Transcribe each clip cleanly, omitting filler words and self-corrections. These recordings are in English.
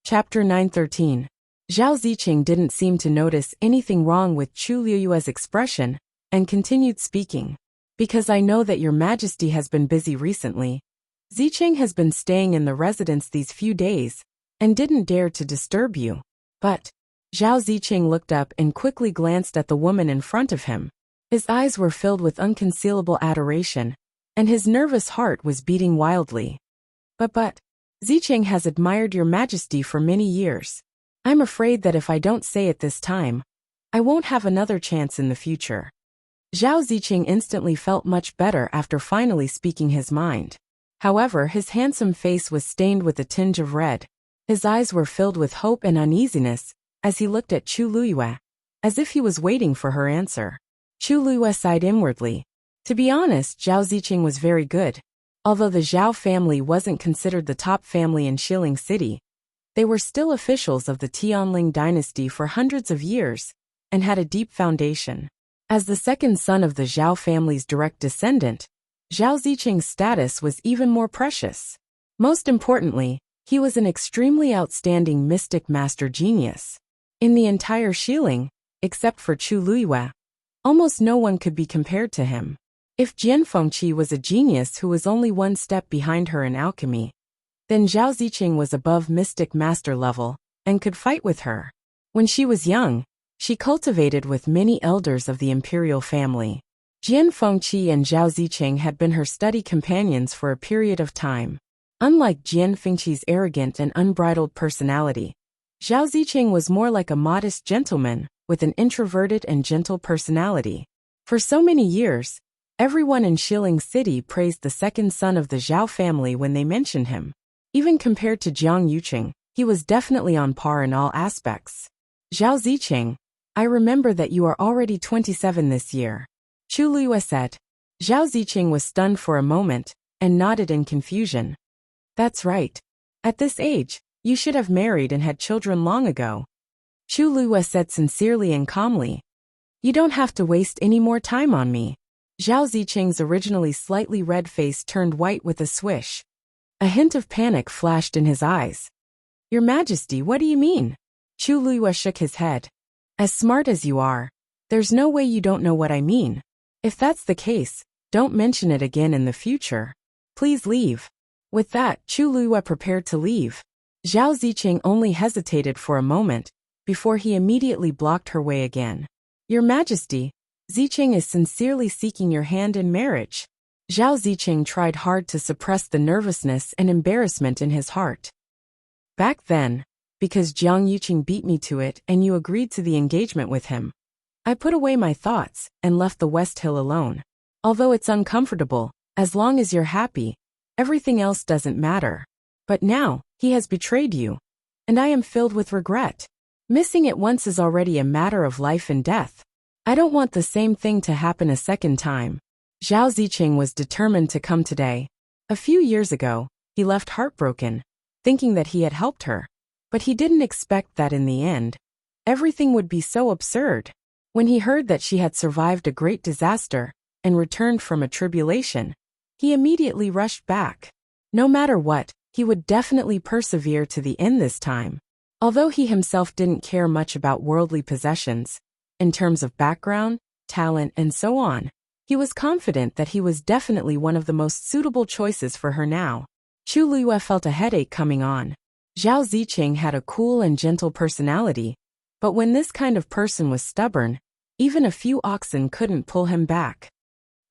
Chapter 913. Zhao Ziqing didn't seem to notice anything wrong with Chu Liyue's expression, and continued speaking. Because I know that your majesty has been busy recently. Ziqing has been staying in the residence these few days, and didn't dare to disturb you. But, Zhao Ziqing looked up and quickly glanced at the woman in front of him. His eyes were filled with unconcealable adoration, and his nervous heart was beating wildly. But, Ziqing has admired your majesty for many years. I'm afraid that if I don't say it this time, I won't have another chance in the future. Zhao Ziqing instantly felt much better after finally speaking his mind. However, his handsome face was stained with a tinge of red. His eyes were filled with hope and uneasiness as he looked at Chu Liyue, as if he was waiting for her answer. Chu Liyue sighed inwardly. To be honest, Zhao Ziqing was very good. Although the Zhao family wasn't considered the top family in Shilling City, they were still officials of the Tianling dynasty for hundreds of years and had a deep foundation. As the second son of the Zhao family's direct descendant, Zhao Ziqing's status was even more precious. Most importantly, he was an extremely outstanding mystic master genius. In the entire Shilling, except for Chu Liyue, almost no one could be compared to him. If Jian Fengqi was a genius who was only one step behind her in alchemy, then Zhao Ziqing was above mystic master level and could fight with her. When she was young, she cultivated with many elders of the Imperial family. Jian Fengqi and Zhao Ziqing had been her study companions for a period of time. Unlike Jian Fengqi's arrogant and unbridled personality, Zhao Ziqing was more like a modest gentleman with an introverted and gentle personality. For so many years, everyone in Shilling City praised the second son of the Zhao family when they mentioned him. Even compared to Jiang Yuqing, he was definitely on par in all aspects. Zhao Ziqing, I remember that you are already 27 this year. Chu Liyue said. Zhao Ziqing was stunned for a moment and nodded in confusion. That's right. At this age, you should have married and had children long ago. Chu Liyue said sincerely and calmly. You don't have to waste any more time on me. Zhao Ziqing's originally slightly red face turned white with a swish. A hint of panic flashed in his eyes. Your Majesty, what do you mean? Chu Liyue shook his head. As smart as you are, there's no way you don't know what I mean. If that's the case, don't mention it again in the future. Please leave. With that, Chu Liyue prepared to leave. Zhao Ziqing only hesitated for a moment before he immediately blocked her way again. Your Majesty, Ziqing is sincerely seeking your hand in marriage. Zhao Ziqing tried hard to suppress the nervousness and embarrassment in his heart. Back then, because Jiang Yuqing beat me to it and you agreed to the engagement with him, I put away my thoughts and left the West Hill alone. Although it's uncomfortable, as long as you're happy, everything else doesn't matter. But now, he has betrayed you, and I am filled with regret. Missing it once is already a matter of life and death. I don't want the same thing to happen a second time. Zhao Ziqing was determined to come today. A few years ago, he left heartbroken, thinking that he had helped her. But he didn't expect that in the end, everything would be so absurd. When he heard that she had survived a great disaster and returned from a tribulation, he immediately rushed back. No matter what, he would definitely persevere to the end this time. Although he himself didn't care much about worldly possessions, in terms of background, talent, and so on, he was confident that he was definitely one of the most suitable choices for her now. Chu Liyue felt a headache coming on. Zhao Ziqing had a cool and gentle personality, but when this kind of person was stubborn, even a few oxen couldn't pull him back.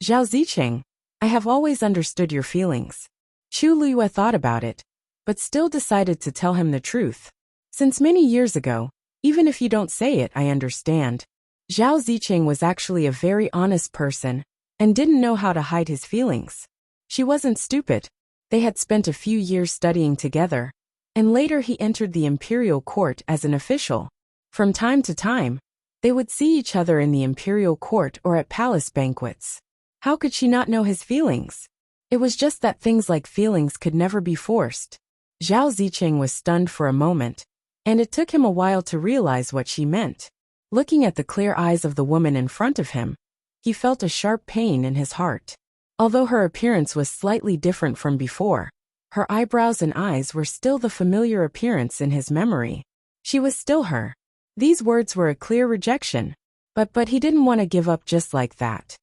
Zhao Ziqing, I have always understood your feelings. Chu Liyue thought about it, but still decided to tell him the truth. Since many years ago, even if you don't say it, I understand. Zhao Ziqing was actually a very honest person and didn't know how to hide his feelings. She wasn't stupid. They had spent a few years studying together, and later he entered the Imperial court as an official. From time to time, they would see each other in the Imperial court or at palace banquets. How could she not know his feelings? It was just that things like feelings could never be forced. Zhao Ziqing was stunned for a moment, and it took him a while to realize what she meant. Looking at the clear eyes of the woman in front of him, he felt a sharp pain in his heart. Although her appearance was slightly different from before, Her eyebrows and eyes were still the familiar appearance in his memory. She was still her. These words were a clear rejection. But he didn't want to give up just like that.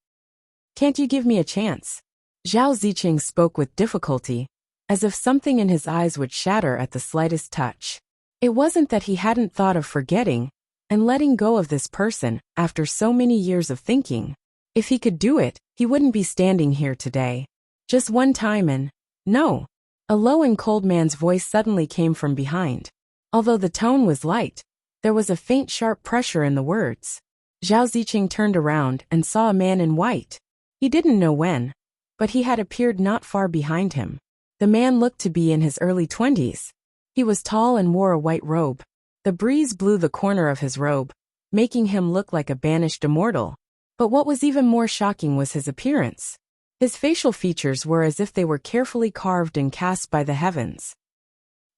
Can't you give me a chance? Zhao Ziqing spoke with difficulty, as if something in his eyes would shatter at the slightest touch. It wasn't that he hadn't thought of forgetting and letting go of this person after so many years of thinking. If he could do it, he wouldn't be standing here today. Just one time and... No. A low and cold man's voice suddenly came from behind. Although the tone was light, there was a faint sharp pressure in the words. Zhao Ziqing turned around and saw a man in white. He didn't know when, but he had appeared not far behind him. The man looked to be in his early 20s. He was tall and wore a white robe. The breeze blew the corner of his robe, making him look like a banished immortal. But what was even more shocking was his appearance. His facial features were as if they were carefully carved and cast by the heavens.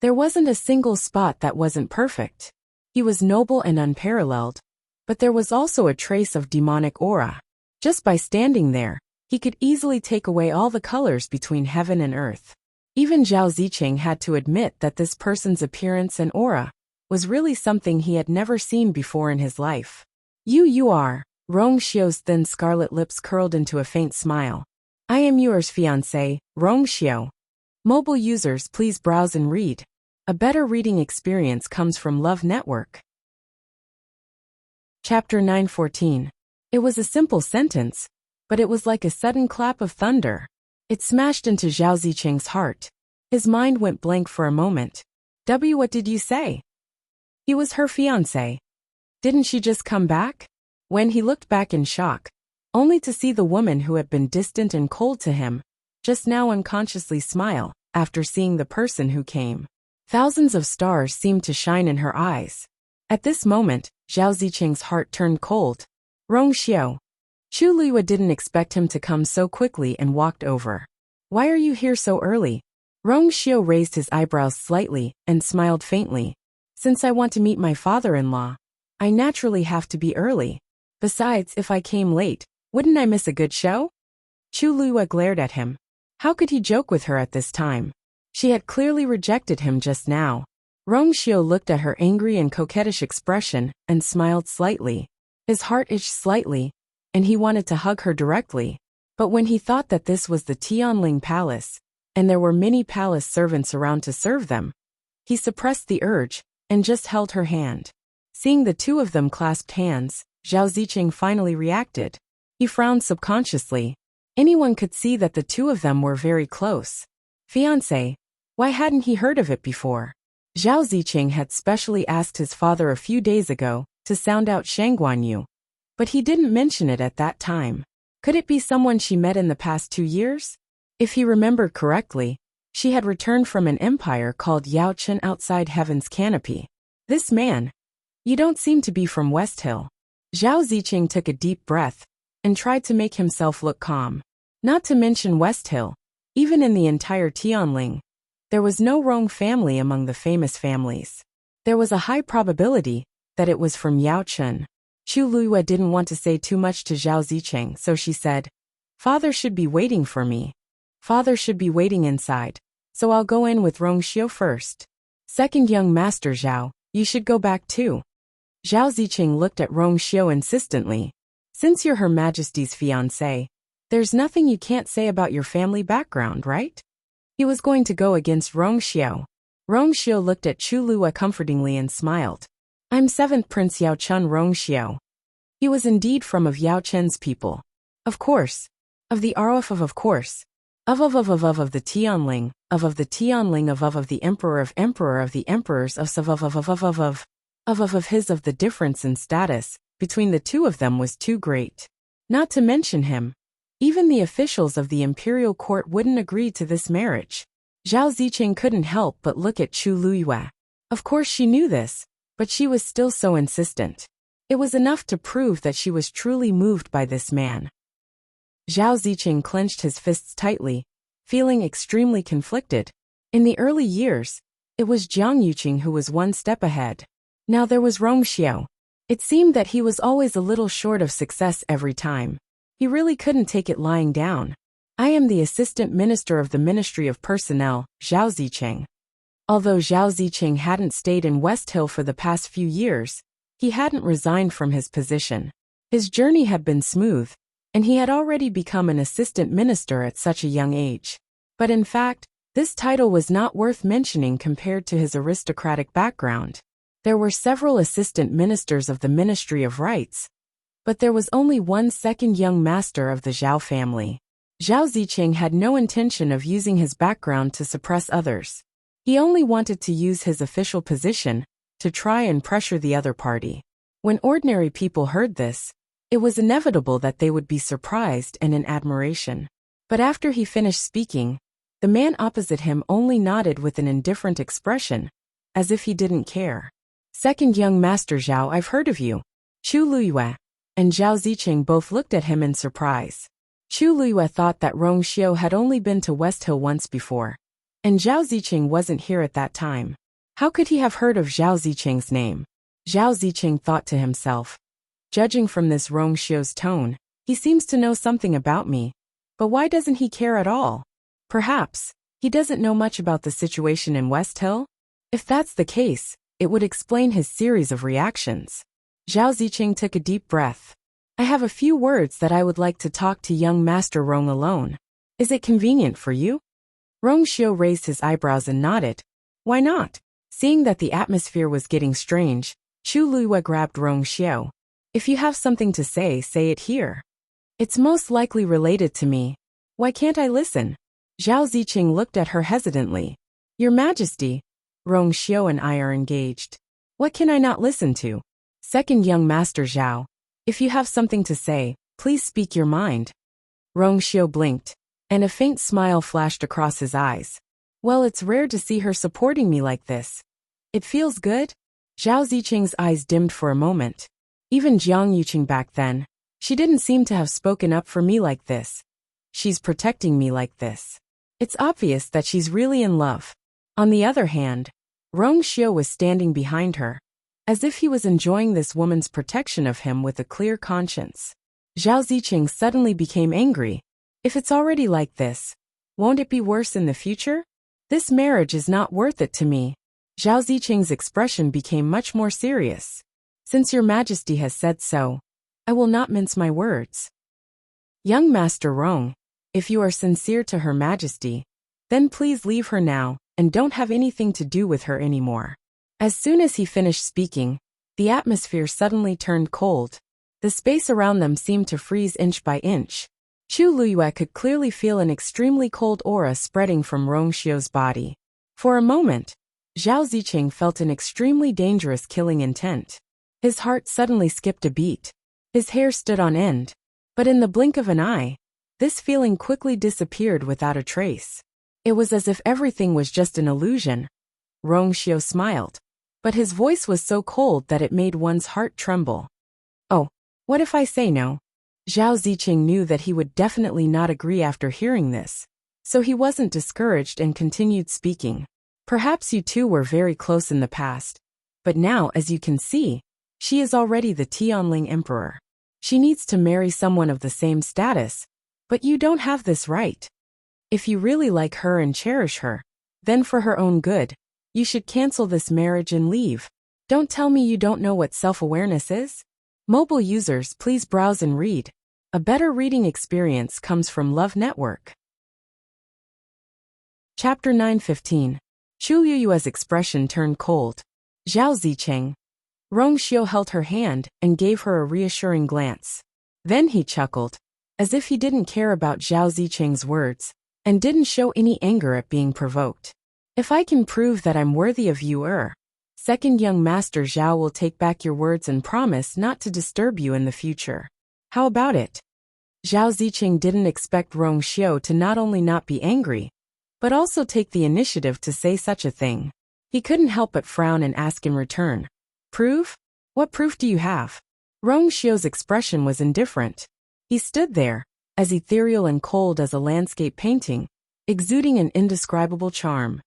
There wasn't a single spot that wasn't perfect. He was noble and unparalleled, but there was also a trace of demonic aura. Just by standing there, he could easily take away all the colors between heaven and earth. Even Zhao Ziqing had to admit that this person's appearance and aura was really something he had never seen before in his life. You are. Rong Xiu's thin scarlet lips curled into a faint smile. I am yours, fiancé, Rong Xiu. Mobile users, please browse and read. A better reading experience comes from Love Network. Chapter 9:14. It was a simple sentence, but it was like a sudden clap of thunder. It smashed into Zhao Ziqing's heart. His mind went blank for a moment. What did you say? He was her fiancé. Didn't she just come back? When he looked back in shock, only to see the woman who had been distant and cold to him, just now unconsciously smile, after seeing the person who came. Thousands of stars seemed to shine in her eyes. At this moment, Zhao Ziqing's heart turned cold. Rong Xiu. Chu Luiyue didn't expect him to come so quickly and walked over. Why are you here so early? Rong Xiu raised his eyebrows slightly and smiled faintly. Since I want to meet my father-in-law, I naturally have to be early. Besides, if I came late, wouldn't I miss a good show? Chu Luiyue glared at him. How could he joke with her at this time? She had clearly rejected him just now. Rong Xiu looked at her angry and coquettish expression and smiled slightly. His heart itched slightly, and he wanted to hug her directly. But when he thought that this was the Tianling Palace, and there were many palace servants around to serve them, he suppressed the urge and just held her hand. Seeing the two of them clasped hands, Zhao Ziqing finally reacted. He frowned subconsciously. Anyone could see that the two of them were very close. Fiancé, why hadn't he heard of it before? Zhao Ziqing had specially asked his father a few days ago to sound out Shang Guanyu, but he didn't mention it at that time. Could it be someone she met in the past 2 years? If he remembered correctly, she had returned from an empire called Yaochen outside Heaven's Canopy. This man. You don't seem to be from West Hill. Zhao Ziqing took a deep breath and tried to make himself look calm. Not to mention West Hill, even in the entire Tianling, there was no Rong family among the famous families. There was a high probability that it was from Yaochen. Chu Luiyue didn't want to say too much to Zhao Ziqing, so she said, Father should be waiting for me. Father should be waiting inside, so I'll go in with Rong Xiu first. Second young master Zhao, you should go back too. Zhao Ziqing looked at Rong Xiu insistently. Since you're Her Majesty's fiancé, there's nothing you can't say about your family background, right? He was going to go against Rong Xiu. Rong Xiu looked at Chu Luiyue comfortingly and smiled. I'm 7th Prince Yaochen Rong Xiu. He was indeed from of Yaochen's people. Of course. Of the Aruf of course. Of the Tianling, of the Tianling of the Emperor of the Emperors of his of the difference in status between the two of them was too great. Not to mention him. Even the officials of the Imperial court wouldn't agree to this marriage. Zhao Ziqing couldn't help but look at Chu Luiyue. Of course she knew this, but she was still so insistent. It was enough to prove that she was truly moved by this man. Zhao Ziqing clenched his fists tightly, feeling extremely conflicted. In the early years, it was Jiang Yuqing who was one step ahead. Now there was Rong Xiu. It seemed that he was always a little short of success every time. He really couldn't take it lying down. I am the Assistant Minister of the Ministry of Personnel, Zhao Zicheng. Although Zhao Zicheng hadn't stayed in West Hill for the past few years, he hadn't resigned from his position. His journey had been smooth, and he had already become an assistant minister at such a young age. But in fact, this title was not worth mentioning compared to his aristocratic background. There were several assistant ministers of the Ministry of Rights, but there was only one second young master of the Zhao family. Zhao Zicheng had no intention of using his background to suppress others. He only wanted to use his official position to try and pressure the other party. When ordinary people heard this, it was inevitable that they would be surprised and in admiration. But after he finished speaking, the man opposite him only nodded with an indifferent expression, as if he didn't care. Second young master Zhao, I've heard of you. Chu Luyue and Zhao Zicheng both looked at him in surprise. Chu Luyue thought that Rong Xiu had only been to West Hill once before, and Zhao Zicheng wasn't here at that time. How could he have heard of Zhao Zicheng's name? Zhao Zicheng thought to himself. Judging from this Rong Xiu's tone, he seems to know something about me, but why doesn't he care at all? Perhaps he doesn't know much about the situation in West Hill? If that's the case, it would explain his series of reactions. Zhao Zicheng took a deep breath. I have a few words that I would like to talk to young Master Rong alone. Is it convenient for you? Rong Xiu raised his eyebrows and nodded. Why not? Seeing that the atmosphere was getting strange, Chu Luyue grabbed Rong Xiu. If you have something to say it here. It's most likely related to me. Why can't I listen? Zhao Zicheng looked at her hesitantly. Your Majesty, Rong Xiu and I are engaged. What can I not listen to? Second young Master Zhao, if you have something to say, please speak your mind. Rong Xiu blinked, and a faint smile flashed across his eyes. Well, it's rare to see her supporting me like this. It feels good? Zhao Zicheng's eyes dimmed for a moment. Even Jiang Yuqing back then, she didn't seem to have spoken up for me like this. She's protecting me like this. It's obvious that she's really in love. On the other hand, Rong Xiu was standing behind her, as if he was enjoying this woman's protection of him with a clear conscience. Zhao Zicheng suddenly became angry. If it's already like this, won't it be worse in the future? This marriage is not worth it to me. Zhao Zicheng's expression became much more serious. Since your Majesty has said so, I will not mince my words. Young Master Rong, if you are sincere to Her Majesty, then please leave her now, and don't have anything to do with her anymore. As soon as he finished speaking, the atmosphere suddenly turned cold. The space around them seemed to freeze inch by inch. Chu Luyue could clearly feel an extremely cold aura spreading from Rong Xiu's body. For a moment, Zhao Zicheng felt an extremely dangerous killing intent. His heart suddenly skipped a beat. His hair stood on end. But in the blink of an eye, this feeling quickly disappeared without a trace. It was as if everything was just an illusion. Rong Xiu smiled, but his voice was so cold that it made one's heart tremble. Oh, what if I say no? Zhao Zicheng knew that he would definitely not agree after hearing this, so he wasn't discouraged and continued speaking. Perhaps you two were very close in the past, but now, as you can see, she is already the Tianling Emperor. She needs to marry someone of the same status, but you don't have this right. If you really like her and cherish her, then for her own good, you should cancel this marriage and leave. Don't tell me you don't know what self-awareness is. Mobile users, please browse and read. A better reading experience comes from Love Network. Chapter 9:15. Chu Luyue's expression turned cold. Zhao Zicheng. Rong Xiu held her hand and gave her a reassuring glance. Then he chuckled, as if he didn't care about Zhao Zicheng's words, and didn't show any anger at being provoked. If I can prove that I'm worthy of you, Second young Master Zhao will take back your words and promise not to disturb you in the future. How about it? Zhao Zicheng didn't expect Rong Xiu to not only not be angry, but also take the initiative to say such a thing. He couldn't help but frown and ask in return, proof? What proof do you have? Rong Xiu's expression was indifferent. He stood there, as ethereal and cold as a landscape painting, exuding an indescribable charm.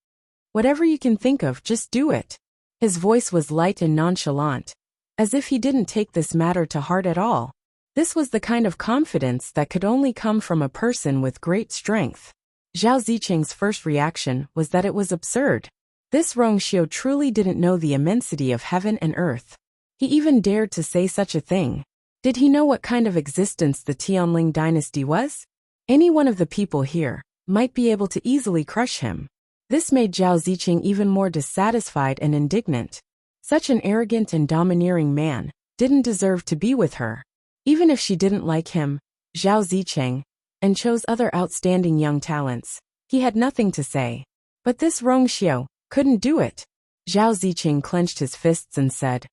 Whatever you can think of, just do it. His voice was light and nonchalant, as if he didn't take this matter to heart at all. This was the kind of confidence that could only come from a person with great strength. Zhao Ziqing's first reaction was that it was absurd. This Rong Xiu truly didn't know the immensity of heaven and earth. He even dared to say such a thing. Did he know what kind of existence the Tianling dynasty was? Any one of the people here might be able to easily crush him. This made Zhao Ziqing even more dissatisfied and indignant. Such an arrogant and domineering man didn't deserve to be with her. Even if she didn't like him, Zhao Ziqing, and chose other outstanding young talents, he had nothing to say. But this Rong Xiu couldn't do it. Zhao Ziqing clenched his fists and said,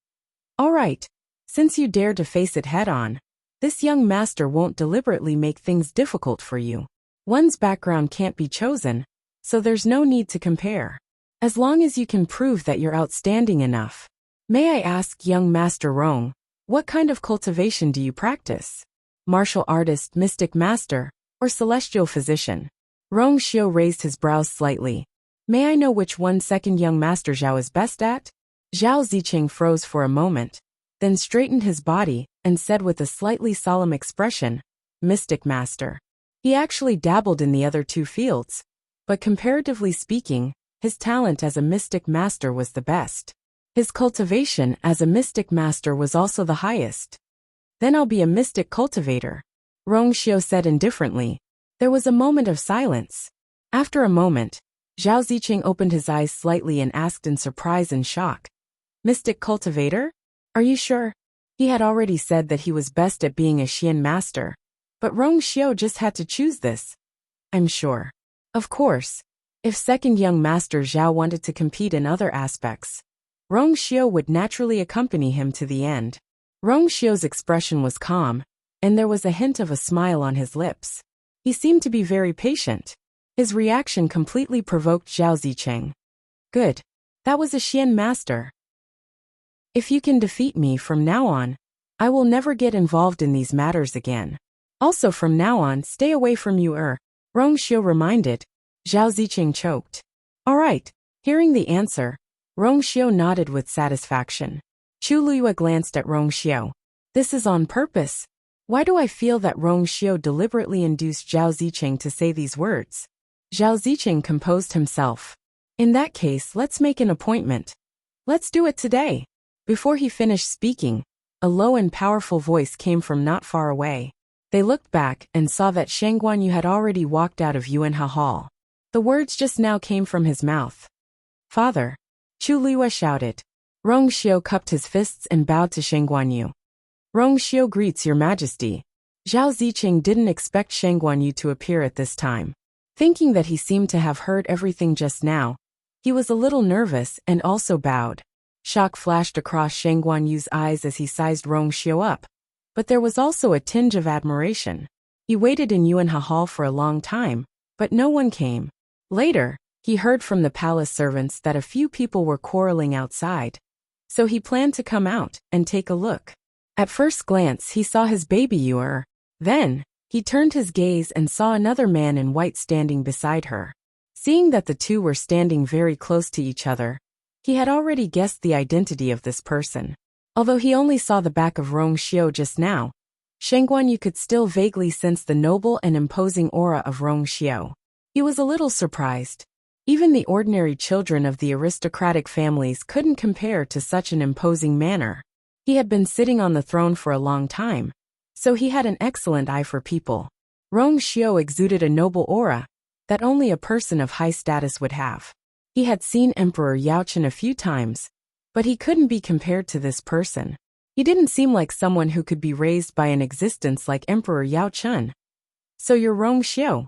"All right, since you dare to face it head-on, this young master won't deliberately make things difficult for you. One's background can't be chosen, so there's no need to compare. As long as you can prove that you're outstanding enough. May I ask, young Master Rong, what kind of cultivation do you practice? Martial artist, mystic master, or celestial physician?" Rong Xiu raised his brows slightly. "May I know which one second young Master Zhao is best at?" Zhao Ziqing froze for a moment, then straightened his body and said with a slightly solemn expression, "Mystic master." He actually dabbled in the other two fields, but comparatively speaking, his talent as a mystic master was the best. His cultivation as a mystic master was also the highest. "Then I'll be a mystic cultivator," Rong Xiu said indifferently. There was a moment of silence. After a moment, Zhao Ziqing opened his eyes slightly and asked in surprise and shock, "Mystic cultivator? Are you sure?" He had already said that he was best at being a Xian master, but Rong Xiu just had to choose this. "I'm sure." Of course, if second young Master Zhao wanted to compete in other aspects, Rong Xiu would naturally accompany him to the end. Rong Xiu's expression was calm, and there was a hint of a smile on his lips. He seemed to be very patient. His reaction completely provoked Zhao Ziqing. "Good. That was a Xian master. If you can defeat me from now on, I will never get involved in these matters again. Also from now on, stay away from you." Rong Xiu reminded. Zhao Ziqing choked. "All right." Hearing the answer, Rong Xiu nodded with satisfaction. Chu Liyue glanced at Rong Xiu. "This is on purpose. Why do I feel that Rong Xiu deliberately induced Zhao Ziqing to say these words?" Zhao Ziqing composed himself. "In that case, let's make an appointment. Let's do it today." Before he finished speaking, a low and powerful voice came from not far away. They looked back and saw that Shang Guanyu had already walked out of Yuanhe Hall. The words just now came from his mouth. "Father!" Chu Liyue shouted. Rong Xiu cupped his fists and bowed to Shang Guanyu. "Rong Xiu greets your majesty." Zhao Ziqing didn't expect Shang Guanyu to appear at this time. Thinking that he seemed to have heard everything just now, he was a little nervous and also bowed. Shock flashed across Shang Guanyu's eyes as he sized Rong Xiu up, but there was also a tinge of admiration. He waited in Yuanhe Hall for a long time, but no one came. Later, he heard from the palace servants that a few people were quarreling outside, so he planned to come out and take a look. At first glance, he saw his baby Yuer. Then, he turned his gaze and saw another man in white standing beside her. Seeing that the two were standing very close to each other, he had already guessed the identity of this person. Although he only saw the back of Rong Xiu just now, Shang Guanyu could still vaguely sense the noble and imposing aura of Rong Xiu. He was a little surprised. Even the ordinary children of the aristocratic families couldn't compare to such an imposing manner. He had been sitting on the throne for a long time, so he had an excellent eye for people. Rong Xiu exuded a noble aura that only a person of high status would have. He had seen Emperor Yaochen a few times, but he couldn't be compared to this person. He didn't seem like someone who could be raised by an existence like Emperor Yaochen. "So you're Rong Xiu?"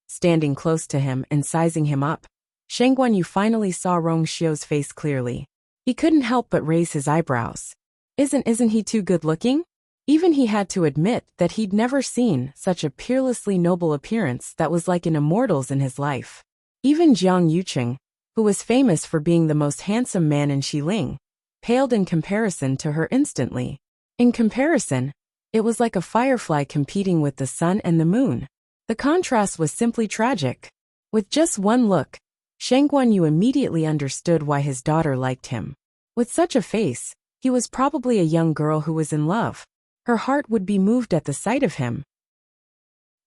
Standing close to him and sizing him up, Shang Guanyu finally saw Rong Xiu's face clearly. He couldn't help but raise his eyebrows. Isn't he too good-looking? Even he had to admit that he'd never seen such a peerlessly noble appearance that was like an immortal's in his life. Even Jiang Yuqing, who was famous for being the most handsome man in Xiling, paled in comparison to her instantly. In comparison, it was like a firefly competing with the sun and the moon. The contrast was simply tragic. With just one look, Shang Guanyu immediately understood why his daughter liked him. With such a face, he was probably a young girl who was in love. Her heart would be moved at the sight of him.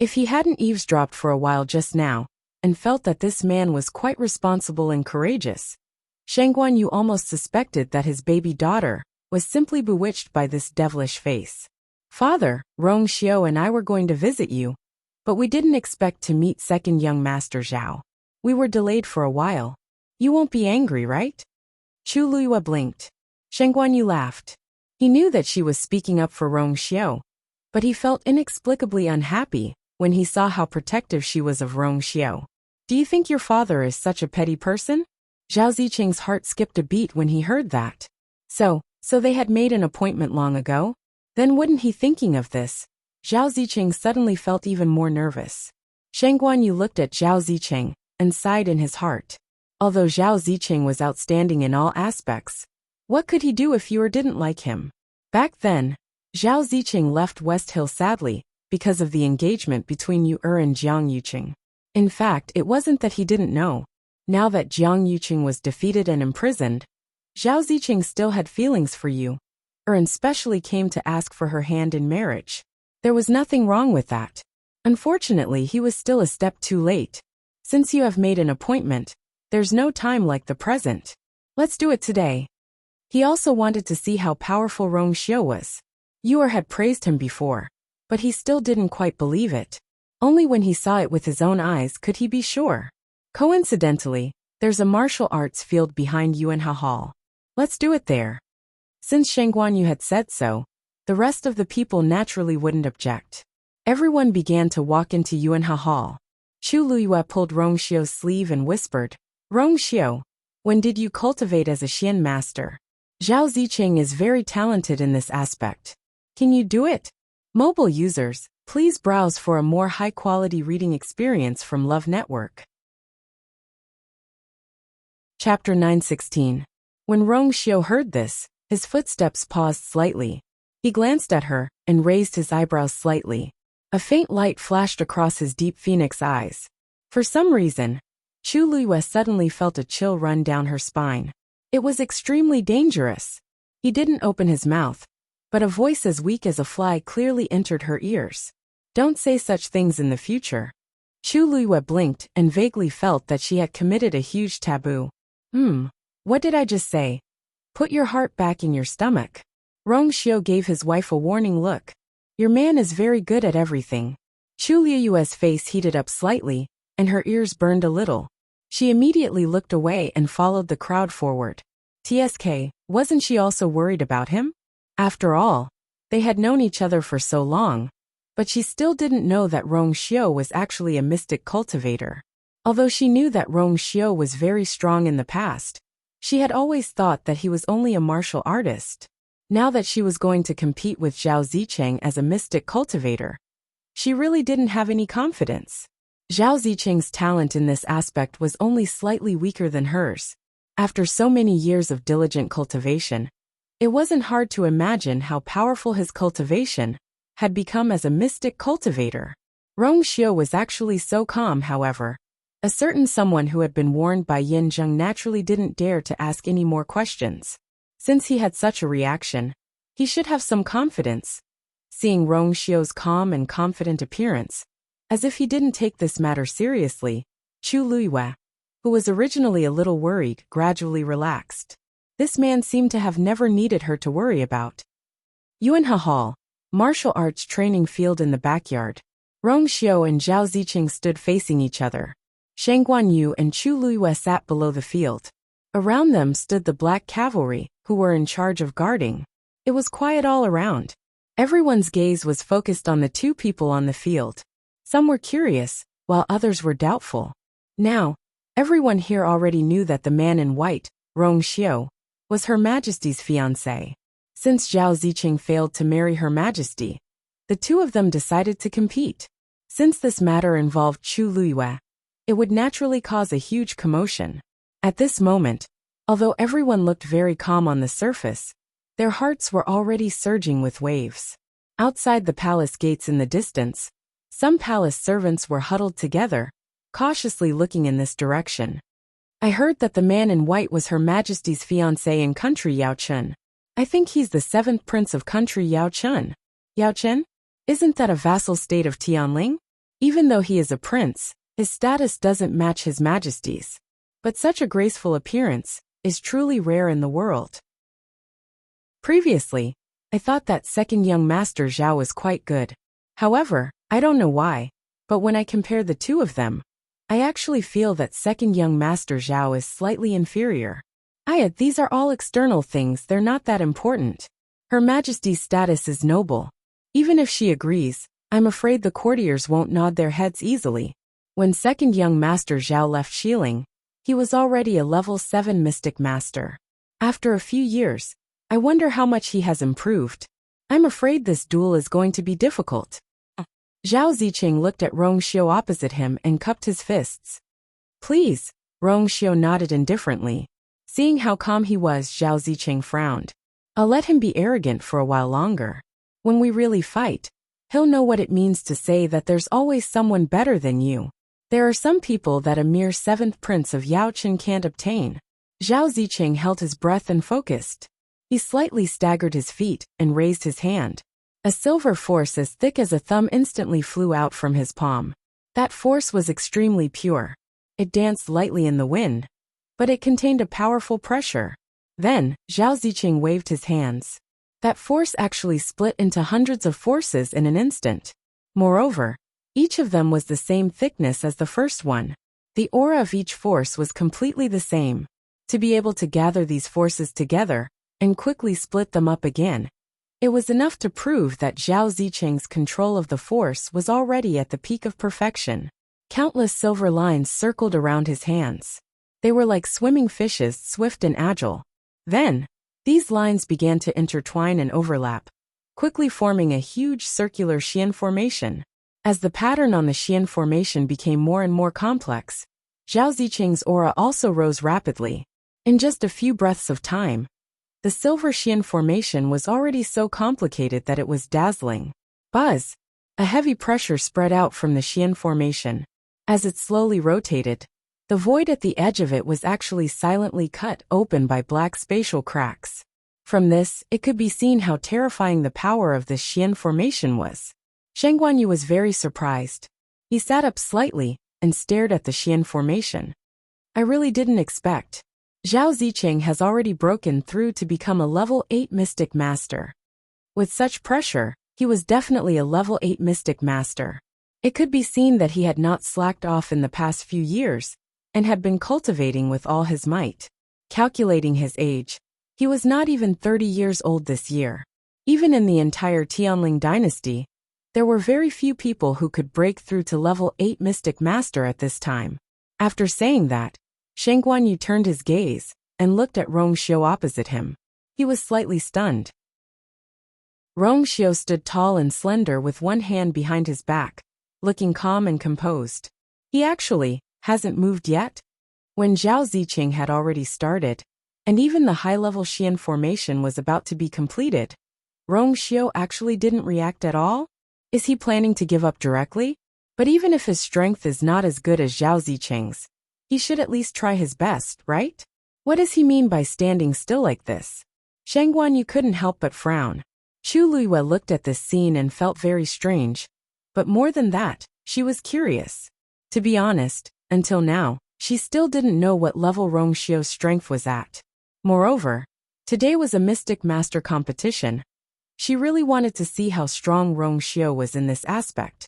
If he hadn't eavesdropped for a while just now, and felt that this man was quite responsible and courageous, Shang Guanyu almost suspected that his baby daughter was simply bewitched by this devilish face. Father, Rong Xiao and I were going to visit you, but we didn't expect to meet second young master Zhao. We were delayed for a while. You won't be angry, right? Chu Luiyue blinked. Shang Guanyu laughed. He knew that she was speaking up for Rong Xiao, but he felt inexplicably unhappy when he saw how protective she was of Rong Xiao. Do you think your father is such a petty person? Zhao Ziqing's heart skipped a beat when he heard that. So they had made an appointment long ago? Then wouldn't he thinking of this? Zhao Ziqing suddenly felt even more nervous. Shang Guanyu looked at Zhao Ziqing and sighed in his heart. Although Zhao Ziqing was outstanding in all aspects, what could he do if Yu didn't like him? Back then, Zhao Ziqing left West Hill sadly because of the engagement between Yu and Jiang Yuqing. In fact, it wasn't that he didn't know. Now that Jiang Yuqing was defeated and imprisoned, Zhao Ziqing still had feelings for Yu, and specially came to ask for her hand in marriage. There was nothing wrong with that. Unfortunately, he was still a step too late. Since you have made an appointment, there's no time like the present. Let's do it today. He also wanted to see how powerful Rong Xiao was. Yu had praised him before, but he still didn't quite believe it. Only when he saw it with his own eyes could he be sure. Coincidentally, there's a martial arts field behind Yuanha Hall. Let's do it there. Since Shang Guanyu had said so, the rest of the people naturally wouldn't object. Everyone began to walk into Yuanha Hall. Chu Luiyue pulled Rong Xiao's sleeve and whispered, Rong Xiao, when did you cultivate as a Xian master? Zhao Ziqing is very talented in this aspect. Can you do it? Mobile users, please browse for a more high-quality reading experience from Love Network. Chapter 916. When Rong Xiao heard this, his footsteps paused slightly. He glanced at her and raised his eyebrows slightly. A faint light flashed across his deep phoenix eyes. For some reason, Chu Luiyue suddenly felt a chill run down her spine. It was extremely dangerous. He didn't open his mouth, but a voice as weak as a fly clearly entered her ears. Don't say such things in the future. Chu Luiyue blinked and vaguely felt that she had committed a huge taboo. What did I just say? Put your heart back in your stomach. Rong Xiao gave his wife a warning look. Your man is very good at everything. Chu Luiyue's face heated up slightly, and her ears burned a little. She immediately looked away and followed the crowd forward. TSK, wasn't she also worried about him? After all, they had known each other for so long, but she still didn't know that Rong Xiao was actually a mystic cultivator. Although she knew that Rong Xiao was very strong in the past, she had always thought that he was only a martial artist. Now that she was going to compete with Zhao Ziqing as a mystic cultivator, she really didn't have any confidence. Zhao Ziqing's talent in this aspect was only slightly weaker than hers. After so many years of diligent cultivation, it wasn't hard to imagine how powerful his cultivation had become as a mystic cultivator. Rong Xiao was actually so calm, however. A certain someone who had been warned by Yin Zheng naturally didn't dare to ask any more questions. Since he had such a reaction, he should have some confidence. Seeing Rong Xiao's calm and confident appearance, as if he didn't take this matter seriously, Chu Luiyue, who was originally a little worried, gradually relaxed. This man seemed to have never needed her to worry about. Yuanha Hall, martial arts training field in the backyard. Rong Xiao and Zhao Ziqing stood facing each other. Shang Guanyu and Chu Luiyue sat below the field. Around them stood the black cavalry, who were in charge of guarding. It was quiet all around. Everyone's gaze was focused on the two people on the field. Some were curious, while others were doubtful. Now, everyone here already knew that the man in white, Rong Xiao, was Her Majesty's fiancé. Since Zhao Ziqing failed to marry Her Majesty, the two of them decided to compete. Since this matter involved Chu Luiyue, it would naturally cause a huge commotion. At this moment, although everyone looked very calm on the surface, their hearts were already surging with waves. Outside the palace gates in the distance, some palace servants were huddled together, cautiously looking in this direction. I heard that the man in white was Her Majesty's fiancé in country Yaochun. I think he's the 7th prince of country Yaochun. Yao Chen? Isn't that a vassal state of Tianling? Even though he is a prince, his status doesn't match his majesty's. But such a graceful appearance is truly rare in the world. Previously, I thought that second young master Zhao was quite good. However, I don't know why, but when I compare the two of them, I actually feel that second young master Zhao is slightly inferior. These are all external things, they're not that important. Her Majesty's status is noble. Even if she agrees, I'm afraid the courtiers won't nod their heads easily. When second young master Zhao left Xiling, he was already a level 7 mystic master. After a few years, I wonder how much he has improved. I'm afraid this duel is going to be difficult. Zhao Ziqing looked at Rong Xiu opposite him and cupped his fists. Please, Rong Xiu nodded indifferently. Seeing how calm he was, Zhao Ziqing frowned. I'll let him be arrogant for a while longer. When we really fight, he'll know what it means to say that there's always someone better than you. There are some people that a mere 7th prince of Yao Chen can't obtain. Zhao Ziqing held his breath and focused. He slightly staggered his feet and raised his hand. A silver force as thick as a thumb instantly flew out from his palm. That force was extremely pure. It danced lightly in the wind, but it contained a powerful pressure. Then, Zhao Ziqing waved his hands. That force actually split into hundreds of forces in an instant. Moreover, each of them was the same thickness as the first one. The aura of each force was completely the same. To be able to gather these forces together and quickly split them up again, it was enough to prove that Zhao Ziqing's control of the force was already at the peak of perfection. Countless silver lines circled around his hands. They were like swimming fishes, swift and agile. Then, these lines began to intertwine and overlap, quickly forming a huge circular Xian formation. As the pattern on the Xian formation became more and more complex, Zhao Ziqing's aura also rose rapidly. In just a few breaths of time, the silver Xian formation was already so complicated that it was dazzling. Buzz! A heavy pressure spread out from the Xian formation. As it slowly rotated, the void at the edge of it was actually silently cut open by black spatial cracks. From this, it could be seen how terrifying the power of this Xian formation was. Sheng Guanyu was very surprised. He sat up slightly and stared at the Xian formation. I really didn't expect. Zhao Ziqing has already broken through to become a level 8 mystic master. With such pressure, he was definitely a level 8 mystic master. It could be seen that he had not slacked off in the past few years, and had been cultivating with all his might. Calculating his age, he was not even 30 years old this year. Even in the entire Tianling dynasty, there were very few people who could break through to level 8 mystic master at this time. After saying that, Sheng Guanyu turned his gaze and looked at Rong Xiu opposite him. He was slightly stunned. Rong Xiu stood tall and slender with one hand behind his back, looking calm and composed. He actually hasn't moved yet? When Zhao Ziqing had already started, and even the high-level Xian formation was about to be completed, Rong Xiu actually didn't react at all? Is he planning to give up directly? But even if his strength is not as good as Zhao Ziqing's, he should at least try his best, right? What does he mean by standing still like this? Sheng Guanyu couldn't help but frown. Chu Luiyue looked at this scene and felt very strange. But more than that, she was curious. To be honest, until now, she still didn't know what level Rong Xiu's strength was at. Moreover, today was a Mystic Master competition. She really wanted to see how strong Rong Xiu was in this aspect.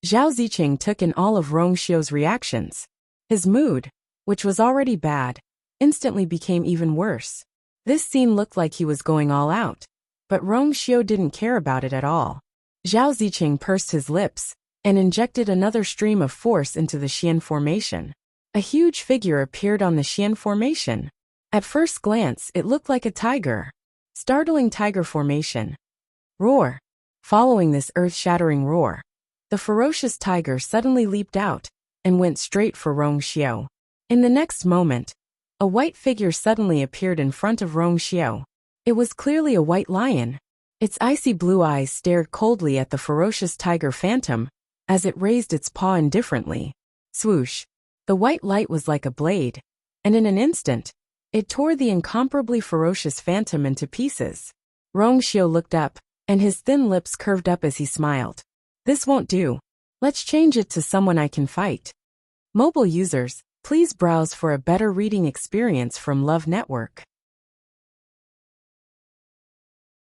Zhao Ziqing took in all of Rong Xiu's reactions. His mood, which was already bad, instantly became even worse. This scene looked like he was going all out, but Rong Xiu didn't care about it at all. Zhao Ziqing pursed his lips and injected another stream of force into the Xian formation. A huge figure appeared on the Xian formation. At first glance, it looked like a tiger. Startling tiger formation. Roar! Following this earth-shattering roar, the ferocious tiger suddenly leaped out and went straight for Rong Xiu. In the next moment, a white figure suddenly appeared in front of Rong Xiu. It was clearly a white lion. Its icy blue eyes stared coldly at the ferocious tiger phantom as it raised its paw indifferently. Swoosh! The white light was like a blade, and in an instant, it tore the incomparably ferocious phantom into pieces. Rong Xiu looked up, and his thin lips curved up as he smiled. This won't do. Let's change it to someone I can fight. Mobile users, please browse for a better reading experience from Love Network.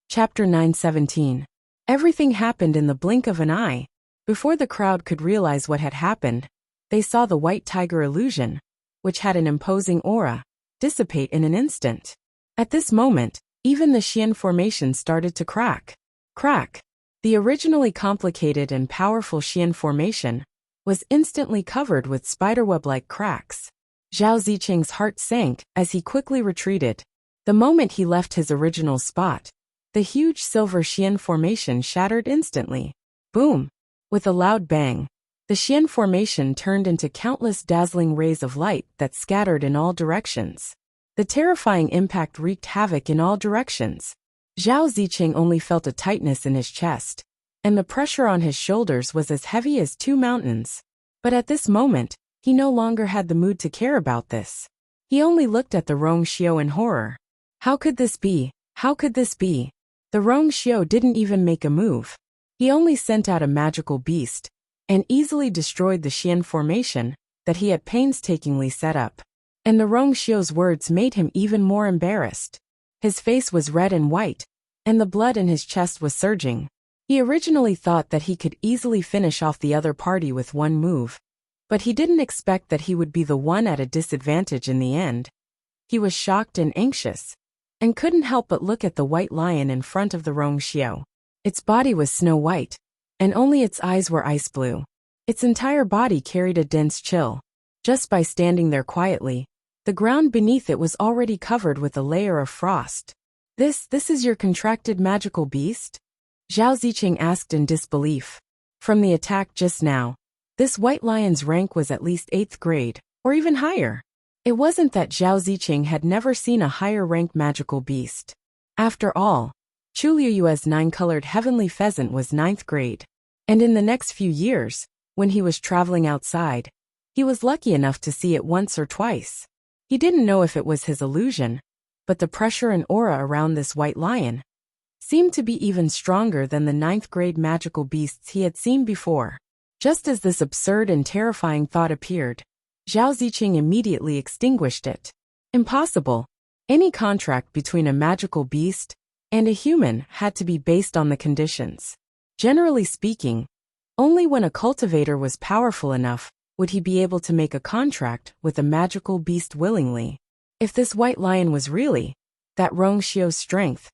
Chapter 917. Everything happened in the blink of an eye. Before the crowd could realize what had happened, they saw the white tiger illusion, which had an imposing aura, dissipate in an instant. At this moment, even the Xian formation started to crack. Crack. The originally complicated and powerful Xian formation was instantly covered with spiderweb-like cracks. Zhao Ziqing's heart sank as he quickly retreated. The moment he left his original spot, the huge silver Xian formation shattered instantly. Boom! With a loud bang, the Xian formation turned into countless dazzling rays of light that scattered in all directions. The terrifying impact wreaked havoc in all directions. Zhao Ziqing only felt a tightness in his chest, and the pressure on his shoulders was as heavy as 2 mountains. But at this moment, he no longer had the mood to care about this. He only looked at the Rong Xiao in horror. How could this be? How could this be? The Rong Xiao didn't even make a move. He only sent out a magical beast, and easily destroyed the Xian formation that he had painstakingly set up. And the Rong Xiao's words made him even more embarrassed. His face was red and white, and the blood in his chest was surging. He originally thought that he could easily finish off the other party with one move, but he didn't expect that he would be the one at a disadvantage in the end. He was shocked and anxious, and couldn't help but look at the white lion in front of the Rong Xiao. Its body was snow white, and only its eyes were ice blue. Its entire body carried a dense chill. Just by standing there quietly, the ground beneath it was already covered with a layer of frost. This is your contracted magical beast? Zhao Ziqing asked in disbelief. From the attack just now, this white lion's rank was at least 8th grade, or even higher. It wasn't that Zhao Ziqing had never seen a higher-ranked magical beast. After all, Chu Liyue's 9-colored heavenly pheasant was 9th grade, and in the next few years, when he was traveling outside, he was lucky enough to see it once or twice. He didn't know if it was his illusion, but the pressure and aura around this white lion seemed to be even stronger than the 9th grade magical beasts he had seen before. Just as this absurd and terrifying thought appeared, Zhao Ziqing immediately extinguished it. Impossible. Any contract between a magical beast and a human had to be based on the conditions. Generally speaking, only when a cultivator was powerful enough would he be able to make a contract with a magical beast willingly. If this white lion was really that Rong Xiao's strength,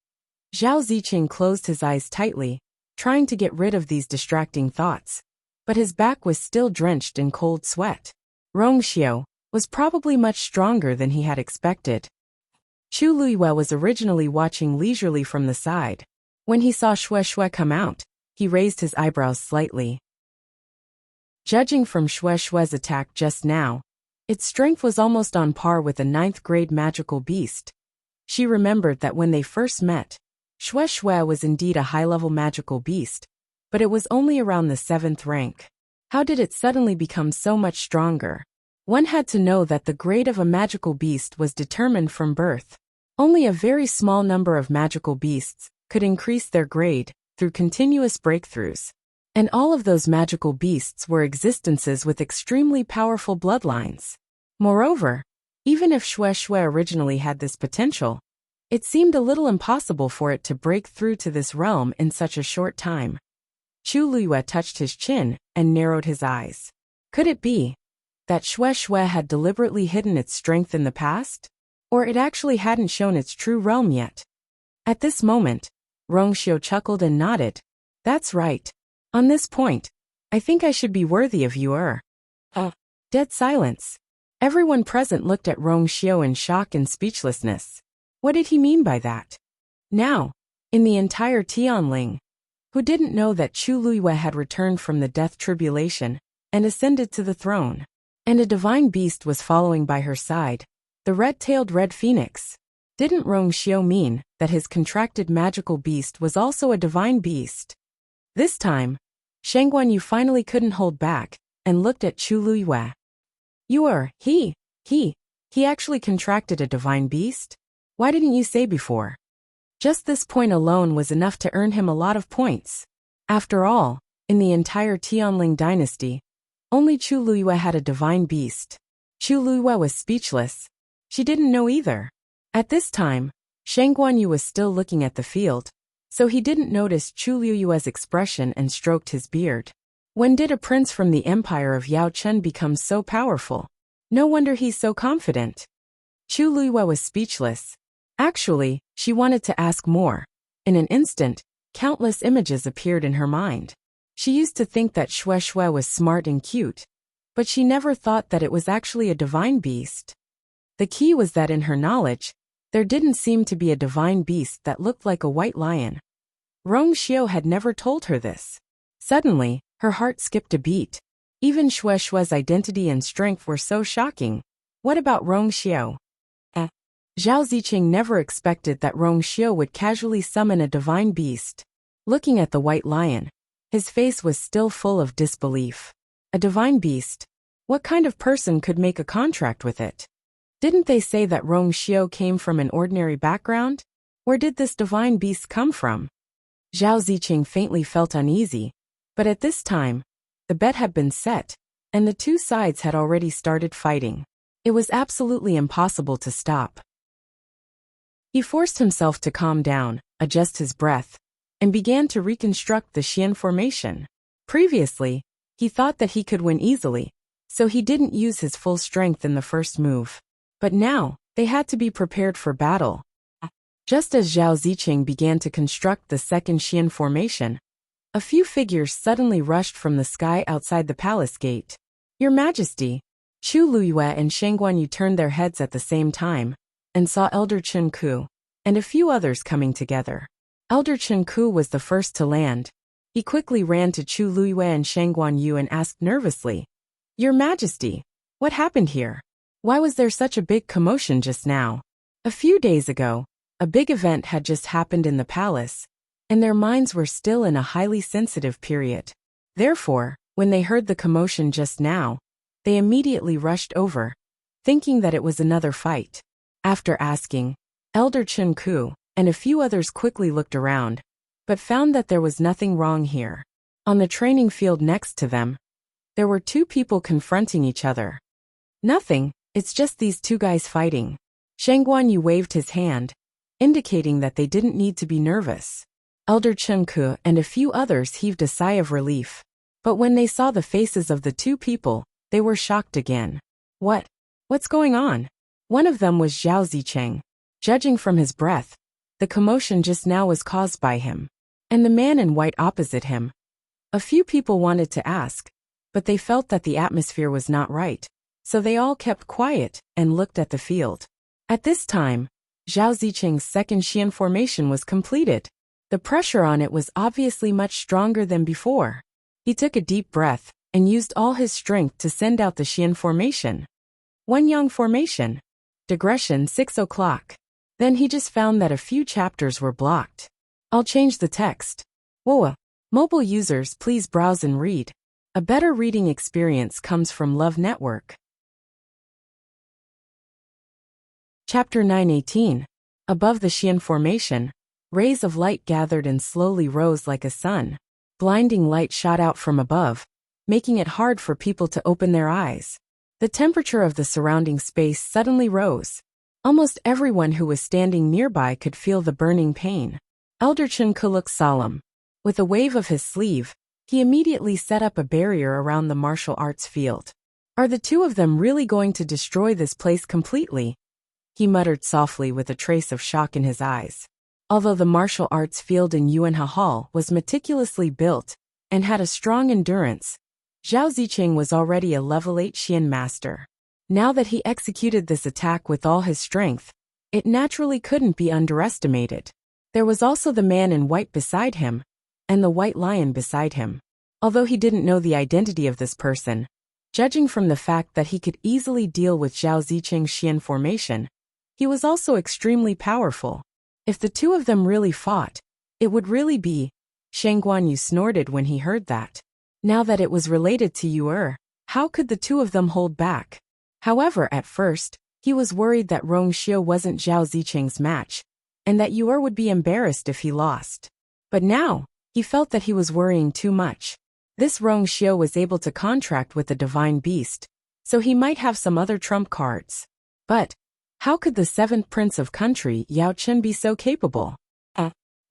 Zhao Ziqing closed his eyes tightly, trying to get rid of these distracting thoughts, but his back was still drenched in cold sweat. Rong Xiao was probably much stronger than he had expected. Chu Liyue was originally watching leisurely from the side. When he saw Xue come out, he raised his eyebrows slightly. Judging from Xue's attack just now, its strength was almost on par with a 9th grade magical beast. She remembered that when they first met, Xue was indeed a high-level magical beast, but it was only around the 7th rank. How did it suddenly become so much stronger? One had to know that the grade of a magical beast was determined from birth. Only a very small number of magical beasts could increase their grade through continuous breakthroughs. And all of those magical beasts were existences with extremely powerful bloodlines. Moreover, even if Xue originally had this potential, it seemed a little impossible for it to break through to this realm in such a short time. Chu Liyue touched his chin and narrowed his eyes. Could it be that Xue had deliberately hidden its strength in the past? Or it actually hadn't shown its true realm yet? At this moment, Rong Xiao chuckled and nodded. That's right. On this point, I think I should be worthy of you. Dead silence. Everyone present looked at Rong Xiao in shock and speechlessness. What did he mean by that? Now, in the entire Tianling, who didn't know that Chu Liyue had returned from the death tribulation and ascended to the throne, and a divine beast was following by her side, the red-tailed red phoenix. Didn't Rong Xiao mean that his contracted magical beast was also a divine beast? This time, Shang Guanyu finally couldn't hold back and looked at Chu Liyue. He actually contracted a divine beast? Why didn't you say before? Just this point alone was enough to earn him a lot of points. After all, in the entire Tianling dynasty, only Chu Luyue had a divine beast. Chu Luyue was speechless. She didn't know either. At this time, Shang Guanyu was still looking at the field, so he didn't notice Chu Luyue's expression and stroked his beard. When did a prince from the empire of Yao Chen become so powerful? No wonder he's so confident. Chu Luyue was speechless. Actually, she wanted to ask more. In an instant, countless images appeared in her mind. She used to think that Xue Xue was smart and cute, but she never thought that it was actually a divine beast. The key was that in her knowledge, there didn't seem to be a divine beast that looked like a white lion. Rong Xiao had never told her this. Suddenly, her heart skipped a beat. Even Xue Xue's identity and strength were so shocking. What about Rong Xiao? Zhao Ziqing never expected that Rong Xiao would casually summon a divine beast. Looking at the white lion, his face was still full of disbelief. A divine beast? What kind of person could make a contract with it? Didn't they say that Rong Xiao came from an ordinary background? Where did this divine beast come from? Zhao Ziqing faintly felt uneasy, but at this time, the bet had been set, and the two sides had already started fighting. It was absolutely impossible to stop. He forced himself to calm down, adjust his breath, and began to reconstruct the Xian formation. Previously, he thought that he could win easily, so he didn't use his full strength in the first move. But now, they had to be prepared for battle. Just as Zhao Ziqing began to construct the second Xian formation, a few figures suddenly rushed from the sky outside the palace gate. Your Majesty! Chu Luyue and Shang Guanyu turned their heads at the same time, and saw Elder Chen Ku, and a few others coming together. Elder Chen Ku was the first to land. He quickly ran to Chu Luyue and Shang Guanyu and asked nervously, Your Majesty, what happened here? Why was there such a big commotion just now? A few days ago, a big event had just happened in the palace, and their minds were still in a highly sensitive period. Therefore, when they heard the commotion just now, they immediately rushed over, thinking that it was another fight. After asking, Elder Chen Ku and a few others quickly looked around, but found that there was nothing wrong here. On the training field next to them, there were two people confronting each other. Nothing, it's just these two guys fighting. Shang Guanyu waved his hand, indicating that they didn't need to be nervous. Elder Chen Ku and a few others heaved a sigh of relief. But when they saw the faces of the two people, they were shocked again. What's going on? One of them was Zhao Ziqing. Judging from his breath, the commotion just now was caused by him. And the man in white opposite him. A few people wanted to ask, but they felt that the atmosphere was not right, so they all kept quiet and looked at the field. At this time, Zhao Ziqing's second Xian formation was completed. The pressure on it was obviously much stronger than before. He took a deep breath and used all his strength to send out the Xian formation. One Yang formation. Digression 6 o'clock. Then he just found that a few chapters were blocked. I'll change the text. Whoa. Mobile users, please browse and read. A better reading experience comes from Love Network. Chapter 9:18. Above the Xian formation, rays of light gathered and slowly rose like a sun. Blinding light shot out from above, making it hard for people to open their eyes. The temperature of the surrounding space suddenly rose. Almost everyone who was standing nearby could feel the burning pain. Elder Chen Ku looked solemn. With a wave of his sleeve, he immediately set up a barrier around the martial arts field. Are the two of them really going to destroy this place completely? He muttered softly with a trace of shock in his eyes. Although the martial arts field in Yuanhe Hall was meticulously built and had a strong endurance, Zhao Ziqing was already a level 8 Xian master. Now that he executed this attack with all his strength, it naturally couldn't be underestimated. There was also the man in white beside him, and the white lion beside him. Although he didn't know the identity of this person, judging from the fact that he could easily deal with Zhao Ziqing's Xian formation, he was also extremely powerful. If the two of them really fought, it would really be. Shang Guanyu snorted when he heard that. Now that it was related to Yu'er, how could the two of them hold back? However, at first, he was worried that Rong Xiao wasn't Zhao Ziqing's match, and that Yor would be embarrassed if he lost. But now, he felt that he was worrying too much. This Rong Xiu was able to contract with the divine beast, so he might have some other trump cards. But how could the seventh prince of country Yao Chen be so capable?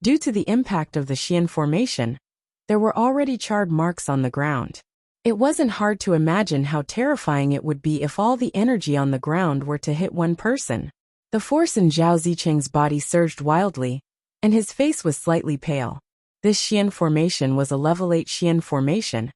Due to the impact of the Xian formation, there were already charred marks on the ground. It wasn't hard to imagine how terrifying it would be if all the energy on the ground were to hit one person. The force in Zhao Zicheng's body surged wildly, and his face was slightly pale. This Xian formation was a level 8 Xian formation,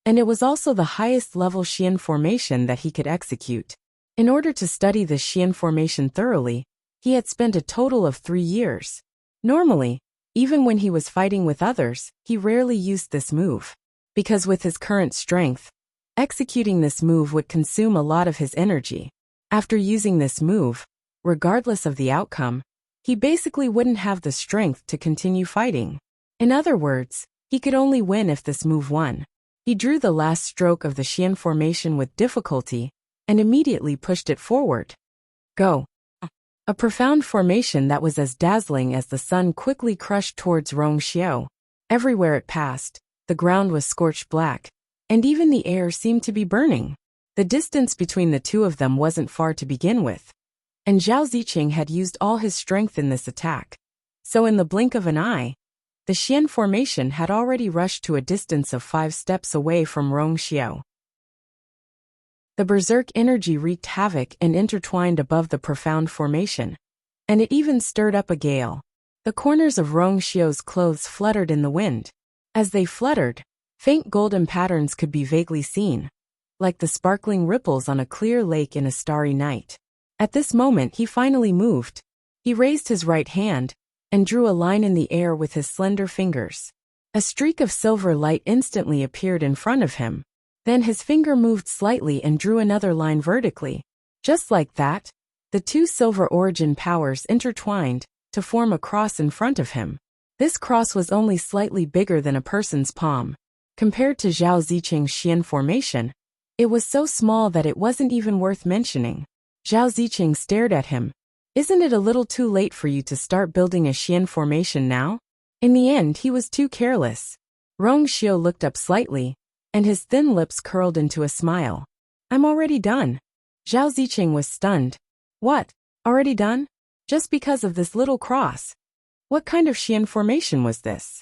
and it was also the highest level Xian formation that he could execute. In order to study the Xian formation thoroughly, he had spent a total of 3 years. Normally, even when he was fighting with others, he rarely used this move. Because with his current strength, executing this move would consume a lot of his energy. After using this move, regardless of the outcome, he basically wouldn't have the strength to continue fighting. In other words, he could only win if this move won. He drew the last stroke of the Xian formation with difficulty and immediately pushed it forward. Go! A profound formation that was as dazzling as the sun quickly crushed towards Rong Xiu. Everywhere it passed, the ground was scorched black, and even the air seemed to be burning. The distance between the two of them wasn't far to begin with, and Zhao Zicheng had used all his strength in this attack. So in the blink of an eye, the Xian formation had already rushed to a distance of 5 steps away from Rong Xiu. The berserk energy wreaked havoc and intertwined above the profound formation, and it even stirred up a gale. The corners of Rong Xiu's clothes fluttered in the wind. As they fluttered, faint golden patterns could be vaguely seen, like the sparkling ripples on a clear lake in a starry night. At this moment he finally moved. He raised his right hand and drew a line in the air with his slender fingers. A streak of silver light instantly appeared in front of him. Then his finger moved slightly and drew another line vertically. Just like that, the two silver origin powers intertwined to form a cross in front of him. This cross was only slightly bigger than a person's palm. Compared to Zhao Zicheng's Xian formation, it was so small that it wasn't even worth mentioning. Zhao Zicheng stared at him. Isn't it a little too late for you to start building a Xian formation now? In the end, he was too careless. Rong Xiu looked up slightly, and his thin lips curled into a smile. I'm already done. Zhao Zicheng was stunned. What? Already done? Just because of this little cross? What kind of Xian formation was this?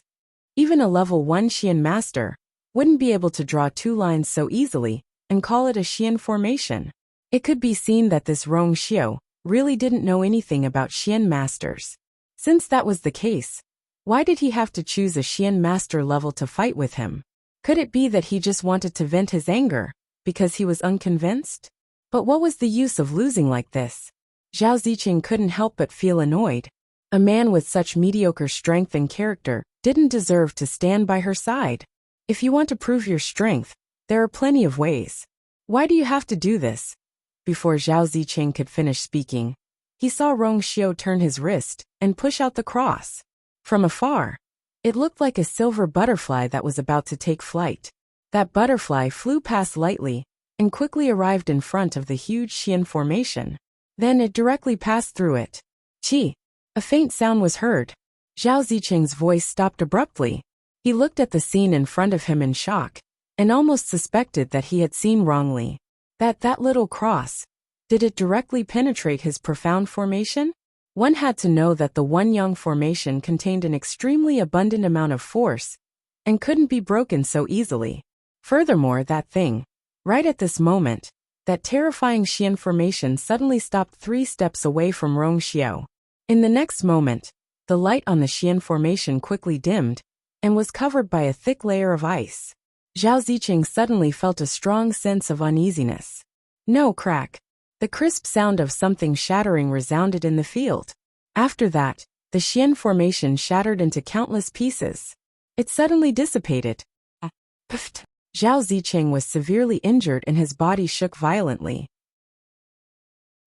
Even a level 1 Xian master wouldn't be able to draw 2 lines so easily and call it a Xian formation. It could be seen that this Rong Xiu really didn't know anything about Xian masters. Since that was the case, why did he have to choose a Xian master level to fight with him? Could it be that he just wanted to vent his anger because he was unconvinced? But what was the use of losing like this? Zhao Zicheng couldn't help but feel annoyed. A man with such mediocre strength and character didn't deserve to stand by her side. If you want to prove your strength, there are plenty of ways. Why do you have to do this? Before Zhao Zicheng could finish speaking, he saw Rong Xiu turn his wrist and push out the cross. From afar, it looked like a silver butterfly that was about to take flight. That butterfly flew past lightly and quickly arrived in front of the huge Xian formation. Then it directly passed through it. Chi! A faint sound was heard. Zhao Zicheng's voice stopped abruptly. He looked at the scene in front of him in shock, and almost suspected that he had seen wrongly. That little cross, did it directly penetrate his profound formation? One had to know that the One-Yang formation contained an extremely abundant amount of force, and couldn't be broken so easily. Furthermore, that thing, right at this moment, that terrifying Xian formation suddenly stopped 3 steps away from Rong Xiu. In the next moment, the light on the Xian formation quickly dimmed, and was covered by a thick layer of ice. Zhao Zicheng suddenly felt a strong sense of uneasiness. No crack. The crisp sound of something shattering resounded in the field. After that, the Xian formation shattered into countless pieces. It suddenly dissipated. Pfft. Zhao Zicheng was severely injured and his body shook violently.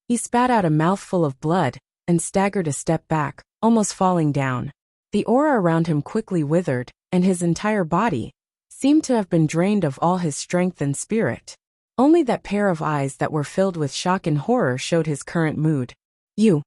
He spat out a mouthful of blood and staggered a step back, almost falling down. The aura around him quickly withered, and his entire body seemed to have been drained of all his strength and spirit. Only that pair of eyes that were filled with shock and horror showed his current mood. You!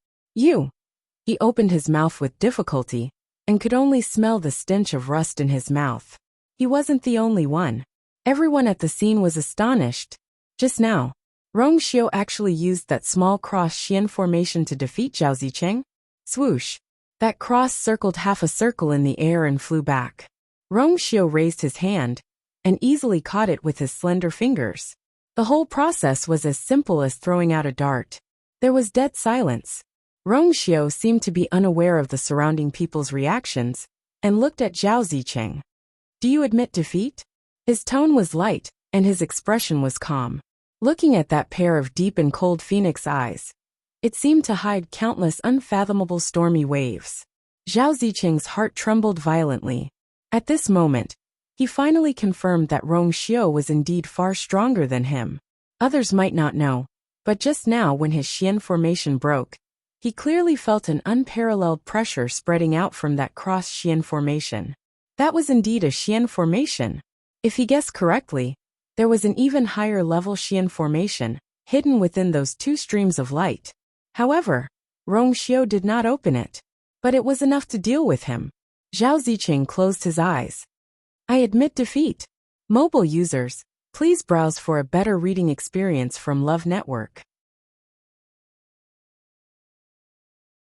He opened his mouth with difficulty, and could only smell the stench of rust in his mouth. He wasn't the only one. Everyone at the scene was astonished. Just now, Rong Xiu actually used that small cross Xian formation to defeat Zhao Zicheng? Swoosh! That cross circled half a circle in the air and flew back. Rong Xiu raised his hand, and easily caught it with his slender fingers. The whole process was as simple as throwing out a dart. There was dead silence. Rong Xiu seemed to be unaware of the surrounding people's reactions, and looked at Zhao Zicheng. Do you admit defeat? His tone was light, and his expression was calm. Looking at that pair of deep and cold phoenix eyes, it seemed to hide countless unfathomable stormy waves. Zhao Zicheng's heart trembled violently. At this moment, he finally confirmed that Rong Xiu was indeed far stronger than him. Others might not know, but just now when his Xian formation broke, he clearly felt an unparalleled pressure spreading out from that cross Xian formation. That was indeed a Xian formation. If he guessed correctly, there was an even higher level Xian formation, hidden within those two streams of light. However, Rong Xiu did not open it. But it was enough to deal with him. Zhao Zicheng closed his eyes. I admit defeat. Mobile users, please browse for a better reading experience from Love Network.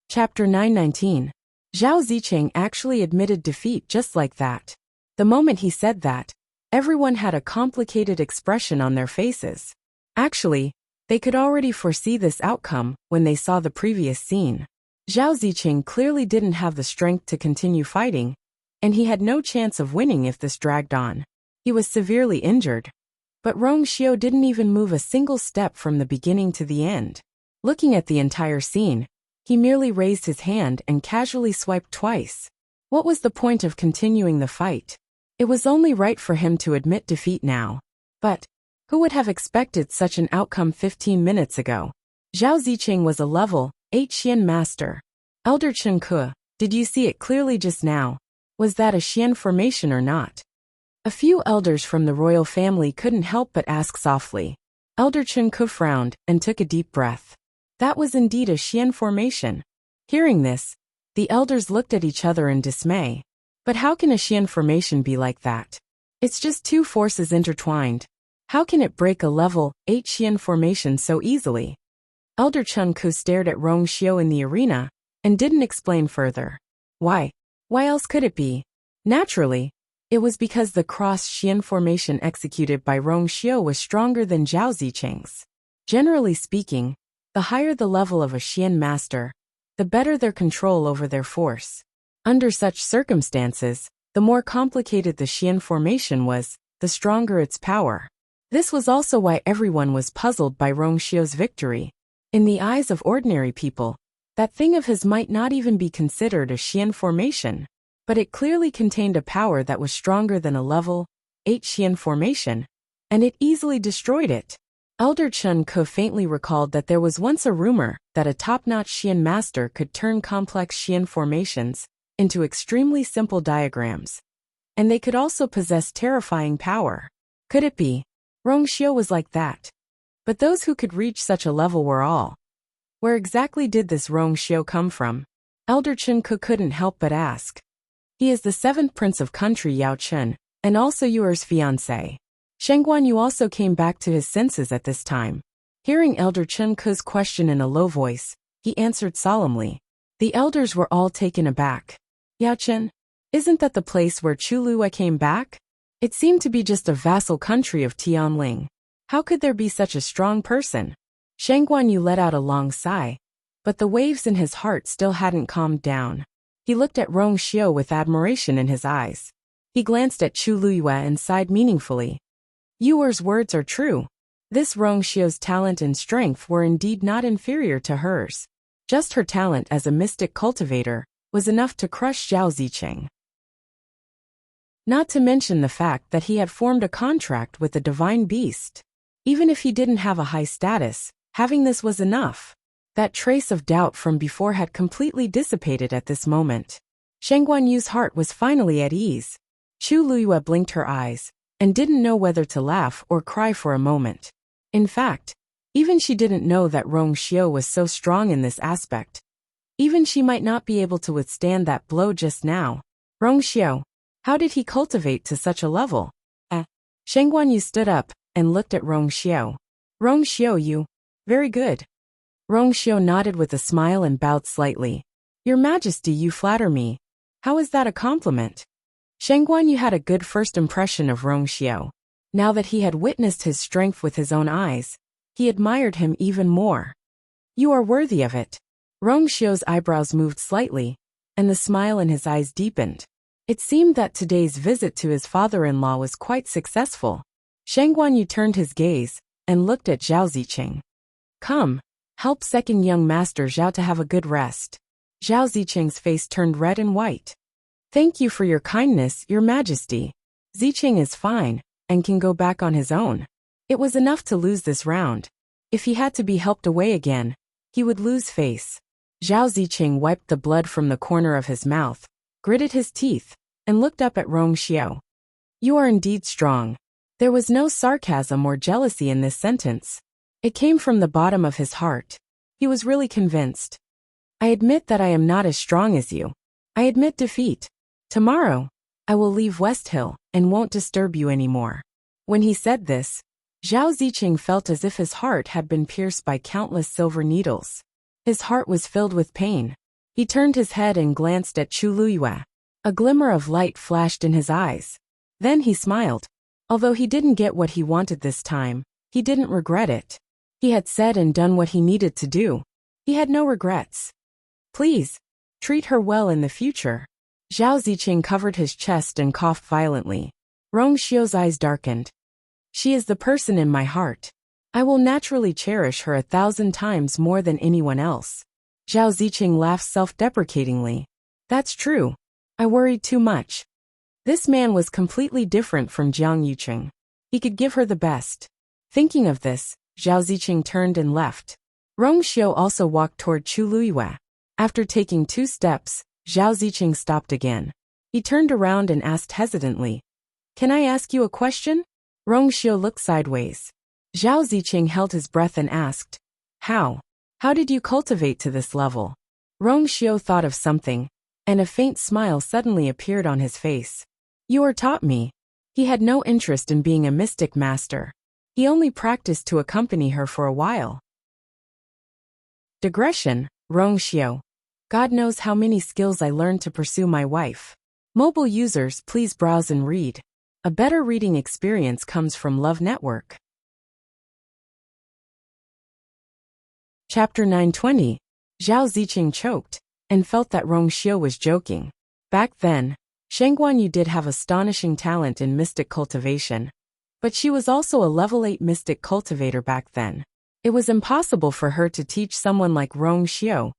Chapter 919. Zhao Zicheng actually admitted defeat just like that. The moment he said that, everyone had a complicated expression on their faces. Actually, they could already foresee this outcome when they saw the previous scene. Zhao Zicheng clearly didn't have the strength to continue fighting, and he had no chance of winning if this dragged on. He was severely injured. But Rong Xiu didn't even move a single step from the beginning to the end. Looking at the entire scene, he merely raised his hand and casually swiped twice. What was the point of continuing the fight? It was only right for him to admit defeat now. But who would have expected such an outcome 15 minutes ago? Zhao Zicheng was a level 8 Xian master. Elder Chen Ke, did you see it clearly just now? Was that a Xian formation or not? A few elders from the royal family couldn't help but ask softly. Elder Chen Ke frowned and took a deep breath. That was indeed a Xian formation. Hearing this, the elders looked at each other in dismay. But how can a Xian formation be like that? It's just two forces intertwined. How can it break a level 8 Xian formation so easily? Elder Chen Ke stared at Rong Xiu in the arena, and didn't explain further. Why? Why else could it be? Naturally, it was because the cross Xian formation executed by Rong Xiu was stronger than Zhao Zicheng's. Generally speaking, the higher the level of a Xian master, the better their control over their force. Under such circumstances, the more complicated the Xian formation was, the stronger its power. This was also why everyone was puzzled by Rong Xiu's victory. In the eyes of ordinary people, that thing of his might not even be considered a Xian formation, but it clearly contained a power that was stronger than a level 8 Xian formation, and it easily destroyed it. Elder Chen Ke faintly recalled that there was once a rumor that a top-notch Xian master could turn complex Xian formations into extremely simple diagrams. And they could also possess terrifying power. Could it be? Rong Xiu was like that. But those who could reach such a level were all. Where exactly did this Rong Xiu come from? Elder Chen Ke couldn't help but ask. He is the 7th prince of country Yao Chen, and also yours fiancé. Sheng Guanyu also came back to his senses at this time. Hearing Elder Chen Ke's question in a low voice, he answered solemnly. The elders were all taken aback. Yao Chen, isn't that the place where Chu Lue came back? It seemed to be just a vassal country of Tianling. How could there be such a strong person? Sheng Guanyu let out a long sigh, but the waves in his heart still hadn't calmed down. He looked at Rong Xiu with admiration in his eyes. He glanced at Chu Lue and sighed meaningfully. Yuer's words are true. This Rong Xiu's talent and strength were indeed not inferior to hers. Just her talent as a mystic cultivator was enough to crush Zhao Zicheng. Not to mention the fact that he had formed a contract with the divine beast. Even if he didn't have a high status, having this was enough. That trace of doubt from before had completely dissipated at this moment. Sheng Guanyu's heart was finally at ease. Chu Lue blinked her eyes, and didn't know whether to laugh or cry for a moment. In fact, even she didn't know that Rong Xiu was so strong in this aspect. Even she might not be able to withstand that blow just now. Rongxiu, how did he cultivate to such a level? Sheng Guanyu stood up and looked at Rongxiu. Rongxiu, you. Very good. Rongxiu nodded with a smile and bowed slightly. Your Majesty, you flatter me. How is that a compliment? Sheng Guanyu had a good first impression of Rongxiu. Now that he had witnessed his strength with his own eyes, he admired him even more. You are worthy of it. Rongxiu's eyebrows moved slightly, and the smile in his eyes deepened. It seemed that today's visit to his father-in-law was quite successful. Sheng Guanyu turned his gaze and looked at Zhao Ziqing. Come, help second young master Zhao to have a good rest. Zhao Ziqing's face turned red and white. Thank you for your kindness, Your Majesty. Ziqing is fine and can go back on his own. It was enough to lose this round. If he had to be helped away again, he would lose face. Zhao Ziqing wiped the blood from the corner of his mouth, gritted his teeth, and looked up at Rongxiu. You are indeed strong. There was no sarcasm or jealousy in this sentence. It came from the bottom of his heart. He was really convinced. I admit that I am not as strong as you. I admit defeat. Tomorrow, I will leave West Hill and won't disturb you anymore. When he said this, Zhao Ziqing felt as if his heart had been pierced by countless silver needles. His heart was filled with pain. He turned his head and glanced at Chu Luyue. A glimmer of light flashed in his eyes. Then he smiled. Although he didn't get what he wanted this time, he didn't regret it. He had said and done what he needed to do. He had no regrets. Please, treat her well in the future. Zhao Ziqing covered his chest and coughed violently. Rongxiu's eyes darkened. She is the person in my heart. I will naturally cherish her 1,000 times more than anyone else. Zhao Ziqing laughed self-deprecatingly. That's true. I worried too much. This man was completely different from Jiang Yuqing. He could give her the best. Thinking of this, Zhao Ziqing turned and left. Rongxiu also walked toward Chu Luyue. After taking 2 steps, Zhao Ziqing stopped again. He turned around and asked hesitantly, Can I ask you a question? Rongxiu looked sideways. Zhao Ziqing held his breath and asked, How? How did you cultivate to this level? Rongxiu thought of something, and a faint smile suddenly appeared on his face. You are taught me. He had no interest in being a mystic master. He only practiced to accompany her for a while. Digression, Rongxiu. God knows how many skills I learned to pursue my wife. Mobile users, please browse and read. A better reading experience comes from Love Network. Chapter 920. Zhao Ziqing choked and felt that Rongxiu was joking. Back then, Sheng Guanyu did have astonishing talent in mystic cultivation, but she was also a level 8 mystic cultivator back then. It was impossible for her to teach someone like Rongxiu,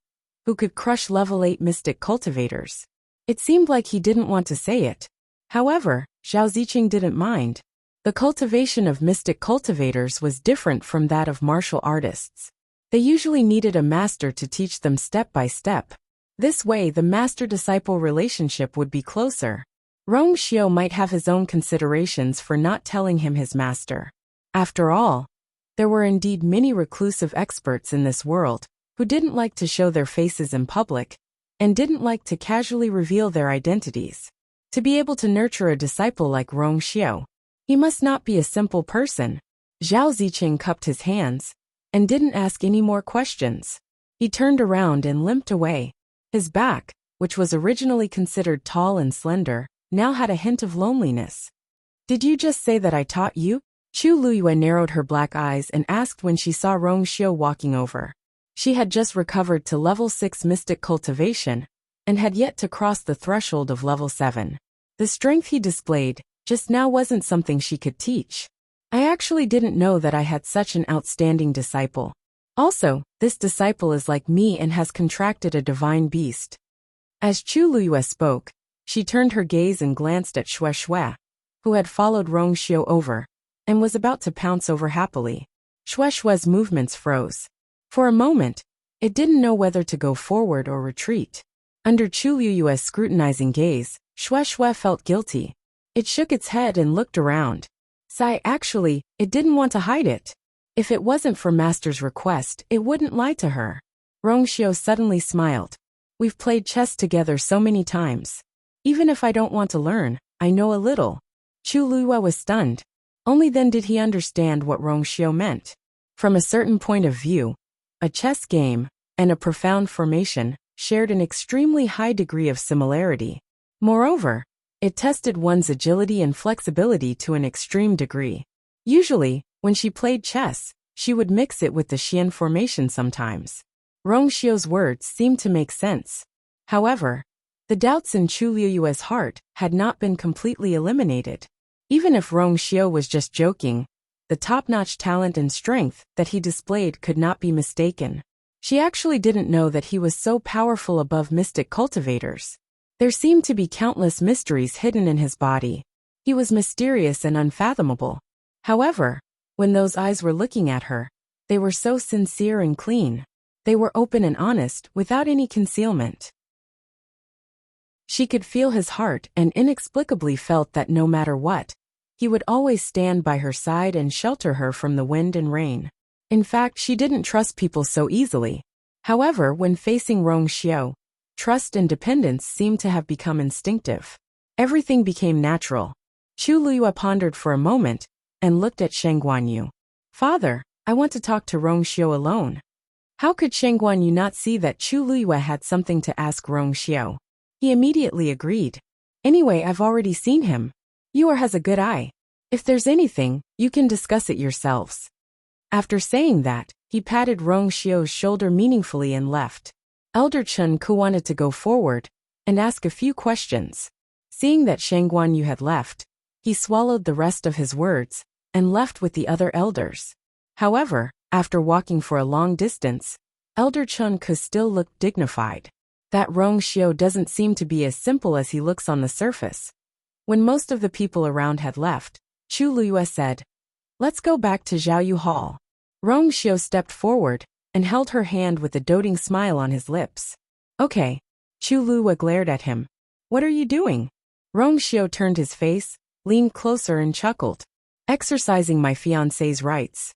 who could crush level 8 mystic cultivators. It seemed like he didn't want to say it. However, Zhao Ziqing didn't mind. The cultivation of mystic cultivators was different from that of martial artists. They usually needed a master to teach them step by step. This way the master-disciple relationship would be closer. Rongxiu might have his own considerations for not telling him his master. After all, there were indeed many reclusive experts in this world who didn't like to show their faces in public and didn't like to casually reveal their identities. To be able to nurture a disciple like Rongxiu, he must not be a simple person. Zhao Ziqing cupped his hands and didn't ask any more questions. He turned around and limped away. His back, which was originally considered tall and slender, now had a hint of loneliness. Did you just say that I taught you? Chu Luyue narrowed her black eyes and asked when she saw Rongxiu walking over. She had just recovered to level 6 mystic cultivation and had yet to cross the threshold of level 7. The strength he displayed just now wasn't something she could teach. I actually didn't know that I had such an outstanding disciple. Also, this disciple is like me and has contracted a divine beast. As Chu Luyue spoke, she turned her gaze and glanced at Xue Xue, who had followed Rongxiu over and was about to pounce over happily. Xue Xue's movements froze. For a moment, it didn't know whether to go forward or retreat. Under Chu Luyue's scrutinizing gaze, Xue Xue felt guilty. It shook its head and looked around. Actually, it didn't want to hide it. If it wasn't for Master's request, it wouldn't lie to her. Rongxiu suddenly smiled. We've played chess together so many times. Even if I don't want to learn, I know a little. Chu Luyue was stunned. Only then did he understand what Rongxiu meant. From a certain point of view, a chess game and a profound formation shared an extremely high degree of similarity. Moreover, it tested one's agility and flexibility to an extreme degree. Usually, when she played chess, she would mix it with the Xian formation sometimes. Rongxiu's words seemed to make sense. However, the doubts in Chu Liyue's heart had not been completely eliminated. Even if Rongxiu was just joking, the top-notch talent and strength that he displayed could not be mistaken. She actually didn't know that he was so powerful above mystic cultivators. There seemed to be countless mysteries hidden in his body. He was mysterious and unfathomable. However, when those eyes were looking at her, they were so sincere and clean. They were open and honest, without any concealment. She could feel his heart and inexplicably felt that no matter what, he would always stand by her side and shelter her from the wind and rain. In fact, she didn't trust people so easily. However, when facing Rongxiu, trust and dependence seemed to have become instinctive. Everything became natural. Chu Liyue pondered for a moment and looked at Sheng Guanyu. "Father, I want to talk to Rongxiu alone." How could Sheng Guanyu not see that Chu Liyue had something to ask Rongxiu? He immediately agreed. "Anyway, I've already seen him. Yuer has a good eye. If there's anything, you can discuss it yourselves." After saying that, he patted Rongxiu's shoulder meaningfully and left. Elder Chen Ku wanted to go forward and ask a few questions. Seeing that Sheng Guanyu had left, he swallowed the rest of his words and left with the other elders. However, after walking for a long distance, Elder Chen Ku still looked dignified. That Rongxiu doesn't seem to be as simple as he looks on the surface. When most of the people around had left, Chu Liyue said, "Let's go back to Zhaoyu Hall." Rongxiu stepped forward and held her hand with a doting smile on his lips. "Okay." Chu Liyue glared at him. "What are you doing?" Rongxiu turned his face, leaned closer and chuckled. "Exercising my fiancé's rights."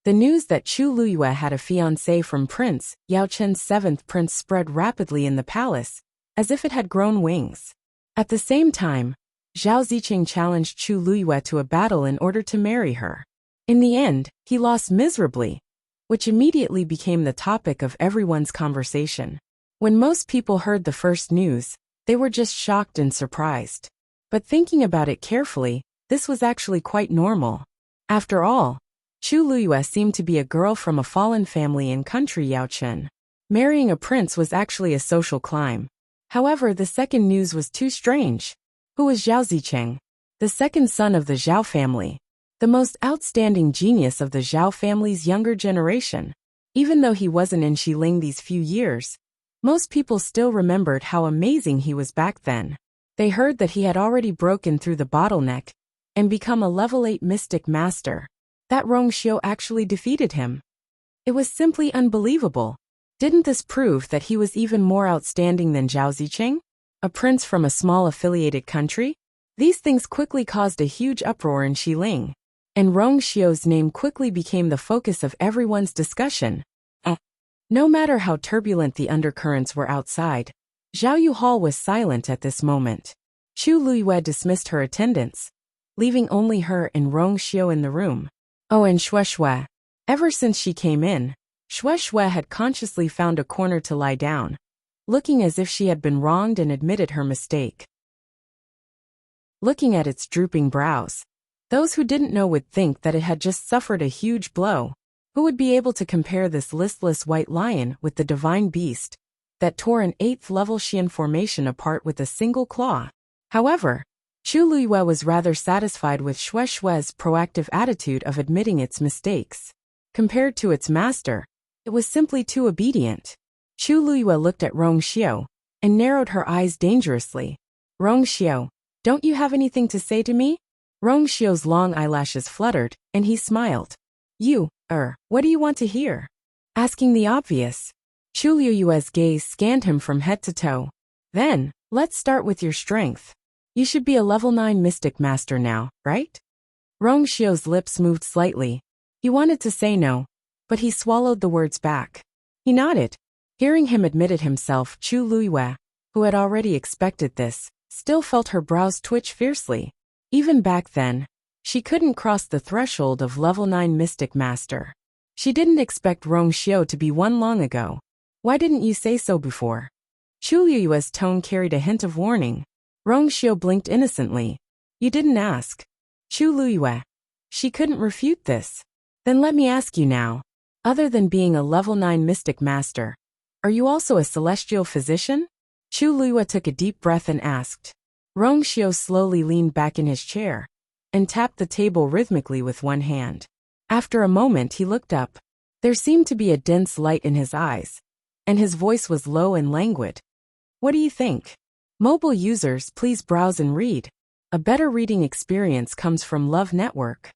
The news that Chu Liyue had a fiancé from Prince Yao Chen's seventh prince spread rapidly in the palace, as if it had grown wings. At the same time, Zhao Ziqing challenged Chu Liyue to a battle in order to marry her. In the end, he lost miserably, which immediately became the topic of everyone's conversation. When most people heard the first news, they were just shocked and surprised. But thinking about it carefully, this was actually quite normal. After all, Chu Liyue seemed to be a girl from a fallen family in country Yaochen. Marrying a prince was actually a social climb. However, the second news was too strange. Who was Zhao Zicheng? The second son of the Zhao family. The most outstanding genius of the Zhao family's younger generation. Even though he wasn't in Xiling these few years, most people still remembered how amazing he was back then. They heard that he had already broken through the bottleneck and become a level 8 mystic master. That Rongxiu actually defeated him. It was simply unbelievable. Didn't this prove that he was even more outstanding than Zhao Zicheng? A prince from a small affiliated country? These things quickly caused a huge uproar in Xiling, and Rongxiu's name quickly became the focus of everyone's discussion. No matter how turbulent the undercurrents were outside, Zhaoyu Hall was silent at this moment. Chu Liyue dismissed her attendants, leaving only her and Rongxiu in the room. Oh, and Shueshui. Ever since she came in, Shueshui had consciously found a corner to lie down, looking as if she had been wronged and admitted her mistake. Looking at its drooping brows, those who didn't know would think that it had just suffered a huge blow. Who would be able to compare this listless white lion with the divine beast that tore an 8th level Xian formation apart with a single claw? However, Chu Liyue was rather satisfied with Shueshui's proactive attitude of admitting its mistakes. Compared to its master, it was simply too obedient. Chu Liyue looked at Rongxiu and narrowed her eyes dangerously. "Rongxiu, don't you have anything to say to me?" Rongxiu's long eyelashes fluttered, and he smiled. What do you want to hear?" Asking the obvious. Chu Liyue's gaze scanned him from head to toe. "Then, let's start with your strength. You should be a level 9 mystic master now, right?" Rongxiu's lips moved slightly. He wanted to say no, but he swallowed the words back. He nodded. Hearing him admitted himself, Chu Luiyue, who had already expected this, still felt her brows twitch fiercely. Even back then, she couldn't cross the threshold of level 9 Mystic Master. She didn't expect Rongxiu to be one long ago. Why didn't you say so before? Chu Luiyue's tone carried a hint of warning. Rongxiu blinked innocently. You didn't ask. Chu Luiyue. She couldn't refute this. Then let me ask you now. Other than being a level 9 Mystic Master, are you also a celestial physician? Chu Luiyue took a deep breath and asked. Rongxiu slowly leaned back in his chair and tapped the table rhythmically with one hand. After a moment he looked up. There seemed to be a dense light in his eyes, and his voice was low and languid. What do you think? Mobile users, please browse and read. A better reading experience comes from Love Network.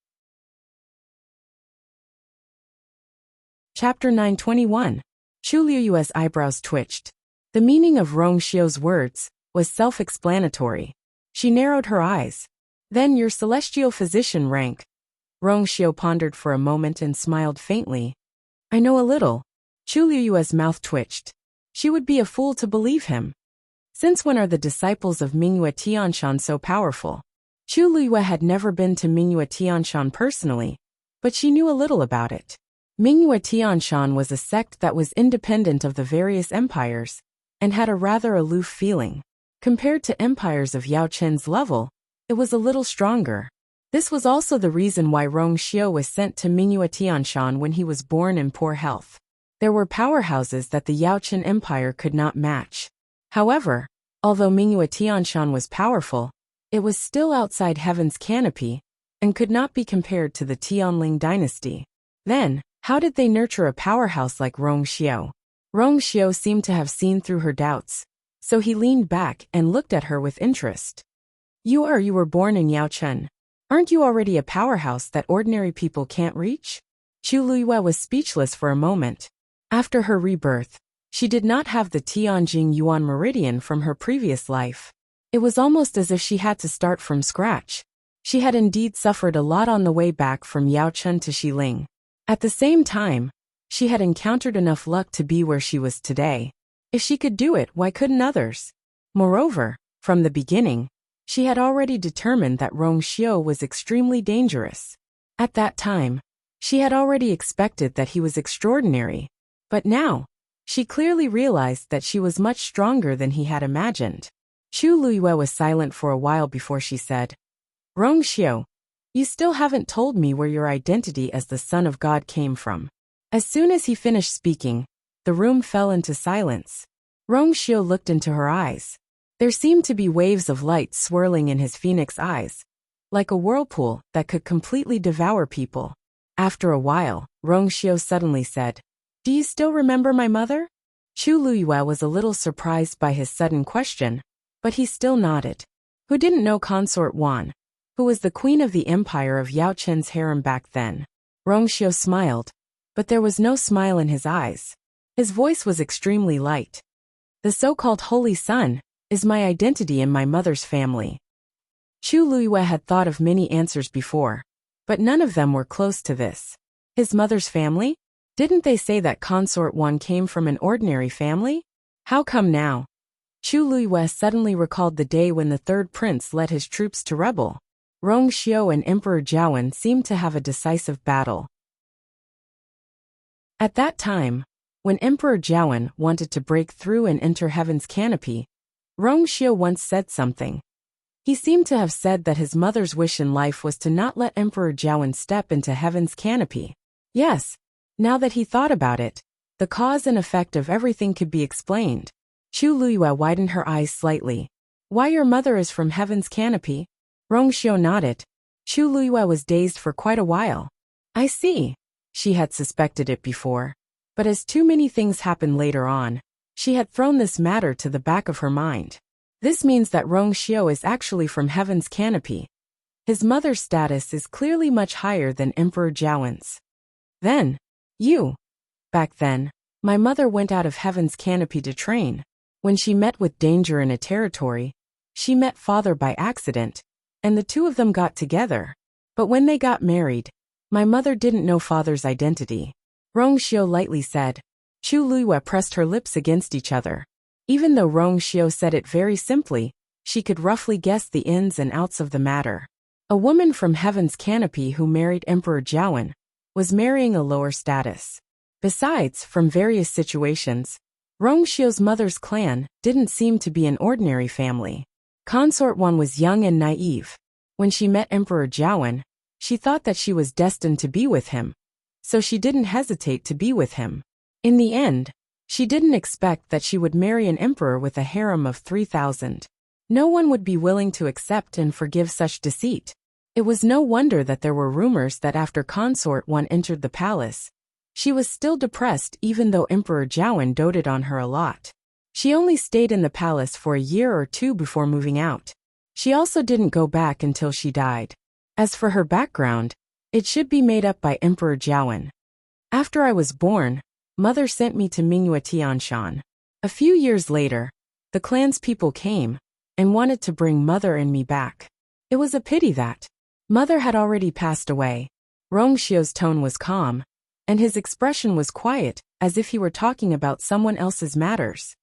Chapter 921. Chu Luiyue's eyebrows twitched. The meaning of Rongxiu's words was self-explanatory. She narrowed her eyes. Then your celestial physician rank. Rongxiu pondered for a moment and smiled faintly. I know a little. Chu Luiyue's mouth twitched. She would be a fool to believe him. Since when are the disciples of Mingyue Tianshan so powerful? Chu Luiyue had never been to Mingyue Tianshan personally, but she knew a little about it. Mingyue Tianshan was a sect that was independent of the various empires, and had a rather aloof feeling. Compared to empires of Yao Chen's level, it was a little stronger. This was also the reason why Rongxiu was sent to Mingyue Tianshan when he was born in poor health. There were powerhouses that the Yao Chen Empire could not match. However, although Mingyue Tianshan was powerful, it was still outside Heaven's canopy, and could not be compared to the Tianling dynasty. Then, how did they nurture a powerhouse like Rongxiu? Rongxiu seemed to have seen through her doubts, so he leaned back and looked at her with interest. You were born in Yao Chen. Aren't you already a powerhouse that ordinary people can't reach? Chu Luiyue was speechless for a moment. After her rebirth, she did not have the Tianjing Yuan meridian from her previous life. It was almost as if she had to start from scratch. She had indeed suffered a lot on the way back from Yao Chen to Xiling. At the same time, she had encountered enough luck to be where she was today. If she could do it, why couldn't others? Moreover, from the beginning, she had already determined that Rongxiu was extremely dangerous. At that time, she had already expected that he was extraordinary. But now, she clearly realized that she was much stronger than he had imagined. Chu Luiyue was silent for a while before she said, Rongxiu, you still haven't told me where your identity as the Son of God came from. As soon as he finished speaking, the room fell into silence. Rongxiu looked into her eyes. There seemed to be waves of light swirling in his phoenix eyes, like a whirlpool that could completely devour people. After a while, Rongxiu suddenly said, Do you still remember my mother? Chu Luiyue was a little surprised by his sudden question, but he still nodded. Who didn't know Consort Wan, who was the queen of the empire of Yao Chen's harem back then? Rongxiu smiled, but there was no smile in his eyes. His voice was extremely light. The so-called Holy Sun is my identity in my mother's family. Chu Luiyue had thought of many answers before, but none of them were close to this. His mother's family? Didn't they say that Consort Wan came from an ordinary family? How come now? Chu Luiyue suddenly recalled the day when the third prince led his troops to rebel. Rongxiu and Emperor Jiawen seemed to have a decisive battle. At that time, when Emperor Jiawen wanted to break through and enter Heaven's canopy, Rongxiu once said something. He seemed to have said that his mother's wish in life was to not let Emperor Jiawen step into Heaven's canopy. Yes, now that he thought about it, the cause and effect of everything could be explained. Chu Luiyue widened her eyes slightly. Why your mother is from Heaven's canopy? Rongxiu nodded. Chu Luiyue was dazed for quite a while. I see. She had suspected it before. But as too many things happened later on, she had thrown this matter to the back of her mind. This means that Rongxiu is actually from Heaven's canopy. His mother's status is clearly much higher than Emperor Jiawen's. Then, back then, my mother went out of Heaven's canopy to train. When she met with danger in a territory, she met father by accident, and the two of them got together. But when they got married, my mother didn't know father's identity. Rongxiu lightly said, Chu Liyue pressed her lips against each other. Even though Rong Xiao said it very simply, she could roughly guess the ins and outs of the matter. A woman from Heaven's Canopy who married Emperor Jiawen was marrying a lower status. Besides, from various situations, Rong Xiao's mother's clan didn't seem to be an ordinary family. Consort 1 was young and naive. When she met Emperor Jiawen, she thought that she was destined to be with him, so she didn't hesitate to be with him. In the end, she didn't expect that she would marry an emperor with a harem of 3,000. No one would be willing to accept and forgive such deceit. It was no wonder that there were rumors that after Consort 1 entered the palace, she was still depressed even though Emperor Jiawen doted on her a lot. She only stayed in the palace for a year or two before moving out. She also didn't go back until she died. As for her background, it should be made up by Emperor Jiawen. After I was born, Mother sent me to Mingyue Tianshan. A few years later, the clan's people came and wanted to bring Mother and me back. It was a pity that Mother had already passed away. Rong Xiao's tone was calm, and his expression was quiet, as if he were talking about someone else's matters.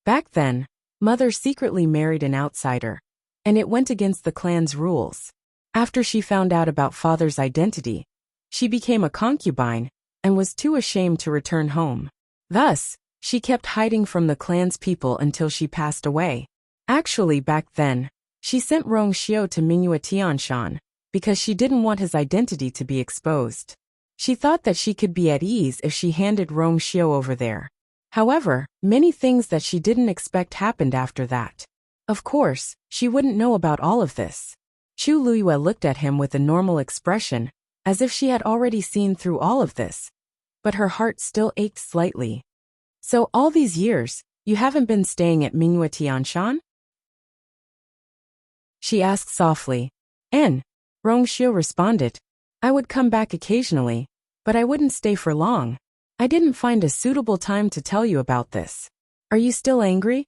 Back then, Mother secretly married an outsider, and it went against the clan's rules. After she found out about Father's identity, she became a concubine and was too ashamed to return home. Thus, she kept hiding from the clan's people until she passed away. Actually, back then, she sent Rong Xiao to Mingyue Tianshan because she didn't want his identity to be exposed. She thought that she could be at ease if she handed Rong Xiao over there. However, many things that she didn't expect happened after that. Of course, she wouldn't know about all of this. Chu Liyue looked at him with a normal expression, as if she had already seen through all of this. But her heart still ached slightly. So all these years, you haven't been staying at Mingyue Tianshan? She asked softly. Rong Xiao responded. I would come back occasionally, but I wouldn't stay for long. I didn't find a suitable time to tell you about this. Are you still angry?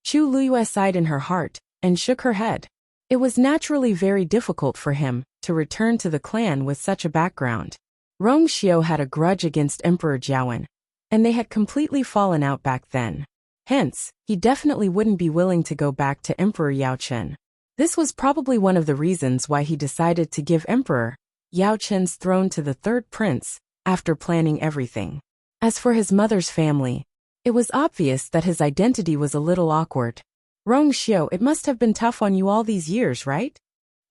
Chu Liyue sighed in her heart and shook her head. It was naturally very difficult for him to return to the clan with such a background. Rong Xiao had a grudge against Emperor Jiawen, and they had completely fallen out back then. Hence, he definitely wouldn't be willing to go back to Emperor Yao Chen. This was probably one of the reasons why he decided to give Emperor Yao Chen's throne to the third prince after planning everything. As for his mother's family, it was obvious that his identity was a little awkward. Rong Xiao, it must have been tough on you all these years, right?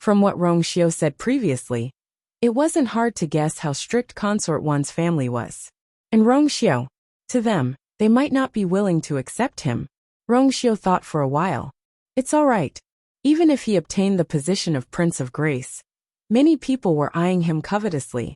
From what Rong Xiao said previously, it wasn't hard to guess how strict Consort 1's family was. And Rong Xiao, to them, they might not be willing to accept him. Rong Xiao thought for a while. It's all right. Even if he obtained the position of Prince of Grace, many people were eyeing him covetously,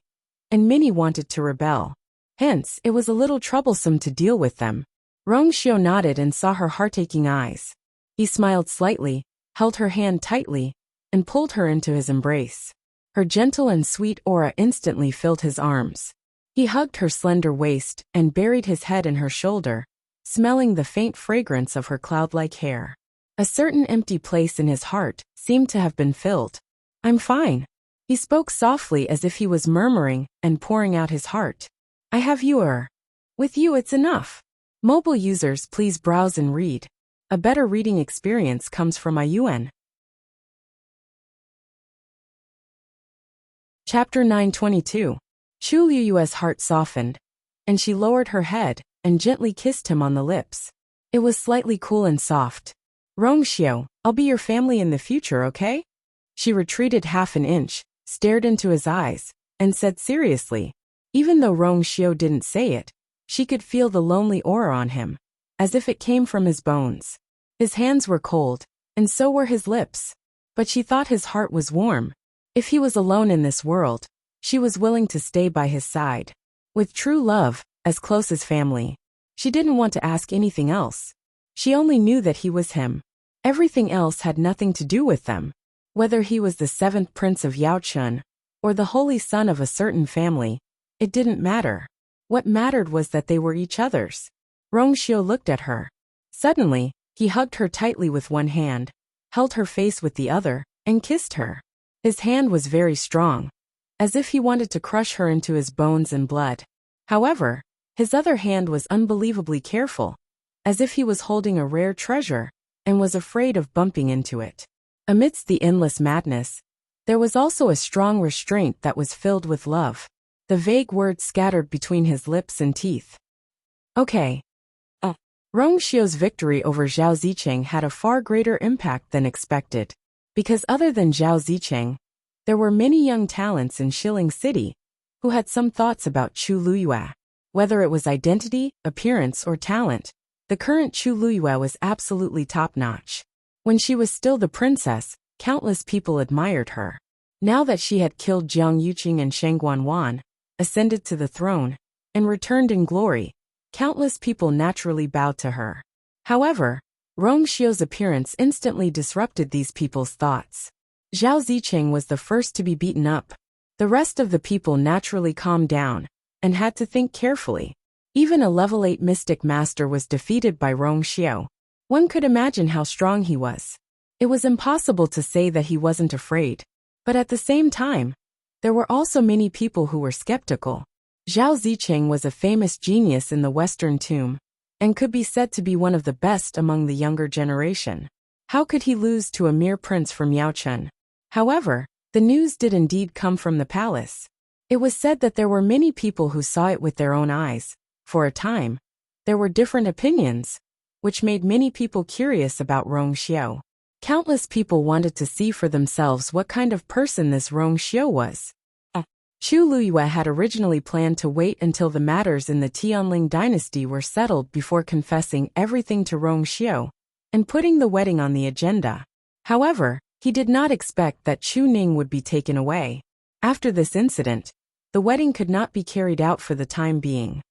and many wanted to rebel. Hence, it was a little troublesome to deal with them. Rong Xiao nodded and saw her heart-aching eyes. He smiled slightly, held her hand tightly, and pulled her into his embrace. Her gentle and sweet aura instantly filled his arms. He hugged her slender waist and buried his head in her shoulder, smelling the faint fragrance of her cloud-like hair. A certain empty place in his heart seemed to have been filled. I'm fine. He spoke softly as if he was murmuring and pouring out his heart. I have you. With you it's enough. Mobile users, please browse and read. A better reading experience comes from IUN. Chapter 922. Chu Liyue's heart softened, and she lowered her head and gently kissed him on the lips. It was slightly cool and soft. Rong Xiao, I'll be your family in the future, okay? She retreated half an inch, stared into his eyes, and said seriously. Even though Rong Xiao didn't say it, she could feel the lonely aura on him, as if it came from his bones. His hands were cold, and so were his lips. But she thought his heart was warm. If he was alone in this world, she was willing to stay by his side. With true love, as close as family. She didn't want to ask anything else. She only knew that he was him. Everything else had nothing to do with them. Whether he was the seventh prince of Yao Chen, or the holy son of a certain family, it didn't matter. What mattered was that they were each other's. Rong Xiao looked at her. Suddenly, he hugged her tightly with one hand, held her face with the other, and kissed her. His hand was very strong, as if he wanted to crush her into his bones and blood. However, His other hand was unbelievably careful, as if he was holding a rare treasure, and was afraid of bumping into it. Amidst the endless madness, there was also a strong restraint that was filled with love. The vague words scattered between his lips and teeth. Okay. Rong Xiu's victory over Zhao Zicheng had a far greater impact than expected. Because other than Zhao Zicheng, there were many young talents in Shilling City who had some thoughts about Chu Luyue. Whether it was identity, appearance, or talent, the current Chu Luyue was absolutely top-notch. When she was still the princess, countless people admired her. Now that she had killed Jiang Yuqing and Sheng Guanwan, ascended to the throne, and returned in glory, countless people naturally bowed to her. However, Rong Xiu's appearance instantly disrupted these people's thoughts. Zhao Zicheng was the first to be beaten up. The rest of the people naturally calmed down and had to think carefully. Even a level 8 mystic master was defeated by Rong Xiu. One could imagine how strong he was. It was impossible to say that he wasn't afraid. But at the same time, there were also many people who were skeptical. Zhao Zicheng was a famous genius in the Western tomb, and could be said to be one of the best among the younger generation. How could he lose to a mere prince from Yaochun? However, the news did indeed come from the palace. It was said that there were many people who saw it with their own eyes. For a time, there were different opinions, which made many people curious about Rong Xiu. Countless people wanted to see for themselves what kind of person this Rong Xiu was. Chu Luyue had originally planned to wait until the matters in the Tianling dynasty were settled before confessing everything to Rong Xiu and putting the wedding on the agenda. However, he did not expect that Chu Ning would be taken away. After this incident, the wedding could not be carried out for the time being.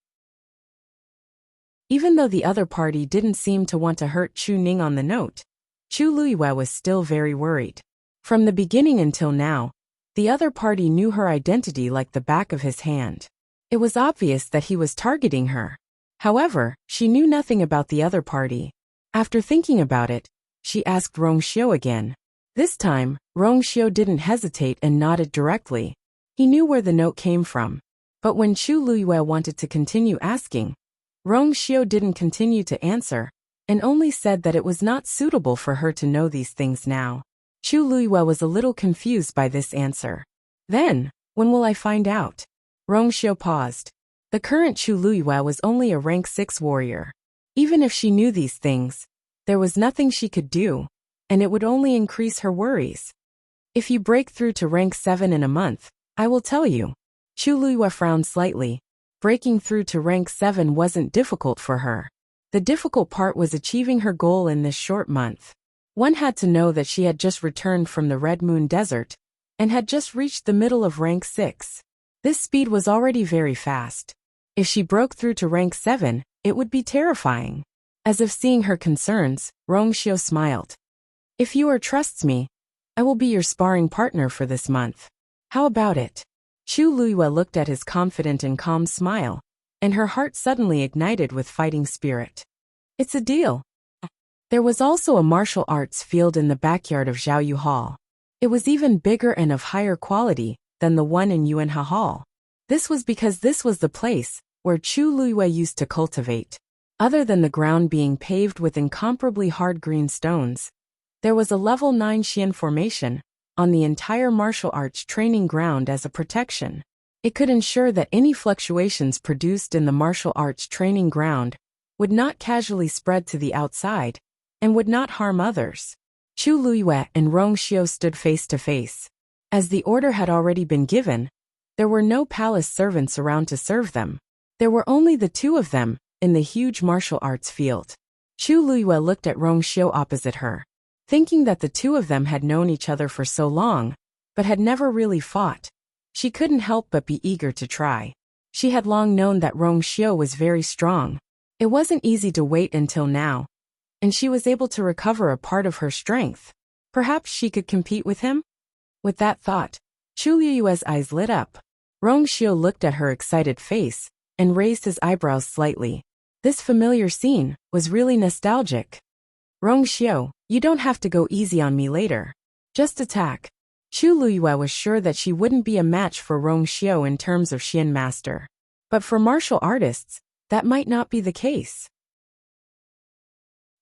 Even though the other party didn't seem to want to hurt Chu Ning on the note, Chu Luyue was still very worried. From the beginning until now, the other party knew her identity like the back of his hand. It was obvious that he was targeting her. However, she knew nothing about the other party. After thinking about it, she asked Rong Xiu again. This time, Rong Xiu didn't hesitate and nodded directly. He knew where the note came from. But when Chu Luyue wanted to continue asking, Rong Xiu didn't continue to answer, and only said that it was not suitable for her to know these things now. Chu Luyue was a little confused by this answer. Then, when will I find out? Rong Xiu paused. The current Chu Luyue was only a rank 6 warrior. Even if she knew these things, there was nothing she could do, and it would only increase her worries. If you break through to rank 7 in a month, I will tell you. Chu Luyue frowned slightly. Breaking through to rank 7 wasn't difficult for her. The difficult part was achieving her goal in this short month. One had to know that she had just returned from the Red Moon Desert and had just reached the middle of rank 6. This speed was already very fast. If she broke through to rank 7, it would be terrifying. As if seeing her concerns, Rong Xiu smiled. If you trusts me, I will be your sparring partner for this month. How about it? Chu Luyue looked at his confident and calm smile, and her heart suddenly ignited with fighting spirit. It's a deal. There was also a martial arts field in the backyard of Zhaoyu Hall. It was even bigger and of higher quality than the one in Yuanhe Hall. This was because this was the place where Chu Luyue used to cultivate. Other than the ground being paved with incomparably hard green stones, there was a level 9 Xian formation on the entire martial arts training ground as a protection. It could ensure that any fluctuations produced in the martial arts training ground would not casually spread to the outside and would not harm others. Chu Luyue and Rong Xiu stood face to face. As the order had already been given, there were no palace servants around to serve them. There were only the two of them in the huge martial arts field. Chu Luyue looked at Rong Xiu opposite her, thinking that the two of them had known each other for so long, but had never really fought. She couldn't help but be eager to try. She had long known that Rong Xiu was very strong. It wasn't easy to wait until now, and she was able to recover a part of her strength. Perhaps she could compete with him? With that thought, Chu Luyue's eyes lit up. Rong Xiu looked at her excited face and raised his eyebrows slightly. This familiar scene was really nostalgic. Rong Xiu, you don't have to go easy on me later. Just attack. Chu Luyue was sure that she wouldn't be a match for Rong Xiu in terms of Xian master. But for martial artists, that might not be the case.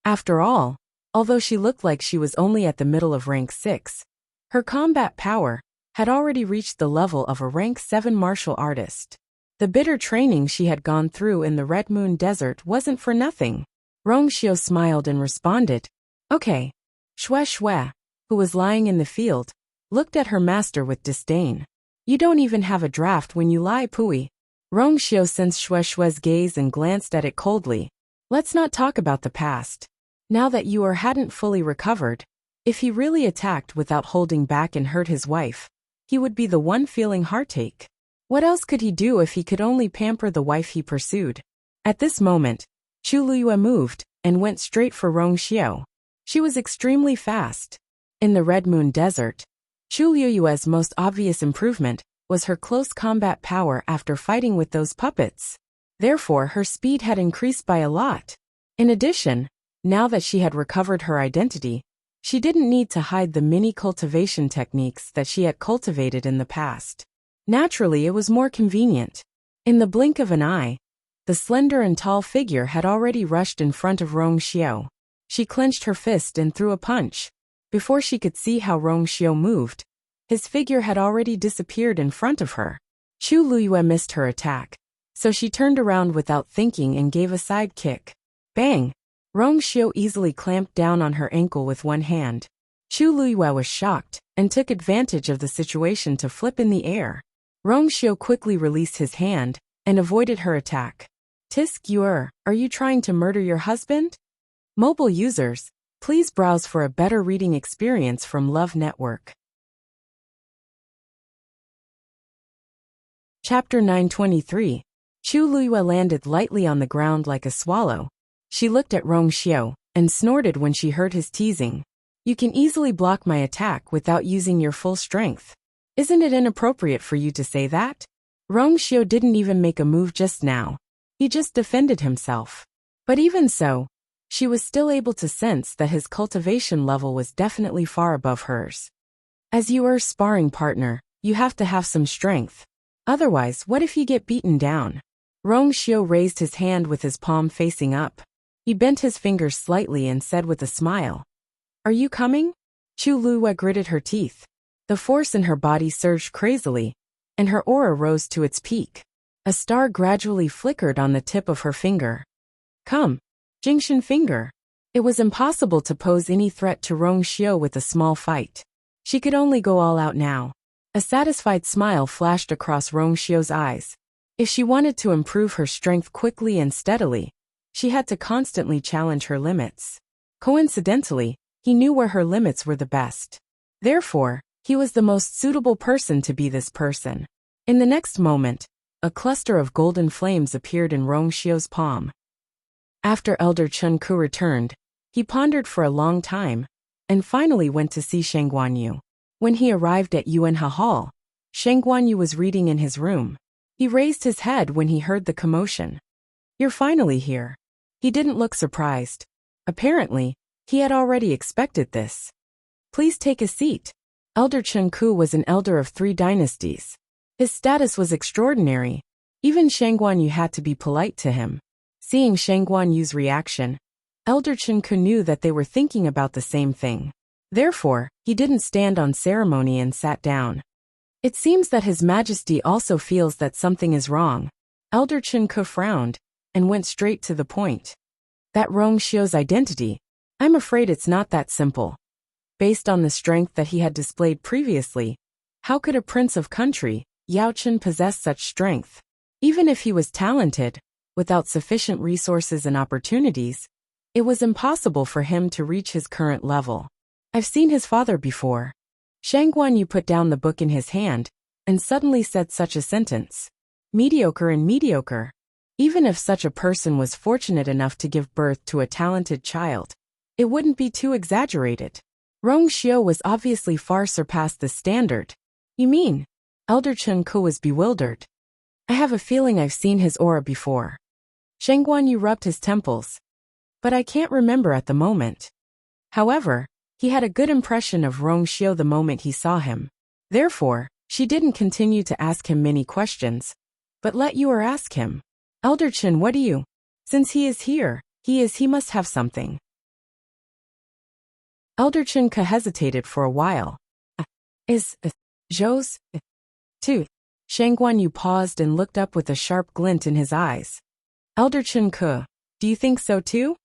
After all, although she looked like she was only at the middle of rank 6, her combat power had already reached the level of a rank 7 martial artist. The bitter training she had gone through in the Red Moon Desert wasn't for nothing. Rongxiu smiled and responded, "Okay." Xue Xue, who was lying in the field, looked at her master with disdain. "You don't even have a draft when you lie, Pui." Rongxiu sensed Xue Xue's gaze and glanced at it coldly. "Let's not talk about the past. Now that you hadn't fully recovered, if he really attacked without holding back and hurt his wife, he would be the one feeling heartache. What else could he do if he could only pamper the wife he pursued?" At this moment, Chu Liyue moved and went straight for Rongxiu. She was extremely fast. In the Red Moon Desert, Chu Liyue's most obvious improvement was her close combat power after fighting with those puppets. Therefore, her speed had increased by a lot. In addition, now that she had recovered her identity, she didn't need to hide the mini cultivation techniques that she had cultivated in the past. Naturally, it was more convenient. In the blink of an eye, the slender and tall figure had already rushed in front of Rongxiu. She clenched her fist and threw a punch. Before she could see how Rongxiu moved, his figure had already disappeared in front of her. Chu Liyue missed her attack, so she turned around without thinking and gave a side kick. Bang! Rongxiu easily clamped down on her ankle with one hand. Chu Liyue was shocked and took advantage of the situation to flip in the air. Rongxiu quickly released his hand and avoided her attack. "Tisk Yuer, are you trying to murder your husband?" Mobile users, please browse for a better reading experience from Love Network. Chapter 923. Chu Liyue landed lightly on the ground like a swallow. She looked at Rongxiu and snorted when she heard his teasing. "You can easily block my attack without using your full strength. Isn't it inappropriate for you to say that?" Rongxiu didn't even make a move just now. He just defended himself. But even so, she was still able to sense that his cultivation level was definitely far above hers. As your sparring partner, you have to have some strength. Otherwise, what if you get beaten down? Rongxiu raised his hand with his palm facing up. He bent his fingers slightly and said with a smile, "Are you coming?" Chu Liyue gritted her teeth. The force in her body surged crazily, and her aura rose to its peak. A star gradually flickered on the tip of her finger. "Come, Jingshan finger." It was impossible to pose any threat to Rongxiu with a small fight. She could only go all out now. A satisfied smile flashed across Rongxiu's eyes. If she wanted to improve her strength quickly and steadily, she had to constantly challenge her limits. Coincidentally, he knew where her limits were the best. Therefore, he was the most suitable person to be this person. In the next moment, a cluster of golden flames appeared in Rongxiu's palm. After Elder Chun Ku returned, he pondered for a long time, and finally went to see Sheng Guanyu. When he arrived at Yuanhe Hall, Sheng Guanyu was reading in his room. He raised his head when he heard the commotion. "You're finally here." He didn't look surprised. Apparently, he had already expected this. "Please take a seat." Elder Chun Ku was an elder of 3 dynasties. His status was extraordinary. Even Sheng Guanyu had to be polite to him. Seeing Sheng Guanyu's reaction, Elder Chun Ku knew that they were thinking about the same thing. Therefore, he didn't stand on ceremony and sat down. "It seems that His Majesty also feels that something is wrong." Elder Chun Ku frowned and went straight to the point. "That Rongxiu's identity? I'm afraid it's not that simple. Based on the strength that he had displayed previously, how could a prince of country, Yao Chen, possess such strength? Even if he was talented, without sufficient resources and opportunities, it was impossible for him to reach his current level. I've seen his father before." Sheng Guanyu put down the book in his hand and suddenly said such a sentence. Mediocre and mediocre. Even if such a person was fortunate enough to give birth to a talented child, it wouldn't be too exaggerated. Rongxiu was obviously far surpassed the standard. "You mean?" Elder Chun Ku was bewildered. "I have a feeling I've seen his aura before." Sheng Guanyu rubbed his temples. "But I can't remember at the moment." However, he had a good impression of Rongxiu the moment he saw him. Therefore, she didn't continue to ask him many questions, but let Yuer ask him. Elder Chen, what do you? Since he is here, he must have something. Elder Chen hesitated for a while. Is Zhou's too? Shang Guanyu paused and looked up with a sharp glint in his eyes. Elder Chen, do you think so too?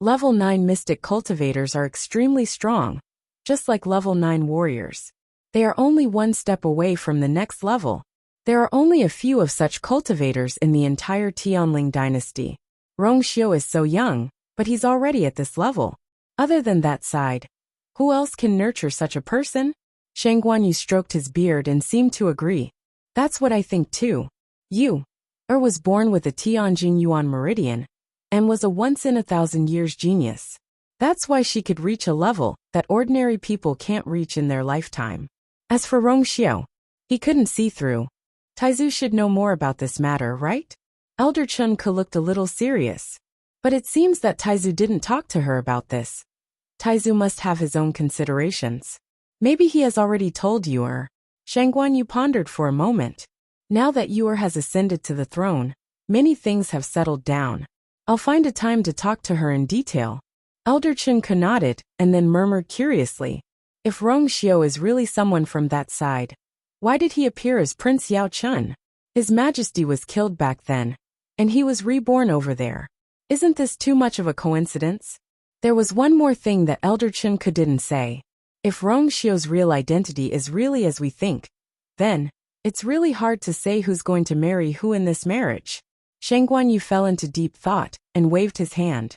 Level 9 mystic cultivators are extremely strong, just like level 9 warriors. They are only one step away from the next level. There are only a few of such cultivators in the entire Tianling dynasty. Rong Xiu is so young, but he's already at this level. Other than that side, who else can nurture such a person? Shang Guanyu stroked his beard and seemed to agree. That's what I think too. You was born with a Tianjin Yuan meridian, and was a once-in-a-thousand-years genius. That's why she could reach a level that ordinary people can't reach in their lifetime. As for Rong Xiu, he couldn't see through. Taizu should know more about this matter, right? Elder Chen looked a little serious. But it seems that Taizu didn't talk to her about this. Taizu must have his own considerations. Maybe he has already told Yuer. Shang Guanyu pondered for a moment. Now that Yuer has ascended to the throne, many things have settled down. I'll find a time to talk to her in detail. Elder Chen nodded and then murmured curiously. If Rong Xiu is really someone from that side, why did he appear as Prince Yao Chun? His Majesty was killed back then, and he was reborn over there. Isn't this too much of a coincidence? There was one more thing that Elder Chen didn't say. If Rong Xiu's real identity is really as we think, then it's really hard to say who's going to marry who in this marriage. Shang Guanyu fell into deep thought and waved his hand.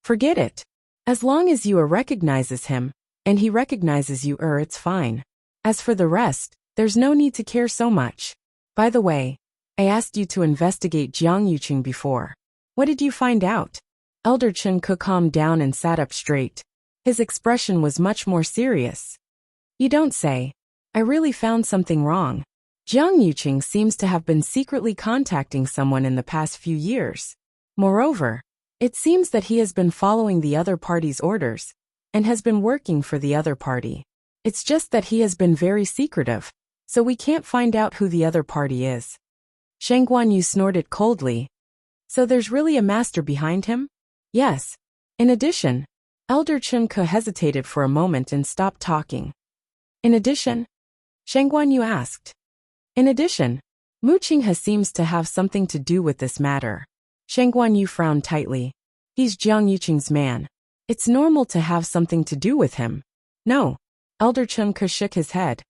Forget it. As long as Yuer recognizes him, and he recognizes Yuer, it's fine. As for the rest, there's no need to care so much. By the way, I asked you to investigate Jiang Yuqing before. What did you find out? Elder Chen calmed down and sat up straight. His expression was much more serious. You don't say. I really found something wrong. Jiang Yuqing seems to have been secretly contacting someone in the past few years. Moreover, it seems that he has been following the other party's orders, and has been working for the other party. It's just that he has been very secretive, so we can't find out who the other party is. Shang Guanyu snorted coldly. So there's really a master behind him? Yes. In addition, Elder Chen hesitated for a moment and stopped talking. In addition? Shang Guanyu asked. In addition, Mu Qinghe seems to have something to do with this matter. Shang Guanyu frowned tightly. He's Jiang Yuqing's man. It's normal to have something to do with him. No. Elder Chen shook his head.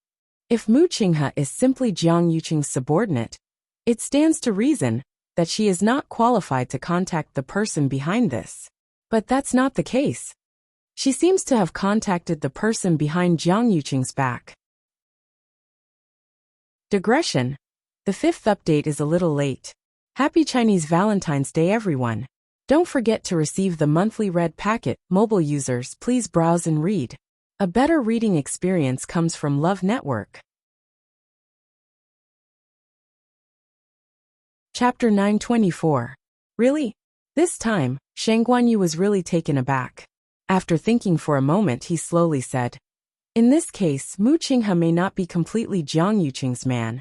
If Mu Qinghe is simply Jiang Yuqing's subordinate, it stands to reason that she is not qualified to contact the person behind this. But that's not the case. She seems to have contacted the person behind Jiang Yuqing's back. Digression. The 5th update is a little late. Happy Chinese Valentine's Day, everyone. Don't forget to receive the monthly red packet. Mobile users, please browse and read. A better reading experience comes from Love Network. Chapter 924. Really? This time, Shang Guanyu was really taken aback. After thinking for a moment, he slowly said, in this case, Mu Qinghe may not be completely Jiang Yuqing's man.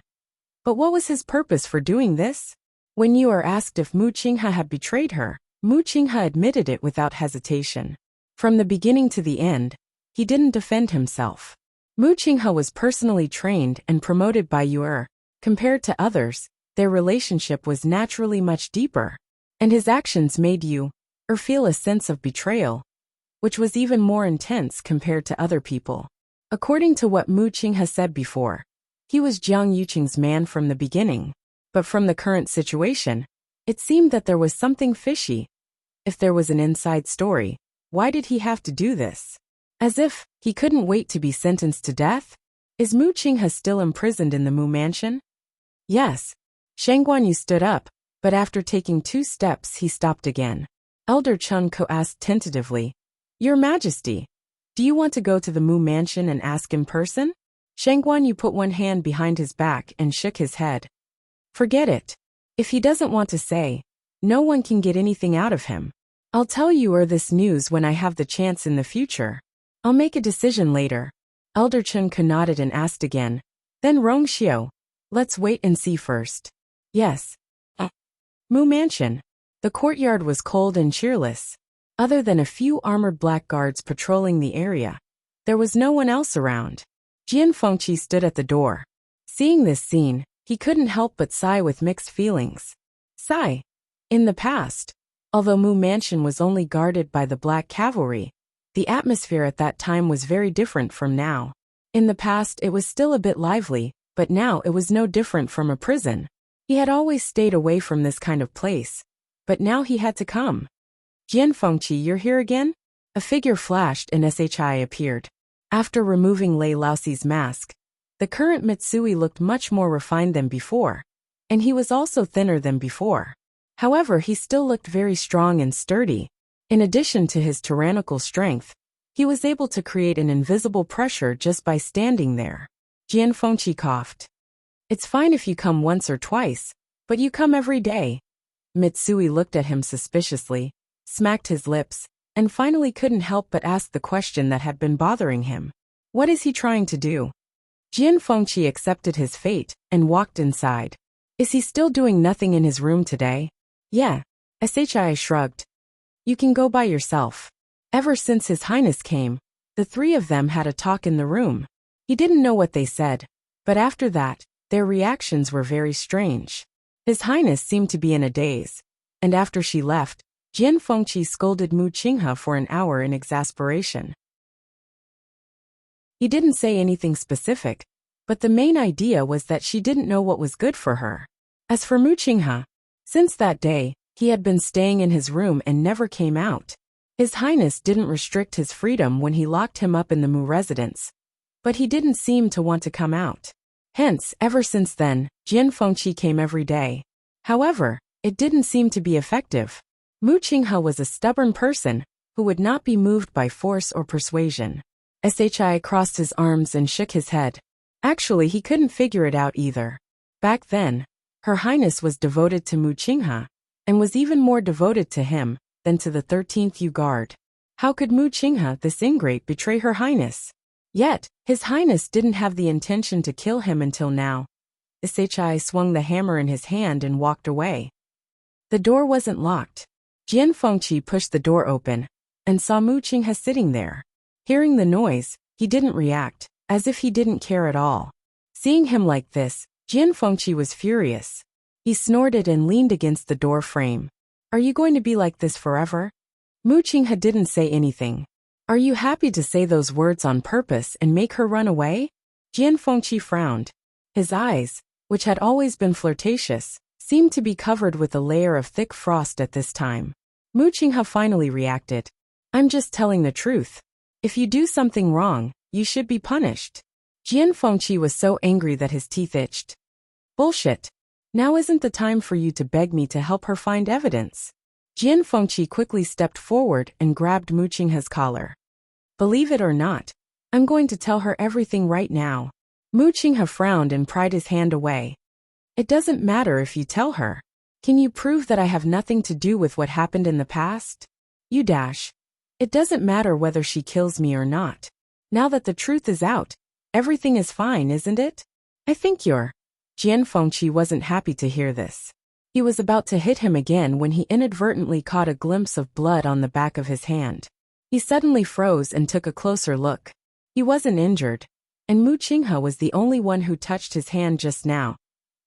But what was his purpose for doing this? When you are asked if Mu Qinghe had betrayed her, Mu Qinghe admitted it without hesitation. From the beginning to the end, he didn't defend himself. Mu Qinghe was personally trained and promoted by Yuer. Compared to others, their relationship was naturally much deeper, and his actions made Yuer feel a sense of betrayal, which was even more intense compared to other people. According to what Mu Qinghe said before, he was Jiang Yuqing's man from the beginning. But from the current situation, it seemed that there was something fishy. If there was an inside story, why did he have to do this? As if he couldn't wait to be sentenced to death? Is Mu Qinghe still imprisoned in the Mu Mansion? Yes. Shang Guanyu stood up, but after taking 2 steps he stopped again. Elder Chen asked tentatively, Your Majesty, do you want to go to the Mu Mansion and ask in person? Shang Guanyu put one hand behind his back and shook his head. Forget it. If he doesn't want to say, no one can get anything out of him. I'll tell you this news when I have the chance in the future. I'll make a decision later. Elder Chen nodded and asked again. Then Rong Xiu. Let's wait and see first. Yes. Mu Mansion. The courtyard was cold and cheerless. Other than a few armored black guards patrolling the area, there was no one else around. Jian Fengqi stood at the door. Seeing this scene, he couldn't help but sigh with mixed feelings. Sigh. In the past, although Mu Mansion was only guarded by the Black Cavalry, the atmosphere at that time was very different from now. In the past it was still a bit lively, but now it was no different from a prison. He had always stayed away from this kind of place, but now he had to come. Jian Fengqi, you're here again? A figure flashed and Shi appeared. After removing Lei Laoxi's mask, the current Mitsui looked much more refined than before, and he was also thinner than before. However, he still looked very strong and sturdy. In addition to his tyrannical strength, he was able to create an invisible pressure just by standing there. Jian Fengqi coughed. It's fine if you come once or twice, but you come every day. Mitsui looked at him suspiciously, smacked his lips, and finally couldn't help but ask the question that had been bothering him. What is he trying to do? Jian Fengqi accepted his fate and walked inside. Is he still doing nothing in his room today? Yeah. Shi shrugged. You can go by yourself. Ever since His Highness came, the three of them had a talk in the room. He didn't know what they said, but after that, their reactions were very strange. His Highness seemed to be in a daze, and after she left, Jian Fengqi scolded Mu Qinghe for an hour in exasperation. He didn't say anything specific, but the main idea was that she didn't know what was good for her. As for Mu Qinghe, since that day, he had been staying in his room and never came out. His Highness didn't restrict his freedom when he locked him up in the Mu residence, but he didn't seem to want to come out. Hence, ever since then, Jian Fengqi came every day. However, it didn't seem to be effective. Mu Qinghe was a stubborn person who would not be moved by force or persuasion. Shi crossed his arms and shook his head. Actually, he couldn't figure it out either. Back then, Her Highness was devoted to Mu Qinghe, and was even more devoted to him than to the 13th U Guard. How could Mu Qinghe, this ingrate, betray Her Highness? Yet, His Highness didn't have the intention to kill him until now. Shi swung the hammer in his hand and walked away. The door wasn't locked. Jian Fengqi pushed the door open and saw Mu Qinghe sitting there. Hearing the noise, he didn't react, as if he didn't care at all. Seeing him like this, Jian Fengqi was furious. He snorted and leaned against the door frame. Are you going to be like this forever? Mu Qinghe didn't say anything. Are you happy to say those words on purpose and make her run away? Jian Fengqi frowned. His eyes, which had always been flirtatious, seemed to be covered with a layer of thick frost at this time. Mu Qinghe finally reacted. I'm just telling the truth. If you do something wrong, you should be punished. Jian Fengqi was so angry that his teeth itched. Bullshit. Now isn't the time for you to beg me to help her find evidence. Jian Fengqi quickly stepped forward and grabbed Mu Qinghe's collar. Believe it or not, I'm going to tell her everything right now. Mu Qinghe frowned and pried his hand away. It doesn't matter if you tell her. Can you prove that I have nothing to do with what happened in the past? You dash. It doesn't matter whether she kills me or not. Now that the truth is out, everything is fine, isn't it? I think you're. Jian Fengqi wasn't happy to hear this. He was about to hit him again when he inadvertently caught a glimpse of blood on the back of his hand. He suddenly froze and took a closer look. He wasn't injured, and Mu Qinghe was the only one who touched his hand just now.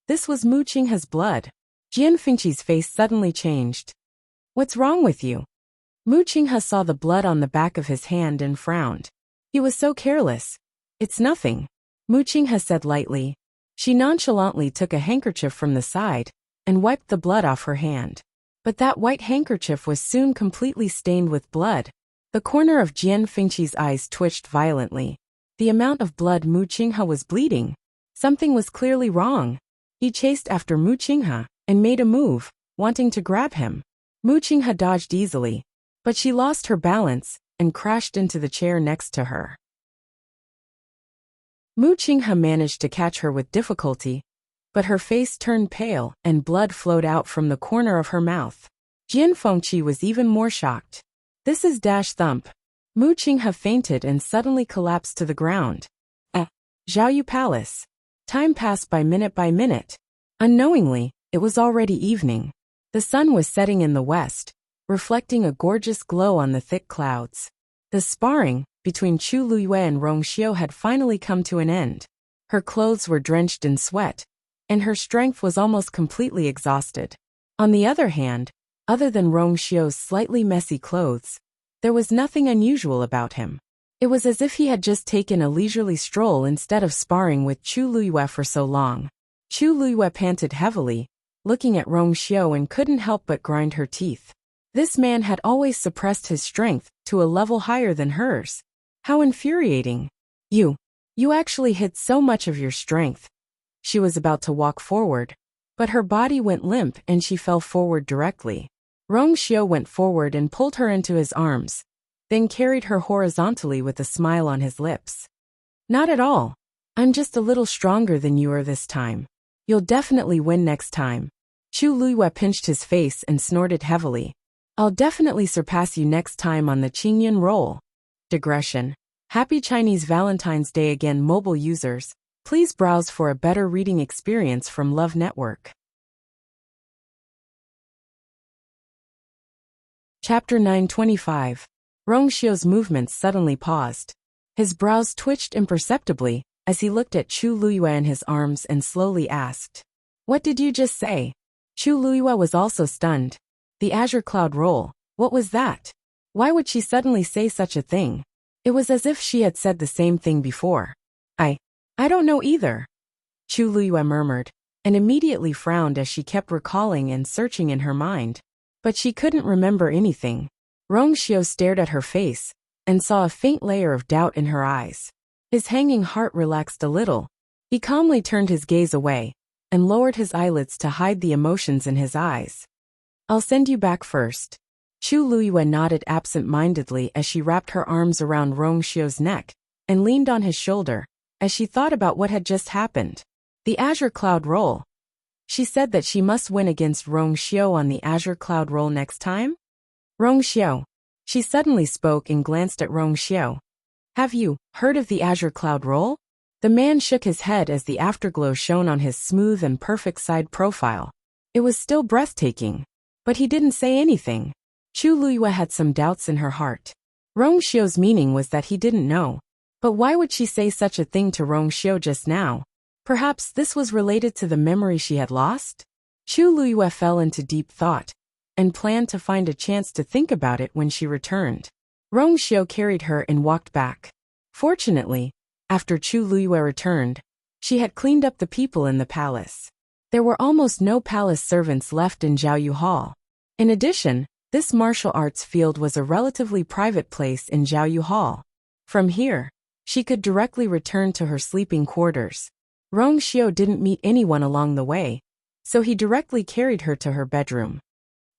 This was Mu Qinghe's blood. Jian Fengqi's face suddenly changed. What's wrong with you? Mu Qinghe saw the blood on the back of his hand and frowned. He was so careless. It's nothing, Mu Qinghe said lightly. She nonchalantly took a handkerchief from the side and wiped the blood off her hand. But that white handkerchief was soon completely stained with blood. The corner of Jian Fengqi's eyes twitched violently. The amount of blood Mu Qinghe was bleeding. Something was clearly wrong. He chased after Mu Qinghe and made a move, wanting to grab him. Mu Qinghe dodged easily, but she lost her balance and crashed into the chair next to her. Mu Qinghe managed to catch her with difficulty, but her face turned pale and blood flowed out from the corner of her mouth. Jian Fengqi was even more shocked. This is dash thump. Mu Qinghe fainted and suddenly collapsed to the ground. Zhaoyu Palace. Time passed by minute. Unknowingly, it was already evening. The sun was setting in the west, reflecting a gorgeous glow on the thick clouds. The sparring between Chu Luyue and Rong Xiu had finally come to an end. Her clothes were drenched in sweat, and her strength was almost completely exhausted. On the other hand, other than Rong Xiu's slightly messy clothes, there was nothing unusual about him. It was as if he had just taken a leisurely stroll instead of sparring with Chu Luyue for so long. Chu Luyue panted heavily, looking at Rong Xiu, and couldn't help but grind her teeth. This man had always suppressed his strength to a level higher than hers. How infuriating. You actually hid so much of your strength. She was about to walk forward, but her body went limp and she fell forward directly. Rong Xiu went forward and pulled her into his arms, then carried her horizontally with a smile on his lips. Not at all. I'm just a little stronger than you are this time. You'll definitely win next time. Chu Luyue pinched his face and snorted heavily. I'll definitely surpass you next time on the Qingyun roll. Digression. Happy Chinese Valentine's Day again, mobile users. Please browse for a better reading experience from Love Network. Chapter 925. Rong Xiu's movements suddenly paused. His brows twitched imperceptibly as he looked at Chu Luyue in his arms and slowly asked, "What did you just say?" Chu Luyue was also stunned. The azure cloud roll, what was that? Why would she suddenly say such a thing? It was as if she had said the same thing before. I don't know either, Chu Luyue murmured, and immediately frowned as she kept recalling and searching in her mind. But she couldn't remember anything. Rong Xiu stared at her face and saw a faint layer of doubt in her eyes. His hanging heart relaxed a little. He calmly turned his gaze away and lowered his eyelids to hide the emotions in his eyes. I'll send you back first. Chu Luyue nodded absent-mindedly as she wrapped her arms around Rong Xiu's neck and leaned on his shoulder as she thought about what had just happened. The azure cloud roll. She said that she must win against Rong Xiu on the azure cloud roll next time? Rong Xiu. She suddenly spoke and glanced at Rong Xiu. Have you heard of the azure cloud roll? The man shook his head as the afterglow shone on his smooth and perfect side profile. It was still breathtaking. But he didn't say anything. Chu Luyue had some doubts in her heart. Rong Xiu's meaning was that he didn't know. But why would she say such a thing to Rong Xiu just now? Perhaps this was related to the memory she had lost? Chu Luyue fell into deep thought and planned to find a chance to think about it when she returned. Rong Xiu carried her and walked back. Fortunately, after Chu Luyue returned, she had cleaned up the people in the palace. There were almost no palace servants left in Jiaoyu Hall. In addition, this martial arts field was a relatively private place in Jiaoyu Hall. From here, she could directly return to her sleeping quarters. Rong Xiu didn't meet anyone along the way, so he directly carried her to her bedroom.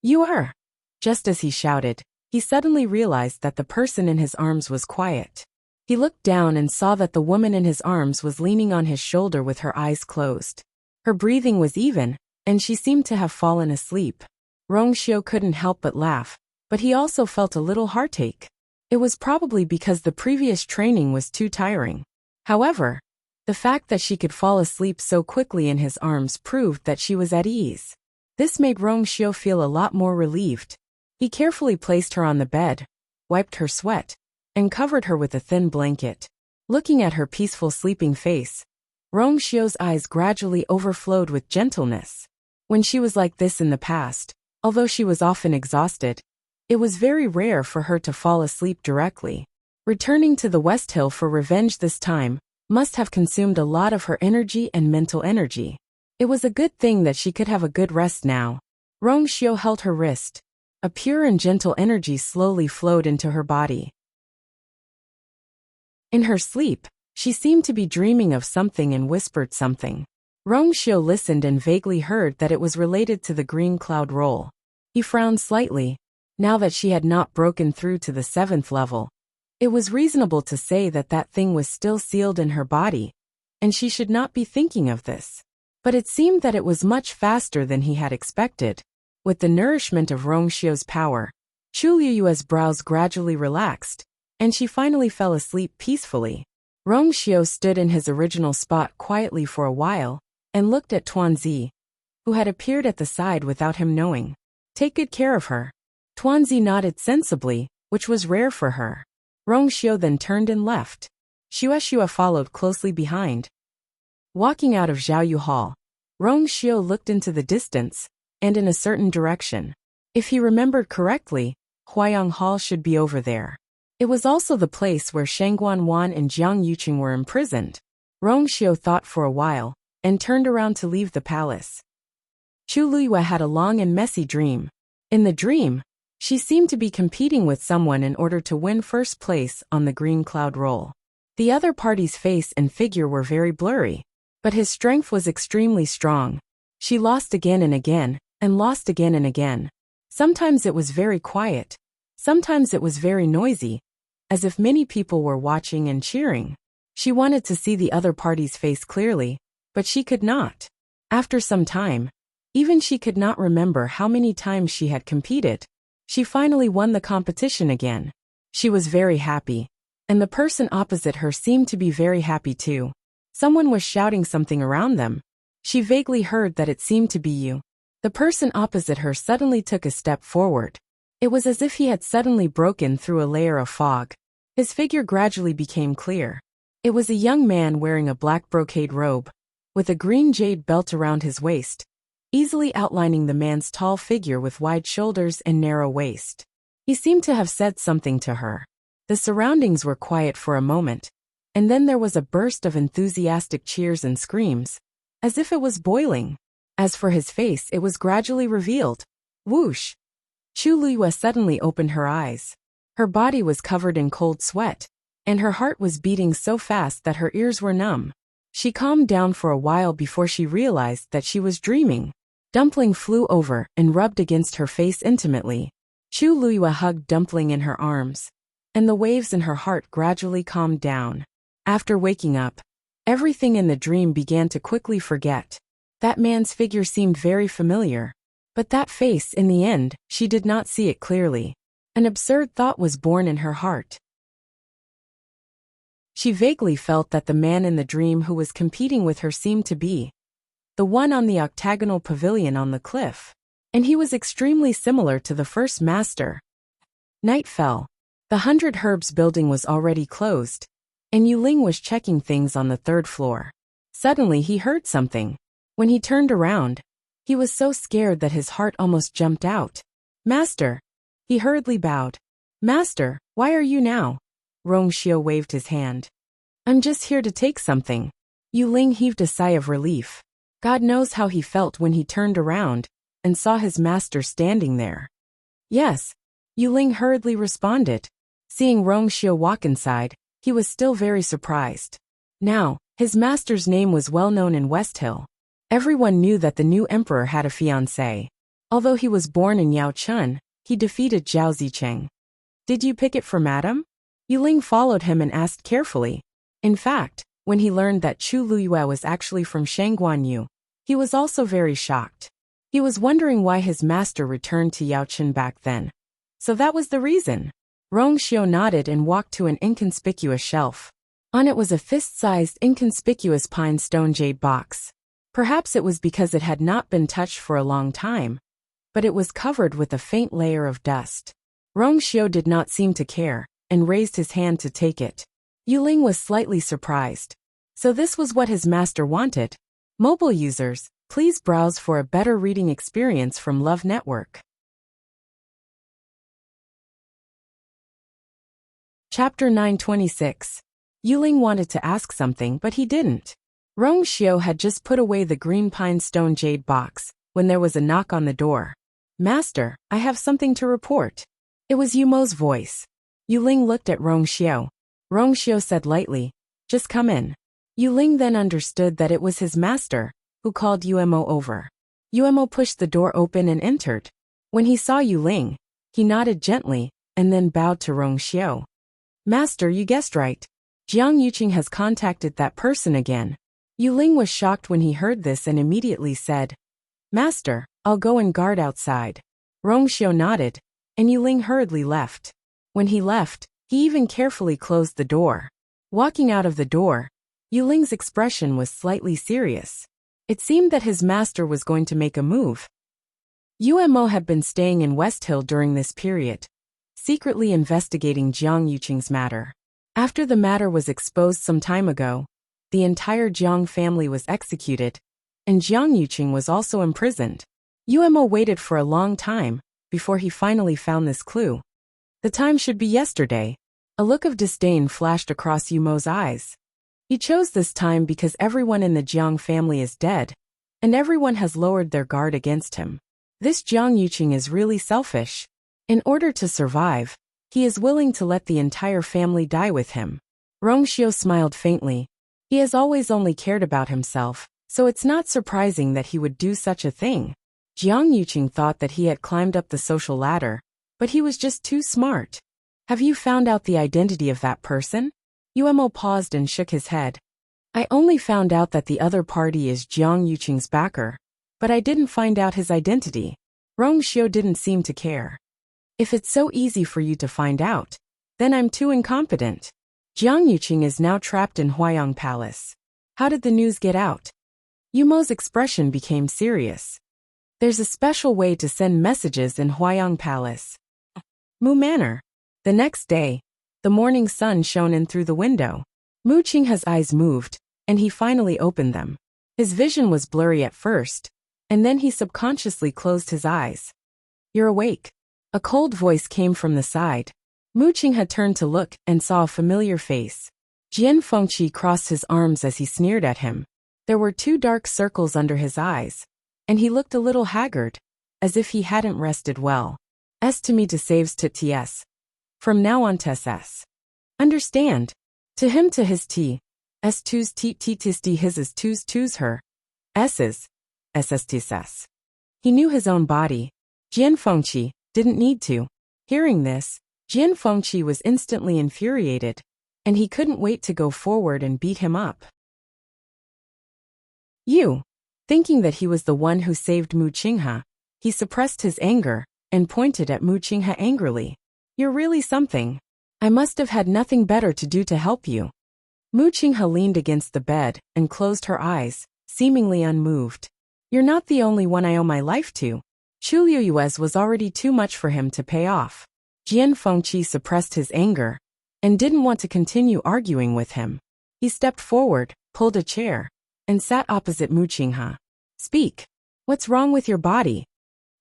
You are. Just as he shouted, he suddenly realized that the person in his arms was quiet. He looked down and saw that the woman in his arms was leaning on his shoulder with her eyes closed. Her breathing was even, and she seemed to have fallen asleep. Rong Xiu couldn't help but laugh, but he also felt a little heartache. It was probably because the previous training was too tiring. However, the fact that she could fall asleep so quickly in his arms proved that she was at ease. This made Rong Xiu feel a lot more relieved. He carefully placed her on the bed, wiped her sweat, and covered her with a thin blanket. Looking at her peaceful sleeping face, Rong Xiu's eyes gradually overflowed with gentleness. When she was like this in the past, although she was often exhausted, it was very rare for her to fall asleep directly. Returning to the West Hill for revenge this time must have consumed a lot of her energy and mental energy. It was a good thing that she could have a good rest now. Rong Xiu held her wrist. A pure and gentle energy slowly flowed into her body. In her sleep, she seemed to be dreaming of something and whispered something. Rong Xiu listened and vaguely heard that it was related to the green cloud roll. He frowned slightly. Now that she had not broken through to the 7th level, it was reasonable to say that that thing was still sealed in her body, and she should not be thinking of this. But it seemed that it was much faster than he had expected. With the nourishment of Rong Xiu's power, Chu Luyue's brows gradually relaxed, and she finally fell asleep peacefully. Rong Xiu stood in his original spot quietly for a while, and looked at Tuanzi, who had appeared at the side without him knowing. Take good care of her. Tuanzi nodded sensibly, which was rare for her. Rongxiu then turned and left. Xue followed closely behind. Walking out of Zhaoyu Hall, Rongxiu looked into the distance, and in a certain direction. If he remembered correctly, Huayang Hall should be over there. It was also the place where Shangguan Wan and Jiang Yuqing were imprisoned. Rongxiu thought for a while, and turned around to leave the palace. Chu Luyue had a long and messy dream. In the dream, she seemed to be competing with someone in order to win first place on the green cloud roll. The other party's face and figure were very blurry, but his strength was extremely strong. She lost again and again, and lost again and again. Sometimes it was very quiet. Sometimes it was very noisy, as if many people were watching and cheering. She wanted to see the other party's face clearly, but she could not. After some time, even she could not remember how many times she had competed. She finally won the competition again. She was very happy, and the person opposite her seemed to be very happy too. Someone was shouting something around them. She vaguely heard that it seemed to be you. The person opposite her suddenly took a step forward. It was as if he had suddenly broken through a layer of fog. His figure gradually became clear. It was a young man wearing a black brocade robe, with a green jade belt around his waist, easily outlining the man's tall figure with wide shoulders and narrow waist. He seemed to have said something to her. The surroundings were quiet for a moment, and then there was a burst of enthusiastic cheers and screams, as if it was boiling. As for his face, it was gradually revealed. Whoosh! Chu Luyue suddenly opened her eyes. Her body was covered in cold sweat, and her heart was beating so fast that her ears were numb. She calmed down for a while before she realized that she was dreaming. Dumpling flew over and rubbed against her face intimately. Chu Luyue hugged Dumpling in her arms, and the waves in her heart gradually calmed down. After waking up, everything in the dream began to quickly forget. That man's figure seemed very familiar, but that face, in the end, she did not see it clearly. An absurd thought was born in her heart. She vaguely felt that the man in the dream who was competing with her seemed to be the one on the octagonal pavilion on the cliff, and he was extremely similar to the first master. Night fell. The 100 Herbs building was already closed, and Yuling was checking things on the 3rd floor. Suddenly he heard something. When he turned around, he was so scared that his heart almost jumped out. Master! He hurriedly bowed. Master, why are you now? Rongxiu waved his hand. I'm just here to take something. Yuling heaved a sigh of relief. God knows how he felt when he turned around and saw his master standing there. Yes, Yuling hurriedly responded. Seeing Rongxiu walk inside, he was still very surprised. Now, his master's name was well known in West Hill. Everyone knew that the new emperor had a fiancée. Although he was born in Yaochun, he defeated Zhao Zicheng. Did you pick it for madam? Yuling followed him and asked carefully. In fact, when he learned that Chu Luyue was actually from Shangguanyu, he was also very shocked. He was wondering why his master returned to Yaochun back then. So that was the reason. Rongxiu nodded and walked to an inconspicuous shelf. On it was a fist-sized inconspicuous pine stone jade box. Perhaps it was because it had not been touched for a long time, but it was covered with a faint layer of dust. Rongxiu did not seem to care, and raised his hand to take it. Yuling was slightly surprised. So this was what his master wanted. Mobile users, please browse for a better reading experience from Love Network. Chapter 926. Yuling wanted to ask something, but he didn't. Rongxiu had just put away the green pine stone jade box when there was a knock on the door. Master, I have something to report. It was Yumo's voice. Yuling looked at Rongxiu. Rongxiu said lightly, just come in. Yuling then understood that it was his master, who called Yumo over. Yumo pushed the door open and entered. When he saw Yuling, he nodded gently, and then bowed to Rongxiu. Master, you guessed right. Jiang Yuqing has contacted that person again. Yuling was shocked when he heard this and immediately said, Master, I'll go and guard outside. Rongxiu nodded, and Yuling hurriedly left. When he left, he even carefully closed the door. Walking out of the door, Yuling's expression was slightly serious. It seemed that his master was going to make a move. Umo had been staying in West Hill during this period, secretly investigating Jiang Yuqing's matter. After the matter was exposed some time ago, the entire Jiang family was executed, and Jiang Yuqing was also imprisoned. Umo waited for a long time before he finally found this clue. The time should be yesterday. A look of disdain flashed across Umo's eyes. He chose this time because everyone in the Jiang family is dead, and everyone has lowered their guard against him. This Jiang Yuqing is really selfish. In order to survive, he is willing to let the entire family die with him. Rongxiu smiled faintly. He has always only cared about himself, so it's not surprising that he would do such a thing. Jiang Yuqing thought that he had climbed up the social ladder, but he was just too smart. Have you found out the identity of that person? Umo paused and shook his head. I only found out that the other party is Jiang Yuqing's backer, but I didn't find out his identity. Rongxiu didn't seem to care. If it's so easy for you to find out, then I'm too incompetent. Jiang Yuqing is now trapped in Huayang Palace. How did the news get out? Umo's expression became serious. There's a special way to send messages in Huayang Palace. Mu Manor. The next day, the morning sun shone in through the window. Mu Qinghe's eyes moved, and he finally opened them. His vision was blurry at first, and then he subconsciously closed his eyes. You're awake. A cold voice came from the side. Mu Qinghe turned to look and saw a familiar face. Jian Fengqi crossed his arms as he sneered at him. There were 2 dark circles under his eyes, and he looked a little haggard, as if he hadn't rested well. S to me to saves to ts. From now on ts. Understand? To him to his t. S twos t t tis d his is twos her. S's. SSTS. He knew his own body. Jian Fengqi didn't need to. Hearing this, Jian Fengqi was instantly infuriated, and he couldn't wait to go forward and beat him up. Thinking that he was the one who saved Mu Qinghe, he suppressed his anger and pointed at Mu Qinghe angrily. You're really something. I must have had nothing better to do to help you. Mu Qinghe leaned against the bed and closed her eyes, seemingly unmoved. You're not the only one I owe my life to. Chu Liuyuez was already too much for him to pay off. Jian Fengqi suppressed his anger and didn't want to continue arguing with him. He stepped forward, pulled a chair, and sat opposite Mu Qinghe. Speak. What's wrong with your body?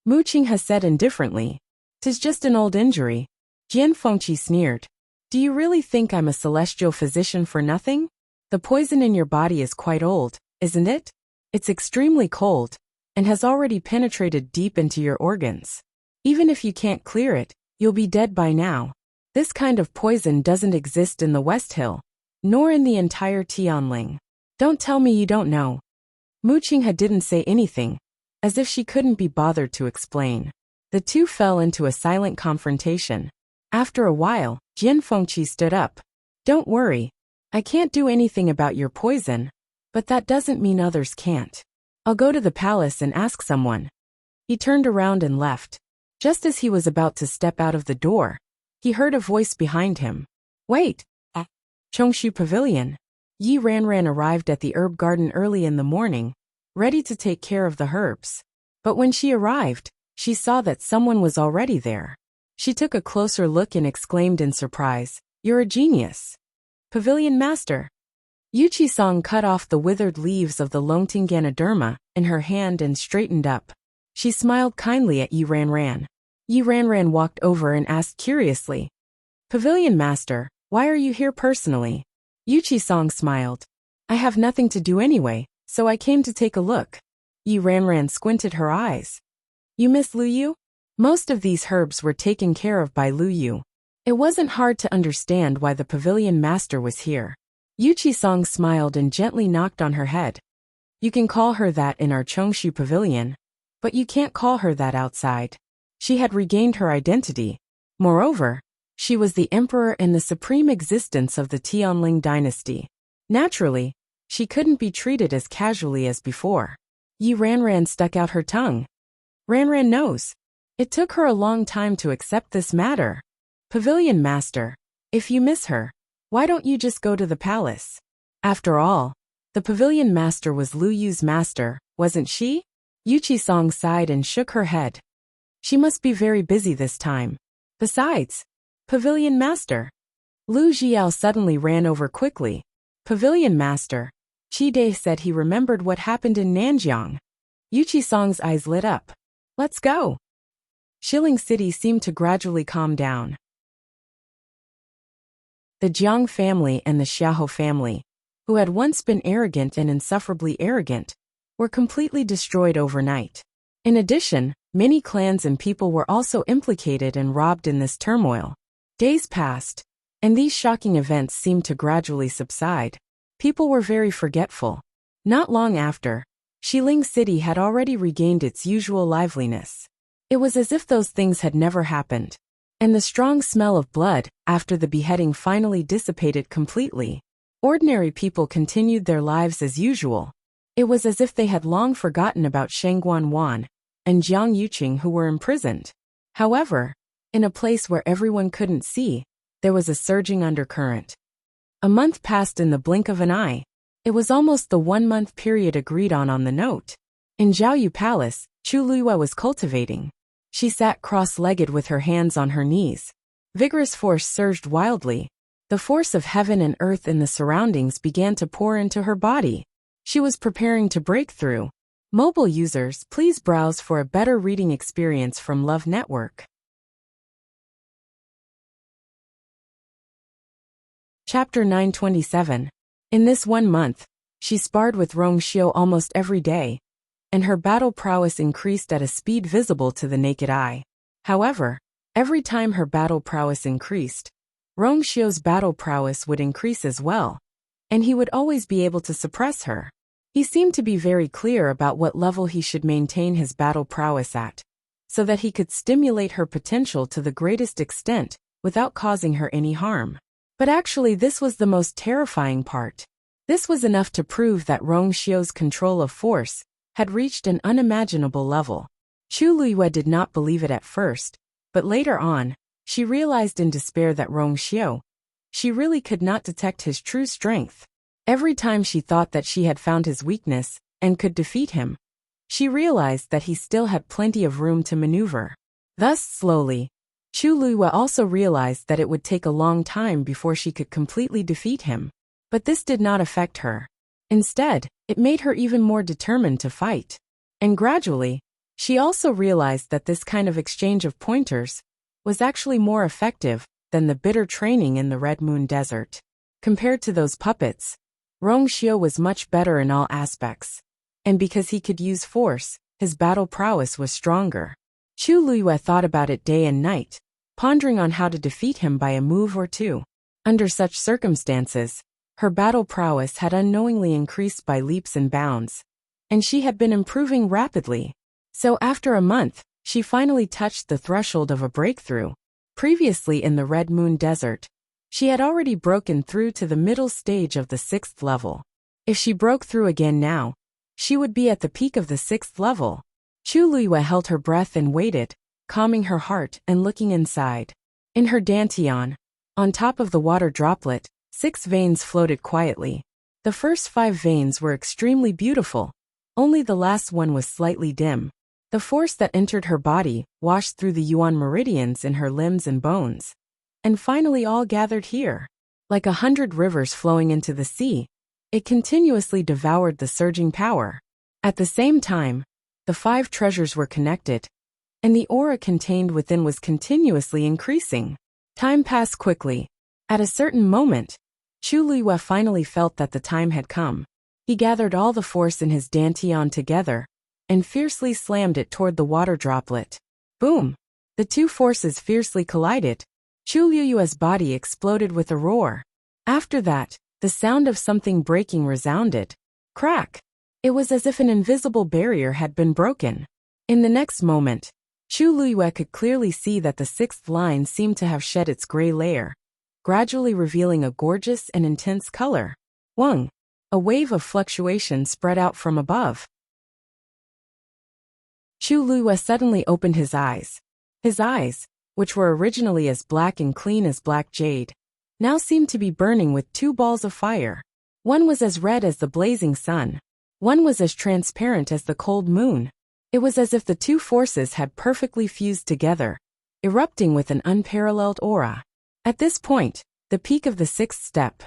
Mu Qinghe said indifferently. 'Tis just an old injury. Jian Fengqi sneered. Do you really think I'm a celestial physician for nothing? The poison in your body is quite old, isn't it? It's extremely cold, and has already penetrated deep into your organs. Even if you can't clear it, you'll be dead by now. This kind of poison doesn't exist in the West Hill, nor in the entire Tianling. Don't tell me you don't know. Mu Qinghe didn't say anything, as if she couldn't be bothered to explain. The two fell into a silent confrontation. After a while, Jian Fengqi stood up. Don't worry. I can't do anything about your poison, but that doesn't mean others can't. I'll go to the palace and ask someone. He turned around and left. Just as he was about to step out of the door, he heard a voice behind him. Wait! Chongshu Pavilion. Yi Ranran arrived at the herb garden early in the morning, ready to take care of the herbs. But when she arrived, she saw that someone was already there. She took a closer look and exclaimed in surprise, You're a genius. Pavilion Master. Yuchi-song cut off the withered leaves of the Longting Ganoderma in her hand and straightened up. She smiled kindly at Yi Ranran. Yi Ranran walked over and asked curiously, Pavilion Master, why are you here personally? Yuchi-song smiled. I have nothing to do anyway, so I came to take a look. Yi Ranran squinted her eyes. You miss Lu Yu? Most of these herbs were taken care of by Lu Yu. It wasn't hard to understand why the Pavilion Master was here. Yuchi-song smiled and gently knocked on her head. You can call her that in our Chongshu Pavilion, but you can't call her that outside. She had regained her identity. Moreover, she was the emperor and the supreme existence of the Tianling dynasty. Naturally, she couldn't be treated as casually as before. Yi Ranran stuck out her tongue. Ranran knows. It took her a long time to accept this matter. Pavilion Master, if you miss her, why don't you just go to the palace? After all, the Pavilion Master was Lu Yu's master, wasn't she? Yuchi-song sighed and shook her head. She must be very busy this time. Besides, Pavilion Master. Lu Jiao suddenly ran over quickly. Pavilion Master. Qi said he remembered what happened in Nanjiang. Yuqi Song's eyes lit up. Let's go. Shilling City seemed to gradually calm down. The Jiang family and the Xiaohou family, who had once been arrogant and insufferably arrogant, were completely destroyed overnight. In addition, many clans and people were also implicated and robbed in this turmoil. Days passed, and these shocking events seemed to gradually subside. People were very forgetful. Not long after, Shilling City had already regained its usual liveliness. It was as if those things had never happened. And the strong smell of blood, after the beheading, finally dissipated completely. Ordinary people continued their lives as usual. It was as if they had long forgotten about Shengguan Wan and Jiang Yuqing, who were imprisoned. However, in a place where everyone couldn't see, there was a surging undercurrent. A month passed in the blink of an eye. It was almost the 1-month period agreed on the note. In Zhaoyu Palace, Chu Luiyue was cultivating. She sat cross-legged with her hands on her knees. Vigorous force surged wildly. The force of heaven and earth in the surroundings began to pour into her body. She was preparing to break through. Mobile users, please browse for a better reading experience from Love Network. Chapter 927. In this 1 month, she sparred with Rong Xiu almost every day, and her battle prowess increased at a speed visible to the naked eye. However, every time her battle prowess increased, Rong Xiu's battle prowess would increase as well, and he would always be able to suppress her. He seemed to be very clear about what level he should maintain his battle prowess at, so that he could stimulate her potential to the greatest extent without causing her any harm. But actually, this was the most terrifying part. This was enough to prove that Rong Xiu's control of force had reached an unimaginable level. Chu Luiyue did not believe it at first, but later on, she realized in despair that Rong Xiu, she really could not detect his true strength. Every time she thought that she had found his weakness and could defeat him, she realized that he still had plenty of room to maneuver. Thus, slowly, Chu Luiyue also realized that it would take a long time before she could completely defeat him. But this did not affect her. Instead, it made her even more determined to fight. And gradually, she also realized that this kind of exchange of pointers was actually more effective than the bitter training in the Red Moon Desert. Compared to those puppets, Rong Xiu was much better in all aspects. And because he could use force, his battle prowess was stronger. Chu Luiyue thought about it day and night, pondering on how to defeat him by a move or two. Under such circumstances, her battle prowess had unknowingly increased by leaps and bounds, and she had been improving rapidly. So after a month, she finally touched the threshold of a breakthrough. Previously in the Red Moon Desert, she had already broken through to the middle stage of the 6th level. If she broke through again now, she would be at the peak of the 6th level. Chu Luiyue held her breath and waited, calming her heart and looking inside. In her dantian, on top of the water droplet, 6 veins floated quietly. The first 5 veins were extremely beautiful. Only the last one was slightly dim. The force that entered her body washed through the yuan meridians in her limbs and bones, and finally all gathered here. Like 100 rivers flowing into the sea, it continuously devoured the surging power. At the same time, the 5 treasures were connected, and the aura contained within was continuously increasing. Time passed quickly. At a certain moment, Chu Luiyue finally felt that the time had come. He gathered all the force in his dantian together and fiercely slammed it toward the water droplet. Boom! The 2 forces fiercely collided. Chu Luiyue's body exploded with a roar. After that, the sound of something breaking resounded. Crack! It was as if an invisible barrier had been broken. In the next moment, Chu Luiyue could clearly see that the 6th line seemed to have shed its gray layer, gradually revealing a gorgeous and intense color. Wang! A wave of fluctuation spread out from above. Chu Luiyue suddenly opened his eyes. His eyes, which were originally as black and clean as black jade, now seemed to be burning with 2 balls of fire. One was as red as the blazing sun. One was as transparent as the cold moon. It was as if the two forces had perfectly fused together, erupting with an unparalleled aura. At this point, the peak of the sixth step,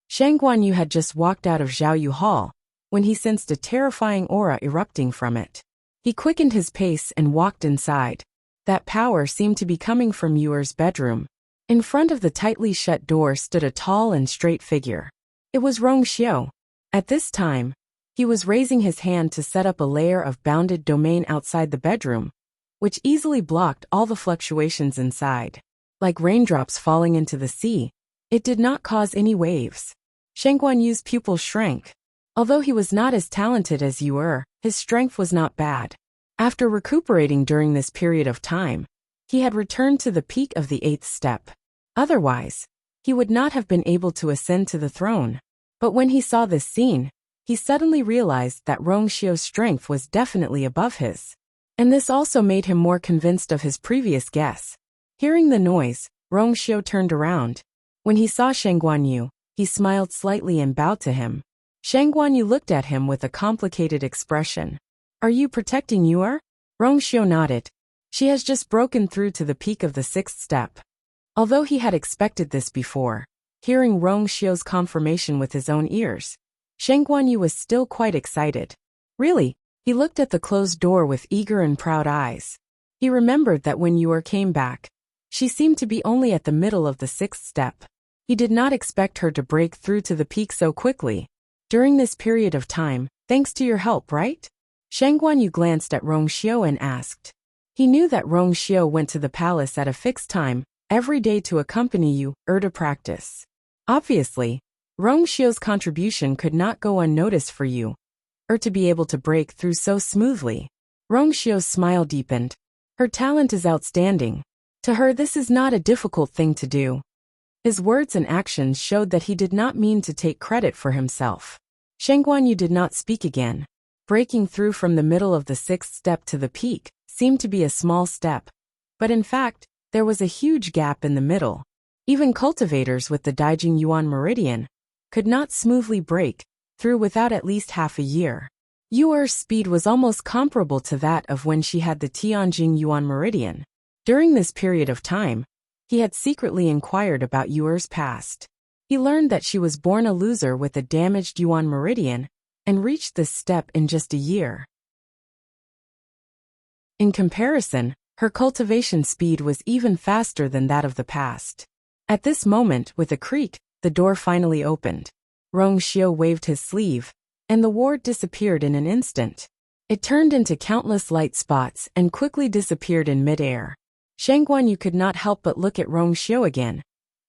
Shang Guanyu had just walked out of Zhaoyu Hall when he sensed a terrifying aura erupting from it. He quickened his pace and walked inside. That power seemed to be coming from Yuer's bedroom. In front of the tightly shut door stood a tall and straight figure. It was Rong Xiu. At this time, he was raising his hand to set up a layer of bounded domain outside the bedroom, which easily blocked all the fluctuations inside. Like raindrops falling into the sea, it did not cause any waves. Shang Guanyu's pupils shrank. Although he was not as talented as Yuer, his strength was not bad. After recuperating during this period of time, he had returned to the peak of the eighth step. Otherwise, he would not have been able to ascend to the throne. But when he saw this scene, he suddenly realized that Rong Xiu's strength was definitely above his. And this also made him more convinced of his previous guess. Hearing the noise, Rong Xiu turned around. When he saw Shang Guanyu, he smiled slightly and bowed to him. Shang Guanyu looked at him with a complicated expression. "Are you protecting Yuer?" Rong Xiu nodded. "She has just broken through to the peak of the sixth step." Although he had expected this before, hearing Rong Xiu's confirmation with his own ears, Shang Guanyu was still quite excited. Really, he looked at the closed door with eager and proud eyes. He remembered that when Yuer came back, she seemed to be only at the middle of the sixth step. He did not expect her to break through to the peak so quickly. During this period of time, thanks to your help, right? Shang Guanyu glanced at Rong Xiu and asked. He knew that Rong Xiu went to the palace at a fixed time, every day to accompany Yuer to practice. Obviously, Rong Xiu's contribution could not go unnoticed for Yuer to be able to break through so smoothly. Rong Xiu's smile deepened. Her talent is outstanding. To her, this is not a difficult thing to do. His words and actions showed that he did not mean to take credit for himself. Shang Guanyu did not speak again. Breaking through from the middle of the sixth step to the peak seemed to be a small step. But in fact, there was a huge gap in the middle. Even cultivators with the Daijing Yuan Meridian could not smoothly break through without at least half a year. Yuer's speed was almost comparable to that of when she had the Tianjing Yuan Meridian. During this period of time, he had secretly inquired about Yuer's past. He learned that she was born a loser with a damaged Yuan Meridian and reached this step in just a year. In comparison, her cultivation speed was even faster than that of the past. At this moment, with a creak, the door finally opened. Rong Xiu waved his sleeve, and the ward disappeared in an instant. It turned into countless light spots and quickly disappeared in midair. Shang Guanyu could not help but look at Rong Xiu again,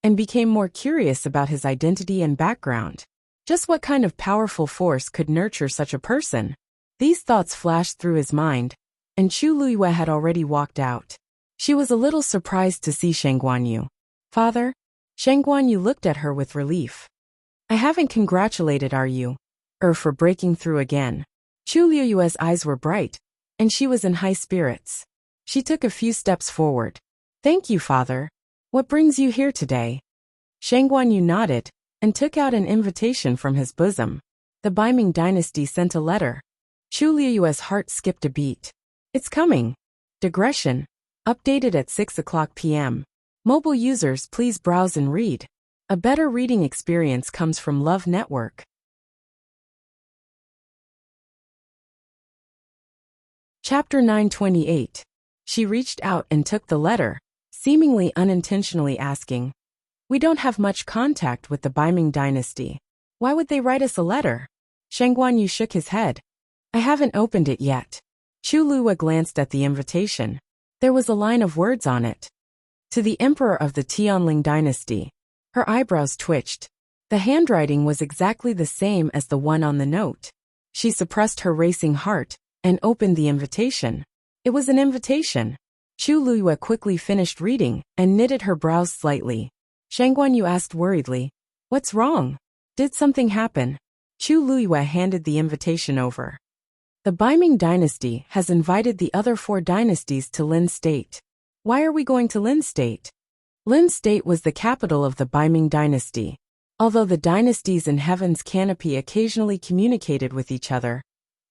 and became more curious about his identity and background. Just what kind of powerful force could nurture such a person? These thoughts flashed through his mind, and Chu Luiyue had already walked out. She was a little surprised to see Shang Guanyu. "Father?" Shang Guanyu looked at her with relief. "I haven't congratulated you for breaking through again." Chu Luiyue's eyes were bright, and she was in high spirits. She took a few steps forward. "Thank you, Father. What brings you here today?" Shang Guanyu nodded and took out an invitation from his bosom. The Baiming dynasty sent a letter. Chu Luiyue's heart skipped a beat. "It's coming." Digression. Updated at 6:00 p.m. Mobile users, please browse and read. A better reading experience comes from Love Network. Chapter 928. She reached out and took the letter, seemingly unintentionally asking, "We don't have much contact with the Baiming dynasty. Why would they write us a letter?" Shang Guanyu shook his head. "I haven't opened it yet." Chu Luiyue glanced at the invitation. There was a line of words on it. To the Emperor of the Tianling dynasty. Her eyebrows twitched. The handwriting was exactly the same as the one on the note. She suppressed her racing heart and opened the invitation. It was an invitation. Chu Luiyue quickly finished reading and knitted her brows slightly. Shang Guanyu asked worriedly, "What's wrong? Did something happen?" Chu Luiyue handed the invitation over. "The Baiming dynasty has invited the other 4 dynasties to Lin State." "Why are we going to Lin State?" Lin State was the capital of the Baiming dynasty. Although the dynasties in Heaven's Canopy occasionally communicated with each other,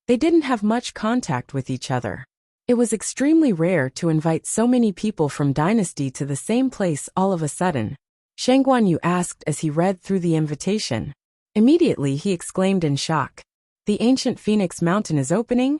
They didn't have much contact with each other. It was extremely rare to invite so many people from dynasty to the same place all of a sudden. Shang Guanyu asked as he read through the invitation. Immediately he exclaimed in shock. The ancient Phoenix Mountain is opening?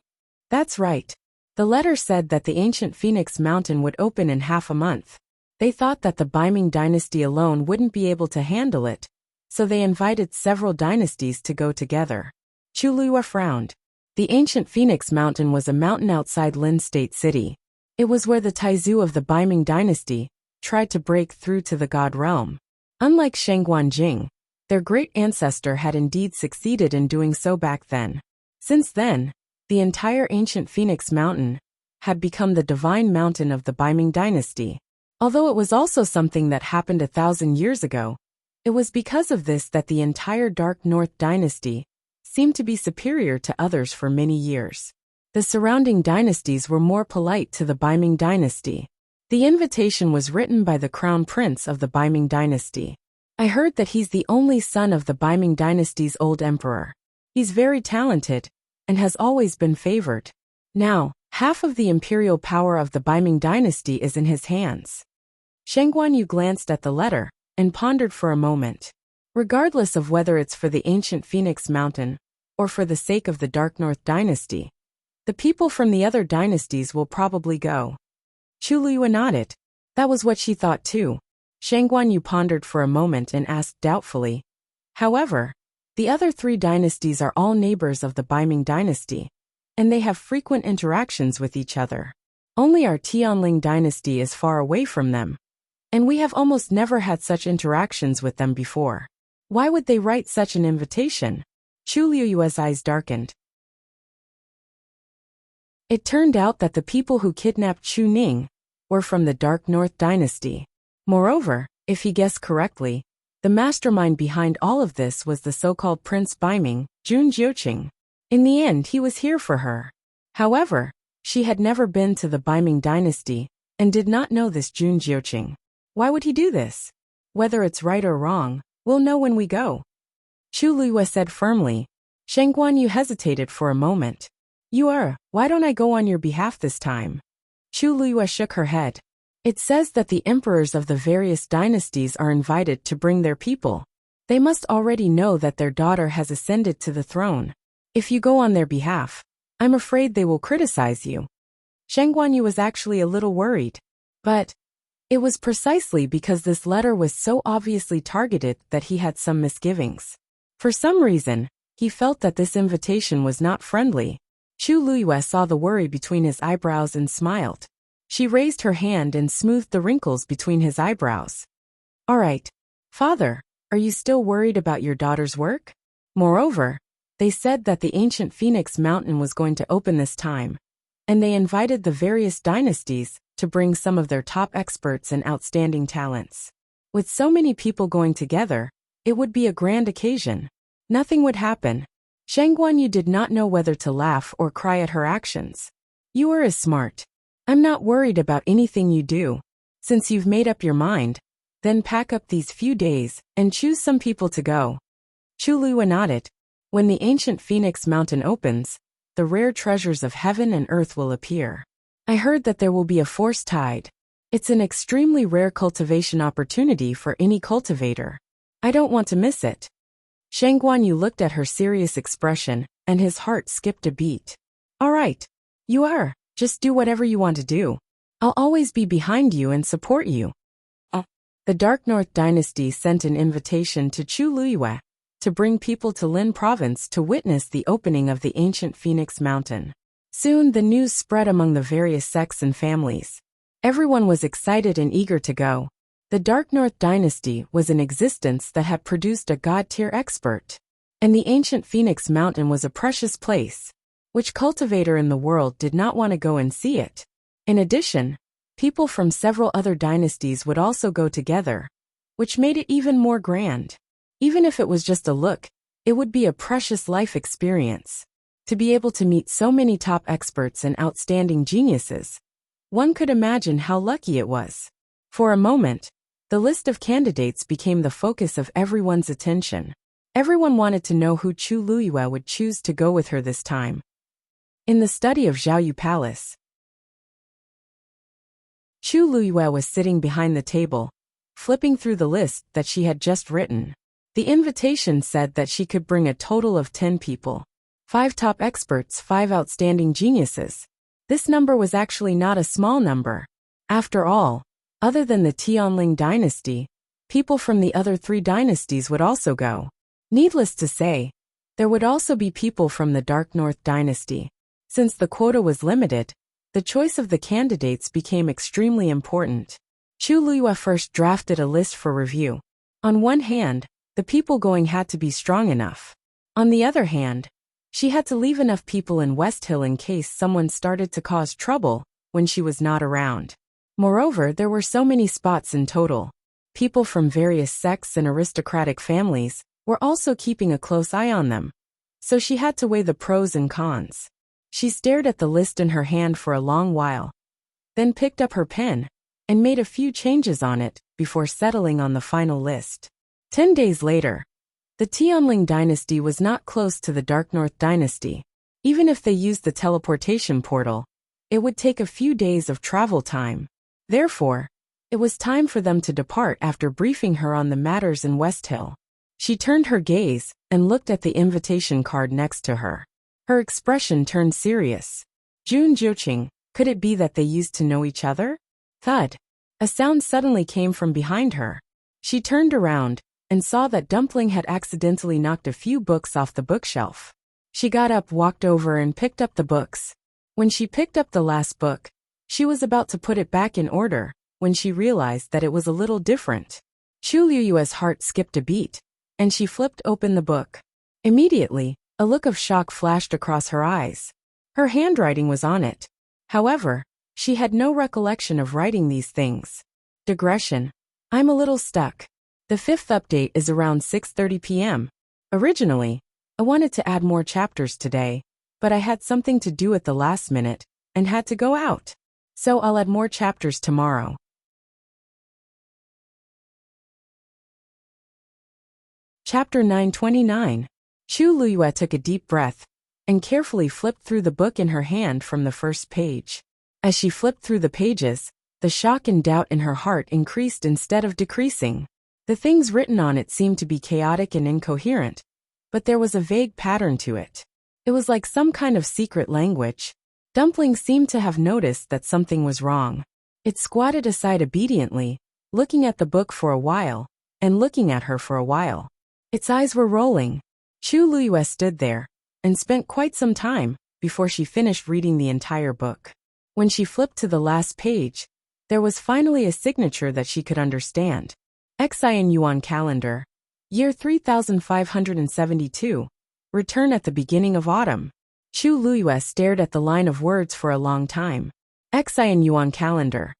That's right. The letter said that the ancient Phoenix Mountain would open in half a month. They thought that the Baiming dynasty alone wouldn't be able to handle it, so they invited several dynasties to go together. Chu Luiyue frowned. The ancient Phoenix Mountain was a mountain outside Lin State City. It was where the Taizu of the Baiming dynasty tried to break through to the God realm. Unlike Shangguan Jing, their great ancestor had indeed succeeded in doing so back then. Since then, the entire ancient Phoenix Mountain had become the divine mountain of the Baiming dynasty. Although it was also something that happened 1,000 years ago, it was because of this that the entire Dark North dynasty seemed to be superior to others for many years. The surrounding dynasties were more polite to the Baiming dynasty. The invitation was written by the crown prince of the Baiming dynasty. I heard that he's the only son of the Baiming dynasty's old emperor. He's very talented and has always been favored. Now, half of the imperial power of the Baiming dynasty is in his hands. Shang Guanyu glanced at the letter and pondered for a moment. Regardless of whether it's for the ancient Phoenix Mountain or for the sake of the Dark North dynasty, the people from the other dynasties will probably go. Chu Luiyue nodded. That was what she thought too. Shang Guanyu pondered for a moment and asked doubtfully. However, the other 3 dynasties are all neighbors of the Baiming dynasty, and they have frequent interactions with each other. Only our Tianling dynasty is far away from them, and we have almost never had such interactions with them before. Why would they write such an invitation? Chu Luiyue's eyes darkened. It turned out that the people who kidnapped Chu Ning were from the Dark North dynasty. Moreover, if he guessed correctly, the mastermind behind all of this was the so-called Prince Baiming, Jun Jiuqing. In the end, he was here for her. However, she had never been to the Baiming dynasty and did not know this Jun Jiuqing. Why would he do this? Whether it's right or wrong, we'll know when we go. Chu Luiyue said firmly. Shang Guanyu hesitated for a moment. Why don't I go on your behalf this time? Chu Luiyue shook her head. It says that the emperors of the various dynasties are invited to bring their people. They must already know that their daughter has ascended to the throne. If you go on their behalf, I'm afraid they will criticize you. Shang Guanyu was actually a little worried. But it was precisely because this letter was so obviously targeted that he had some misgivings. For some reason, he felt that this invitation was not friendly. Chu Luiyue saw the worry between his eyebrows and smiled. She raised her hand and smoothed the wrinkles between his eyebrows. All right, father, are you still worried about your daughter's work? Moreover, they said that the ancient Phoenix Mountain was going to open this time, and they invited the various dynasties to bring some of their top experts and outstanding talents. With so many people going together, it would be a grand occasion. Nothing would happen. Shang Guanyu did not know whether to laugh or cry at her actions. You are smart. I'm not worried about anything you do. Since you've made up your mind, then pack up these few days and choose some people to go. Chu Luiyue nodded. When the ancient Phoenix Mountain opens, the rare treasures of heaven and earth will appear. I heard that there will be a force tide. It's an extremely rare cultivation opportunity for any cultivator. I don't want to miss it. Shang Guanyu looked at her serious expression, and his heart skipped a beat. All right. Just do whatever you want to do. I'll always be behind you and support you. The Dark North dynasty sent an invitation to Chu Luiyue to bring people to Lin province to witness the opening of the ancient Phoenix Mountain. Soon the news spread among the various sects and families. Everyone was excited and eager to go. The Dark North dynasty was in existence that had produced a god-tier expert. And the ancient Phoenix Mountain was a precious place. Which cultivator in the world did not want to go and see it? In addition, people from several other dynasties would also go together, which made it even more grand. Even if it was just a look, it would be a precious life experience. To be able to meet so many top experts and outstanding geniuses, one could imagine how lucky it was. For a moment, the list of candidates became the focus of everyone's attention. Everyone wanted to know who Chu Luiyue would choose to go with her this time. In the study of Zhao Yu Palace, Chu Luyue was sitting behind the table, flipping through the list that she had just written. The invitation said that she could bring a total of 10 people. 5 top experts, 5 outstanding geniuses. This number was actually not a small number. After all, other than the Tianling dynasty, people from the other 3 dynasties would also go. Needless to say, there would also be people from the Dark North dynasty. Since the quota was limited, the choice of the candidates became extremely important. Chu Luyue first drafted a list for review. On one hand, the people going had to be strong enough. On the other hand, she had to leave enough people in West Hill in case someone started to cause trouble when she was not around. Moreover, there were so many spots in total. People from various sects and aristocratic families were also keeping a close eye on them. So she had to weigh the pros and cons. She stared at the list in her hand for a long while, then picked up her pen and made a few changes on it before settling on the final list. 10 days later, the Tianling dynasty was not close to the Dark North dynasty. Even if they used the teleportation portal, it would take a few days of travel time. Therefore, it was time for them to depart after briefing her on the matters in West Hill. She turned her gaze and looked at the invitation card next to her. Her expression turned serious. Jun Jiuqing, could it be that they used to know each other? Thud. A sound suddenly came from behind her. She turned around and saw that Dumpling had accidentally knocked a few books off the bookshelf. She got up, walked over and picked up the books. When she picked up the last book, she was about to put it back in order when she realized that it was a little different. Chu Luyue's heart skipped a beat, and she flipped open the book. Immediately, a look of shock flashed across her eyes. Her handwriting was on it. However, she had no recollection of writing these things. Digression. I'm a little stuck. The 5th update is around 6:30 p.m. Originally, I wanted to add more chapters today, but I had something to do at the last minute and had to go out. So I'll add more chapters tomorrow. Chapter 929. Chu Luyue took a deep breath and carefully flipped through the book in her hand from the first page. As she flipped through the pages, the shock and doubt in her heart increased instead of decreasing. The things written on it seemed to be chaotic and incoherent, but there was a vague pattern to it. It was like some kind of secret language. Dumpling seemed to have noticed that something was wrong. It squatted aside obediently, looking at the book for a while, and looking at her for a while. Its eyes were rolling. Chu Luyue stood there and spent quite some time before she finished reading the entire book. When she flipped to the last page, there was finally a signature that she could understand. Xian Yuan calendar. Year 3572. Return at the beginning of autumn. Chu Luyue stared at the line of words for a long time. Xian Yuan calendar.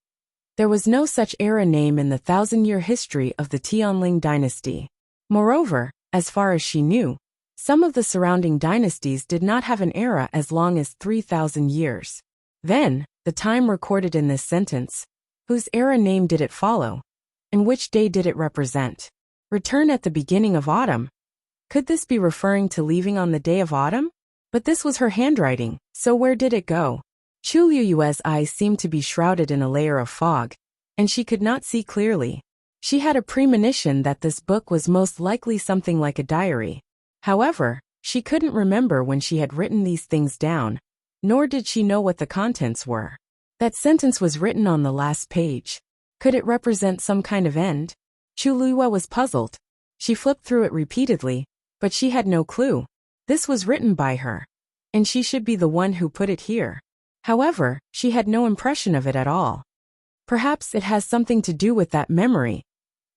There was no such era name in the 1,000-year history of the Tianling dynasty. Moreover, as far as she knew, some of the surrounding dynasties did not have an era as long as 3,000 years. Then, the time recorded in this sentence, whose era name did it follow? And which day did it represent? Return at the beginning of autumn. Could this be referring to leaving on the day of autumn? But this was her handwriting, so where did it go? Chu Luyue's eyes seemed to be shrouded in a layer of fog, and she could not see clearly. She had a premonition that this book was most likely something like a diary. However, she couldn't remember when she had written these things down, nor did she know what the contents were. That sentence was written on the last page. Could it represent some kind of end? Chu Luyue was puzzled. She flipped through it repeatedly, but she had no clue. This was written by her, and she should be the one who put it here. However, she had no impression of it at all. Perhaps it has something to do with that memory,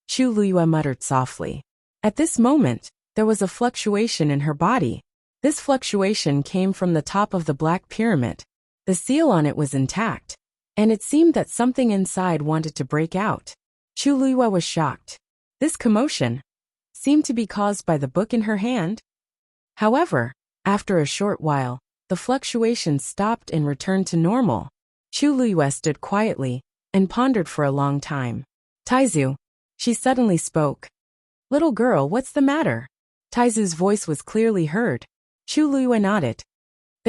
Chu Luyue muttered softly. At this moment, there was a fluctuation in her body. This fluctuation came from the top of the Black Pyramid. The seal on it was intact, and it seemed that something inside wanted to break out. Chu Luyue was shocked. This commotion seemed to be caused by the book in her hand. However, after a short while, the fluctuation stopped and returned to normal. Chu Luyue stood quietly and pondered for a long time. Taizu, she suddenly spoke. Little girl, what's the matter? Taizu's voice was clearly heard. Chu Luyue nodded.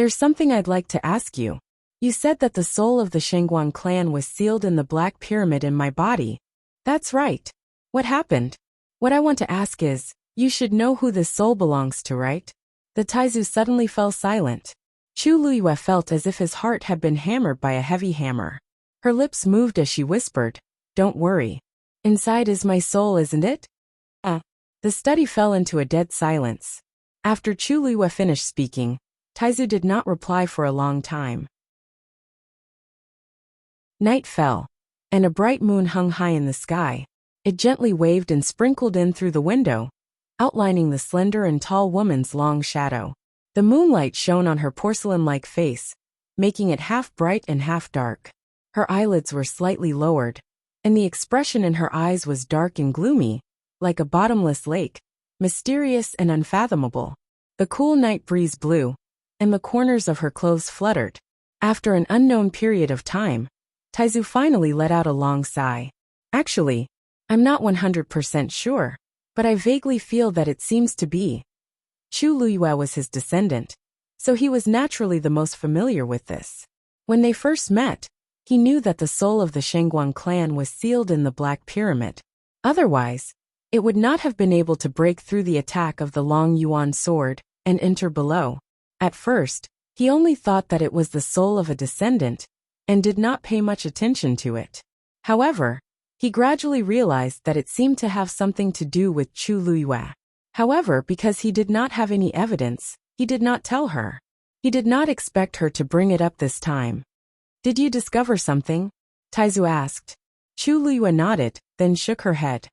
There's something I'd like to ask you. You said that the soul of the Shangguan clan was sealed in the Black Pyramid in my body. That's right. What happened? What I want to ask is, you should know who this soul belongs to, right? The Taizu suddenly fell silent. Chu Luyue felt as if his heart had been hammered by a heavy hammer. Her lips moved as she whispered, "Don't worry. Inside is my soul, isn't it?" The study fell into a dead silence. After Chu Luyue finished speaking, Taizu did not reply for a long time. Night fell, and a bright moon hung high in the sky. It gently waved and sprinkled in through the window, outlining the slender and tall woman's long shadow. The moonlight shone on her porcelain-like face, making it half bright and half dark. Her eyelids were slightly lowered, and the expression in her eyes was dark and gloomy, like a bottomless lake, mysterious and unfathomable. The cool night breeze blew, and the corners of her clothes fluttered. After an unknown period of time, Taizu finally let out a long sigh. Actually, I'm not 100% sure, but I vaguely feel that it seems to be. Chu Luyue was his descendant, so he was naturally the most familiar with this. When they first met, he knew that the soul of the Shangguan clan was sealed in the Black Pyramid. Otherwise, it would not have been able to break through the attack of the Long Yuan sword and enter below. At first, he only thought that it was the soul of a descendant, and did not pay much attention to it. However, he gradually realized that it seemed to have something to do with Chu Luyue. However, because he did not have any evidence, he did not tell her. He did not expect her to bring it up this time. Did you discover something? Taizu asked. Chu Luyue nodded, then shook her head.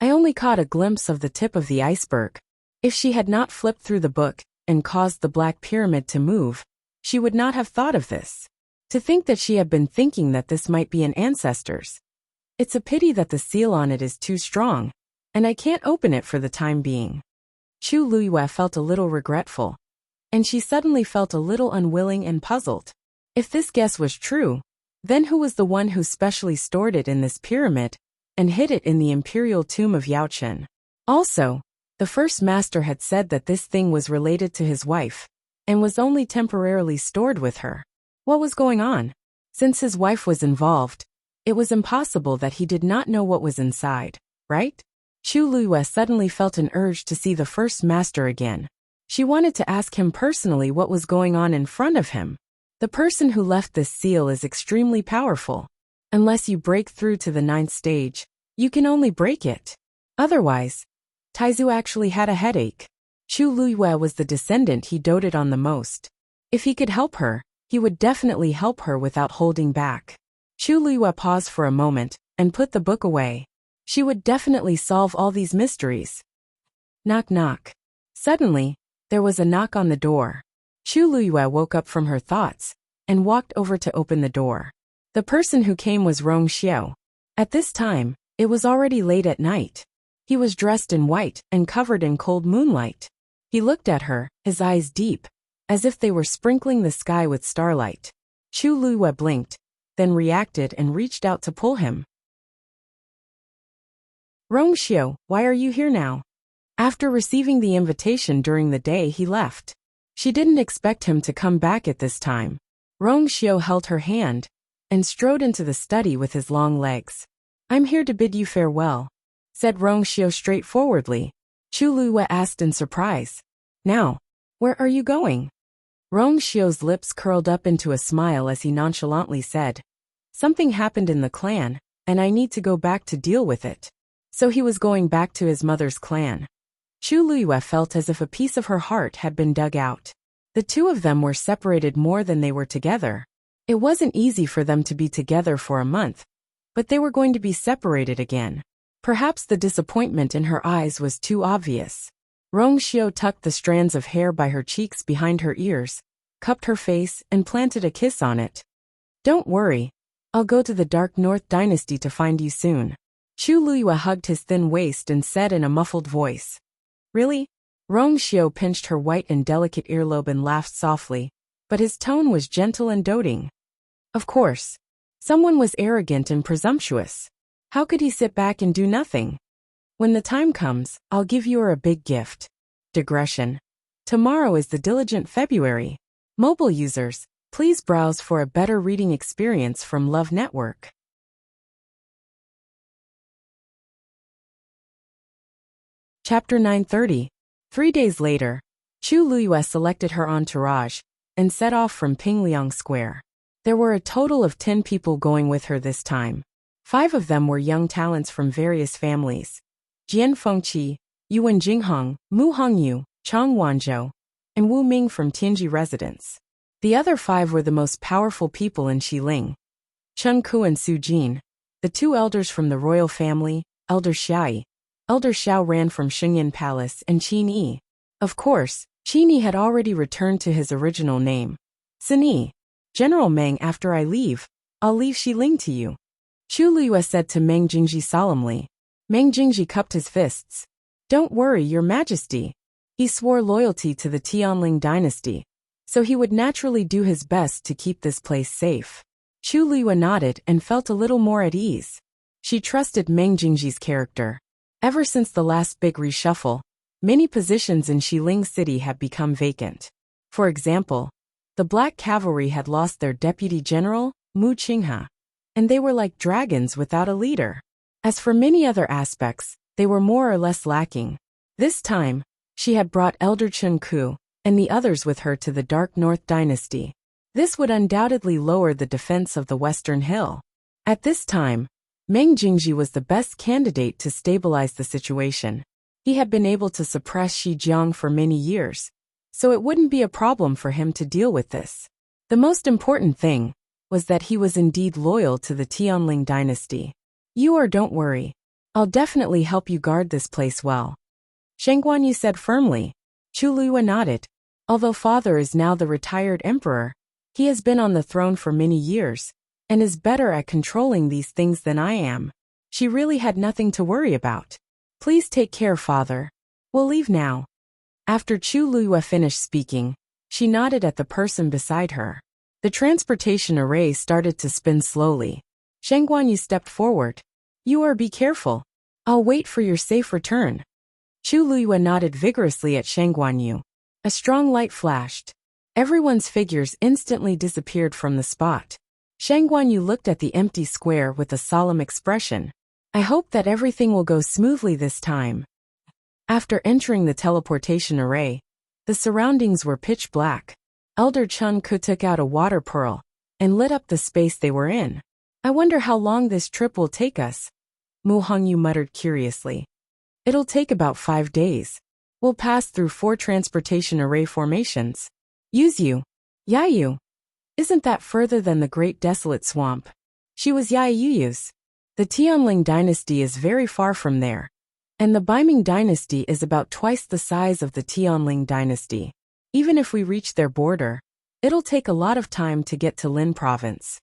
I only caught a glimpse of the tip of the iceberg. If she had not flipped through the book and caused the Black Pyramid to move, she would not have thought of this. To think that she had been thinking that this might be an ancestor's. It's a pity that the seal on it is too strong, and I can't open it for the time being. Chu Luyue felt a little regretful, and she suddenly felt a little unwilling and puzzled. If this guess was true, then who was the one who specially stored it in this pyramid and hid it in the Imperial tomb of Yaochen? Also, the first master had said that this thing was related to his wife, and was only temporarily stored with her. What was going on? Since his wife was involved, it was impossible that he did not know what was inside, right? Chu Luyue suddenly felt an urge to see the first master again. She wanted to ask him personally what was going on in front of him. The person who left this seal is extremely powerful. Unless you break through to the 9th stage, you can only break it. Otherwise, Taizu actually had a headache. Chu Luyue was the descendant he doted on the most. If he could help her, he would definitely help her without holding back. Chu Luyue paused for a moment and put the book away. She would definitely solve all these mysteries. Knock knock. Suddenly, there was a knock on the door. Chu Luyue woke up from her thoughts and walked over to open the door. The person who came was Rong Xiao. At this time, it was already late at night. He was dressed in white and covered in cold moonlight. He looked at her, his eyes deep, as if they were sprinkling the sky with starlight. Chu Luyue blinked, then reacted and reached out to pull him. Rong Xiao, why are you here now? After receiving the invitation during the day, he left. She didn't expect him to come back at this time. Rong Xiao held her hand and strode into the study with his long legs. I'm here to bid you farewell, said Rong Xiao straightforwardly. Chu Luyue asked in surprise. Now, where are you going? Rong Xiao's lips curled up into a smile as he nonchalantly said, something happened in the clan, and I need to go back to deal with it. So he was going back to his mother's clan. Chu Luyue felt as if a piece of her heart had been dug out. The two of them were separated more than they were together. It wasn't easy for them to be together for a month, but they were going to be separated again. Perhaps the disappointment in her eyes was too obvious. Rong Xiao tucked the strands of hair by her cheeks behind her ears, cupped her face and planted a kiss on it. Don't worry, I'll go to the Dark North Dynasty to find you soon. Chu Luyue hugged his thin waist and said in a muffled voice. Really? Rong Xiao pinched her white and delicate earlobe and laughed softly, but his tone was gentle and doting. Of course. Someone was arrogant and presumptuous. How could he sit back and do nothing? When the time comes, I'll give you a big gift. Digression. Tomorrow is the diligent February. Mobile users, please browse for a better reading experience from Love Network. Chapter 930. 3 days later, Chu Liyue selected her entourage and set off from Pingliang Square. There were a total of 10 people going with her this time. 5 of them were young talents from various families: Jian Fengqi, Yuan Jinghong, Mu Hongyu, Chang Wanzhou, and Wu Ming from Tianji residence. The other 5 were the most powerful people in Xiling: Chen Ku and Su Jin, the 2 elders from the royal family, Elder Xiaoyi. Elder Xiao ran from Xingyan Palace, and Qin Yi. Of course, Qin Yi had already returned to his original name. Sin Yi. General Meng, after I leave, I'll leave Xiling to you, Chu Liyue said to Meng Jingji solemnly. Meng Jingji cupped his fists. Don't worry, Your Majesty. He swore loyalty to the Tianling dynasty, so he would naturally do his best to keep this place safe. Chu Liyue nodded and felt a little more at ease. She trusted Meng Jingji's character. Ever since the last big reshuffle, many positions in Xiling City had become vacant. For example, the Black Cavalry had lost their deputy general, Mu Qinghe, and they were like dragons without a leader. As for many other aspects, they were more or less lacking. This time, she had brought Elder Chen Ku and the others with her to the Dark North Dynasty. This would undoubtedly lower the defense of the Western Hill. At this time, Meng Jingji was the best candidate to stabilize the situation. He had been able to suppress Shijiang for many years, so it wouldn't be a problem for him to deal with this. The most important thing was that he was indeed loyal to the Tianling dynasty. Don't worry. I'll definitely help you guard this place well, Sheng Guanyu said firmly. Chu Liyue nodded. Although father is now the retired emperor, he has been on the throne for many years, and is better at controlling these things than I am. She really had nothing to worry about. Please take care, father. We'll leave now. After Chu Liyue finished speaking, she nodded at the person beside her. The transportation array started to spin slowly. Sheng Guanyu stepped forward. Be careful. I'll wait for your safe return. Chu Liyue nodded vigorously at Sheng Guanyu. A strong light flashed. Everyone's figures instantly disappeared from the spot. Sheng Guanyu looked at the empty square with a solemn expression. I hope that everything will go smoothly this time. After entering the teleportation array, the surroundings were pitch black. Elder Chen Ku took out a water pearl and lit up the space they were in. I wonder how long this trip will take us, Mu Hongyu muttered curiously. It'll take about 5 days. We'll pass through 4 transportation array formations. Yuzu. Yayu. Isn't that further than the Great Desolate Swamp? She was Yayuyu's. The Tianling dynasty is very far from there, and the Baiming dynasty is about twice the size of the Tianling dynasty. Even if we reach their border, it'll take a lot of time to get to Lin province.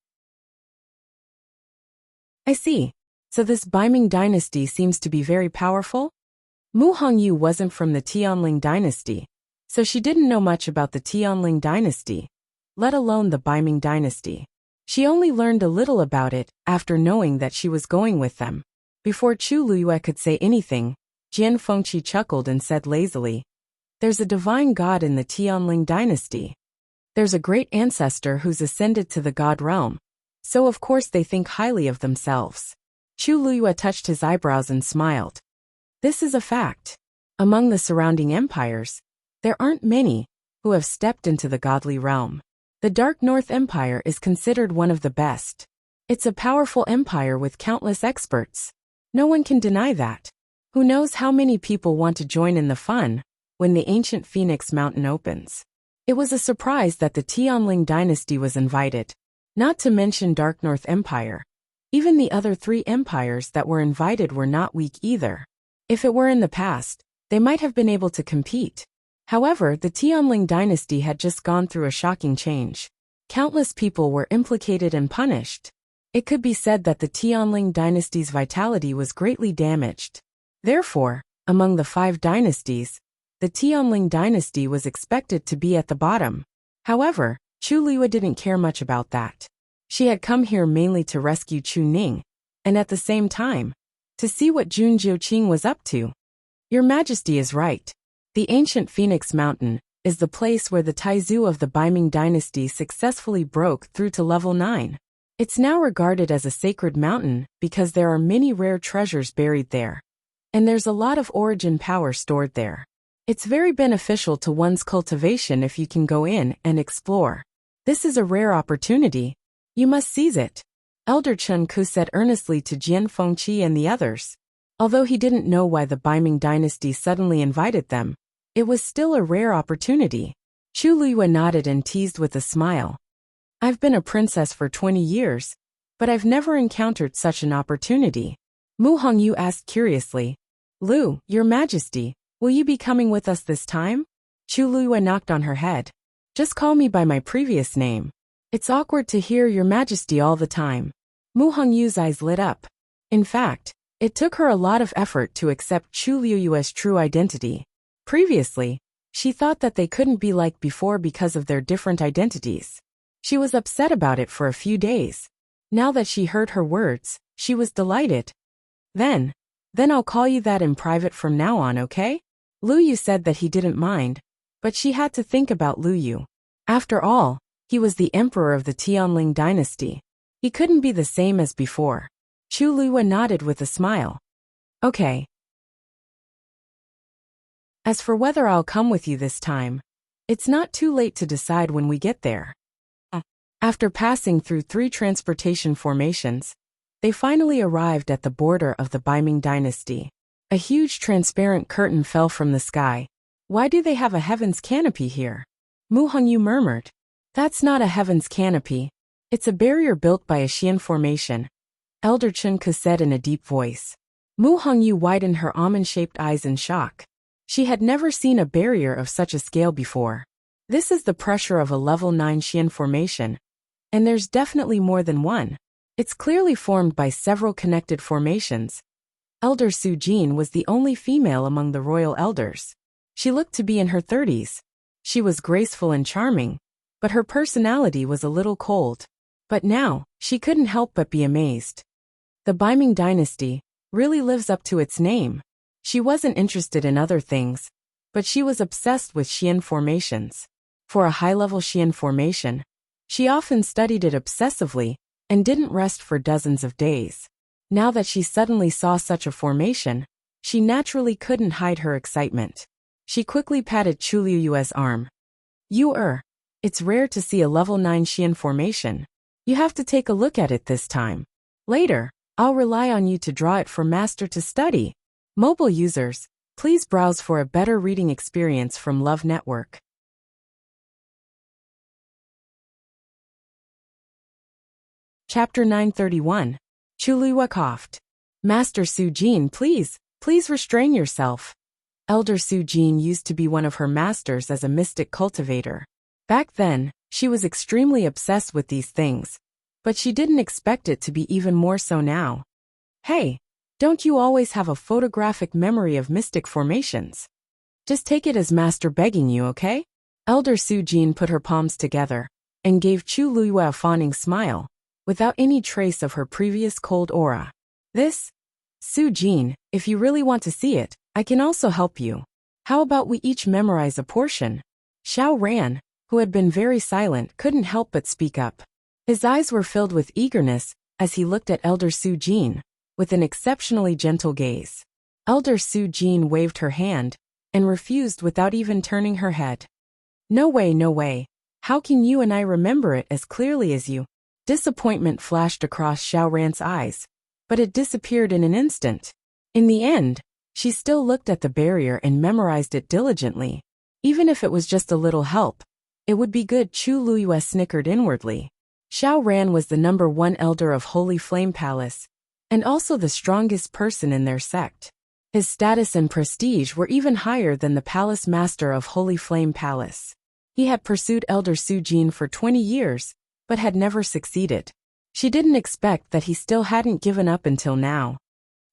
I see. So this Baiming dynasty seems to be very powerful? Mu Hongyu wasn't from the Tianling dynasty, so she didn't know much about the Tianling dynasty, let alone the Baiming dynasty. She only learned a little about it after knowing that she was going with them. Before Chu Liyue could say anything, Jian Fengqi chuckled and said lazily, There's a divine god in the Tianling dynasty. There's a great ancestor who's ascended to the god realm, so of course they think highly of themselves. Chu Liyue touched his eyebrows and smiled. This is a fact. Among the surrounding empires, there aren't many who have stepped into the godly realm. The Dark North Empire is considered one of the best. It's a powerful empire with countless experts. No one can deny that. Who knows how many people want to join in the fun when the ancient Phoenix Mountain opens. It was a surprise that the Tianling dynasty was invited, not to mention Dark North Empire. Even the other 3 empires that were invited were not weak either. If it were in the past, they might have been able to compete. However, the Tianling dynasty had just gone through a shocking change. Countless people were implicated and punished. It could be said that the Tianling dynasty's vitality was greatly damaged. Therefore, among the 5 dynasties, the Tianling dynasty was expected to be at the bottom. However, Chu Liyue didn't care much about that. She had come here mainly to rescue Chu Ning, and at the same time, to see what Jun Jiuqing was up to. Your Majesty is right. The ancient Phoenix Mountain is the place where the Taizu of the Baiming dynasty successfully broke through to level 9. It's now regarded as a sacred mountain because there are many rare treasures buried there. And there's a lot of origin power stored there. It's very beneficial to one's cultivation if you can go in and explore. This is a rare opportunity. You must seize it. Elder Chen Ku said earnestly to Jian Fengqi and the others. Although he didn't know why the Baiming dynasty suddenly invited them, it was still a rare opportunity. Chu Liyue nodded and teased with a smile. I've been a princess for 20 years, but I've never encountered such an opportunity. Mu Hongyu asked curiously. Lu, your majesty, will you be coming with us this time? Chu Liyue knocked on her head. Just call me by my previous name. It's awkward to hear your majesty all the time. Mu Hongyu's eyes lit up. In fact, it took her a lot of effort to accept Chu Liyue's true identity. Previously, she thought that they couldn't be like before because of their different identities. She was upset about it for a few days. Now that she heard her words, she was delighted. Then I'll call you that in private from now on, okay? Lu Yu said that he didn't mind, but she had to think about Lu Yu. After all, he was the emperor of the Tianling dynasty. He couldn't be the same as before. Chu Liyue nodded with a smile. Okay. As for whether I'll come with you this time, it's not too late to decide when we get there. After passing through 3 transportation formations, they finally arrived at the border of the Baiming dynasty. A huge transparent curtain fell from the sky. Why do they have a heaven's canopy here? Mu Hongyu murmured. That's not a heaven's canopy. It's a barrier built by a Xian formation. Elder Chen Ke said in a deep voice. Mu Hongyu widened her almond-shaped eyes in shock. She had never seen a barrier of such a scale before. This is the pressure of a level 9 Xian formation. And there's definitely more than one. It's clearly formed by several connected formations. Elder Su Jin was the only female among the royal elders. She looked to be in her 30s. She was graceful and charming, but her personality was a little cold. But now, she couldn't help but be amazed. The Baiming dynasty really lives up to its name. She wasn't interested in other things, but she was obsessed with Xian formations. For a high-level Xian formation, she often studied it obsessively and didn't rest for dozens of days. Now that she suddenly saw such a formation, she naturally couldn't hide her excitement. She quickly patted Chu Liyue's arm. It's rare to see a level 9 Xian formation. You have to take a look at it this time. Later, I'll rely on you to draw it for Master to study. Mobile users, please browse for a better reading experience from Love Network. Chapter 931. Chu Liyue coughed. Master Su Jin, please restrain yourself. Elder Su Jin used to be one of her masters as a mystic cultivator. Back then, she was extremely obsessed with these things, but she didn't expect it to be even more so now. Hey, don't you always have a photographic memory of mystic formations? Just take it as Master begging you, okay? Elder Su Jin put her palms together and gave Chu Liyue a fawning smile, without any trace of her previous cold aura. This? Su Jin, if you really want to see it, I can also help you. How about we each memorize a portion? Xiao Ran, who had been very silent, couldn't help but speak up. His eyes were filled with eagerness as he looked at Elder Su Jin, with an exceptionally gentle gaze. Elder Su Jin waved her hand and refused without even turning her head. No way, no way. How can you and I remember it as clearly as you? Disappointment flashed across Xiao Ran's eyes, but it disappeared in an instant. In the end, she still looked at the barrier and memorized it diligently. Even if it was just a little help, it would be good. Chu Liyue snickered inwardly. Xiao Ran was the number 1 elder of Holy Flame Palace, and also the strongest person in their sect. His status and prestige were even higher than the palace master of Holy Flame Palace. He had pursued Elder Su Jin for 20 years, but had never succeeded. She didn't expect that he still hadn't given up until now.